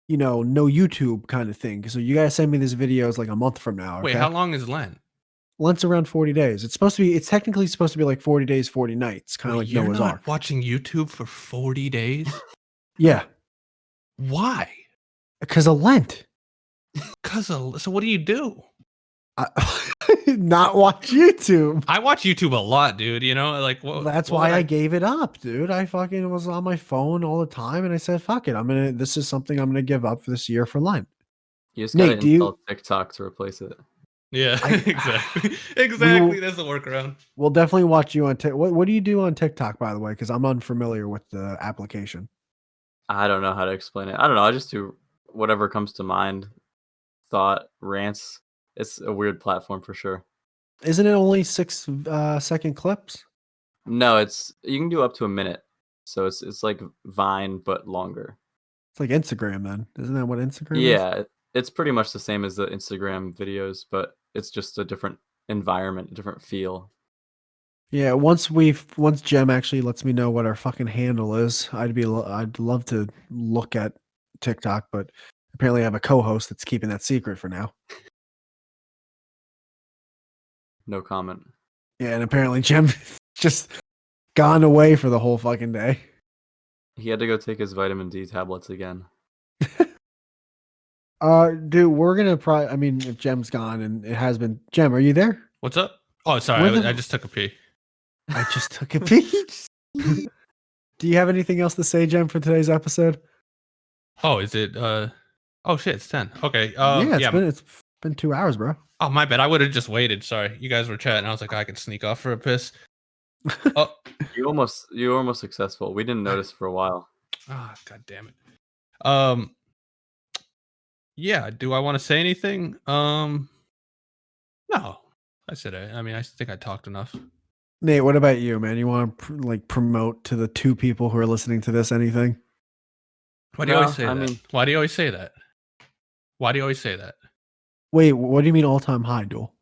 no YouTube kind of thing. So you got to send me these videos a month from now. Okay? Wait, how long is Lent? Lent's around 40 days. It's technically supposed to be 40 days, 40 nights, kind of like you're Noah's not Ark. watching YouTube for 40 days? Yeah. Why? Because of Lent. So what do you do? Not watch YouTube. I watch YouTube a lot, dude. That's why I gave it up, dude. I fucking was on my phone all the time, and I said, "Fuck it, this is something I'm gonna give up for this year for Lent." You just gotta Nate, install TikTok to replace it. Yeah, exactly. That's the workaround. We'll definitely watch you on TikTok. What do you do on TikTok, by the way? Because I'm unfamiliar with the application. I don't know how to explain it. I don't know. I just do whatever comes to mind. Thought, rants. It's a weird platform for sure. Isn't it only 6-second clips? No, you can do up to a minute. So it's like Vine but longer. It's like Instagram then. Isn't that what Instagram is? Yeah, it's pretty much the same as the Instagram videos, but it's just a different environment, a different feel. Yeah, once Gem actually lets me know what our fucking handle is, I'd love to look at TikTok, but apparently I have a co-host that's keeping that secret for now. No comment. Yeah, and apparently Jim just gone away for the whole fucking day. He had to go take his vitamin D tablets again. Dude, we're gonna if Jem's gone, and it has been. Jem, are you there? What's up? Oh, sorry. I just took a pee. I just took a pee. Do you have anything else to say, Jem, for today's episode? Oh, is it? Oh shit, it's 10. Okay. It's been 2 hours, bro. Oh, my bad. I would have just waited. Sorry, you guys were chatting. I was like, I could sneak off for a piss. Oh, you were almost successful. We didn't notice for a while. Ah, god damn it. Yeah. Do I want to say anything? No. I said I mean, I think I talked enough. Nate, what about you, man? You want to promote to the 2 people who are listening to this anything? Why do you always say that? Why do you always say that? Why do you always say that? Wait, what do you mean all-time high, Duel?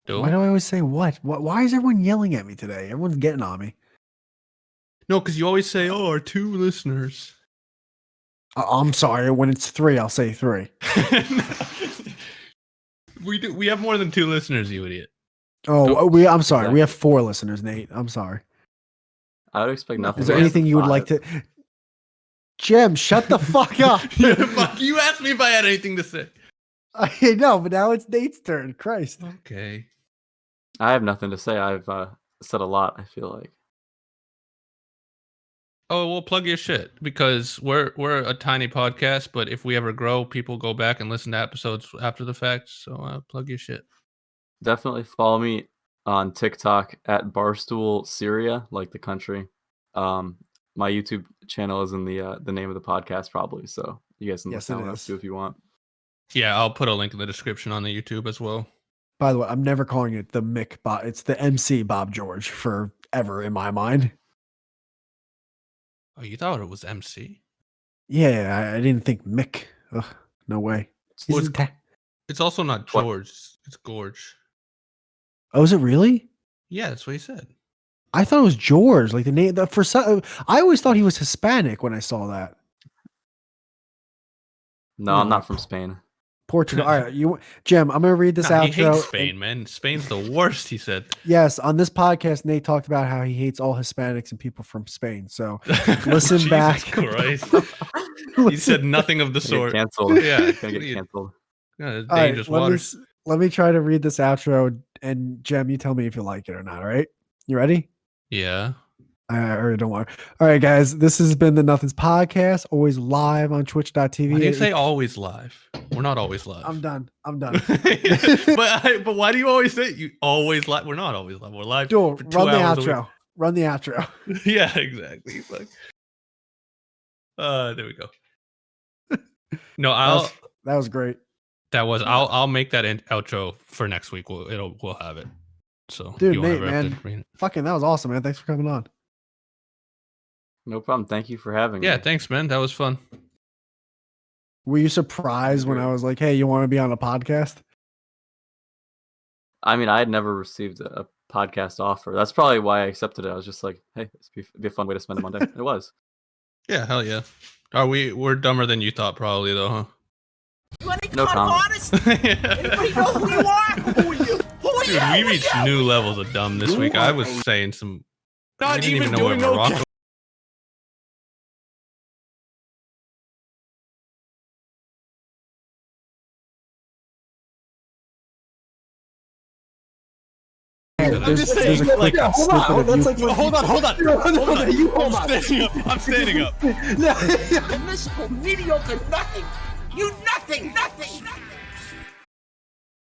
Why do I always say what? Why is everyone yelling at me today? Everyone's getting on me. No, because you always say, "Oh, our 2 listeners." I'm sorry. When it's 3, I'll say 3. We do. We have more than 2 listeners, you idiot. Oh, I'm sorry. Exactly. We have 4 listeners, Nate. I'm sorry. I would expect nothing. Is there anything you would like to? Jem, shut the fuck up. Fuck, you asked me if I had anything to say. I know, but now it's Nate's turn. Christ. Okay. I have nothing to say. I've said a lot, I feel like. Oh, well, plug your shit, because we're a tiny podcast, but if we ever grow, people go back and listen to episodes after the fact. So plug your shit. Definitely follow me on TikTok at Barstool Syria, like the country. My YouTube channel is in the name of the podcast, probably. So you guys can listen to too if you want. Yeah, I'll put a link in the description on the YouTube as well. By the way, I'm never calling it the it's the mcbobgorge forever in my mind. Oh, you thought it was MC? Yeah, I didn't think Mick. Ugh, no way. Well, it's also not George. It's Gorge. Oh, is it really? Yeah, that's what he said. I thought it was George. Like the name. I always thought he was Hispanic when I saw that. No, I'm not from Spain. Portugal. All right, Jem, I'm gonna read this outro. He hates Spain, man. Spain's the worst, he said. Yes, on this podcast, Nate talked about how he hates all Hispanics and people from Spain. So listen back. Christ. He said nothing of the sort. Canceled. Yeah, it's gonna get canceled. Yeah, dangerous waters. Let me try to read this outro, and Jem, you tell me if you like it or not. All right, you ready? Yeah. I already don't want. All right, guys, this has been the Nothings Podcast, always live on twitch.tv. Why do you say always live? We're not always live. I'm done. but why do you always say you always live? We're not always live. We're live. Duel, run the outro. Run the outro. Yeah, exactly. There we go. No, that was great. That was. I'll make that outro for next week. We'll have it. So, dude, Nate, man, fucking, that was awesome, man. Thanks for coming on. No problem. Thank you for having me. Yeah, thanks, man. That was fun. Were you surprised when I was like, "Hey, you want to be on a podcast?" I mean, I had never received a podcast offer. That's probably why I accepted it. I was just like, "Hey, it'd be a fun way to spend a Monday." It was. Yeah, hell yeah. We're dumber than you thought, probably, though, huh? No comment. Anybody know who you are? Who are you? Who are you? Dude, we reached new levels of dumb this week. I was saying some. Not even doing okay. There's a clip. Hold on. You hold on. I'm standing up. Miserable, mediocre, nothing. You nothing.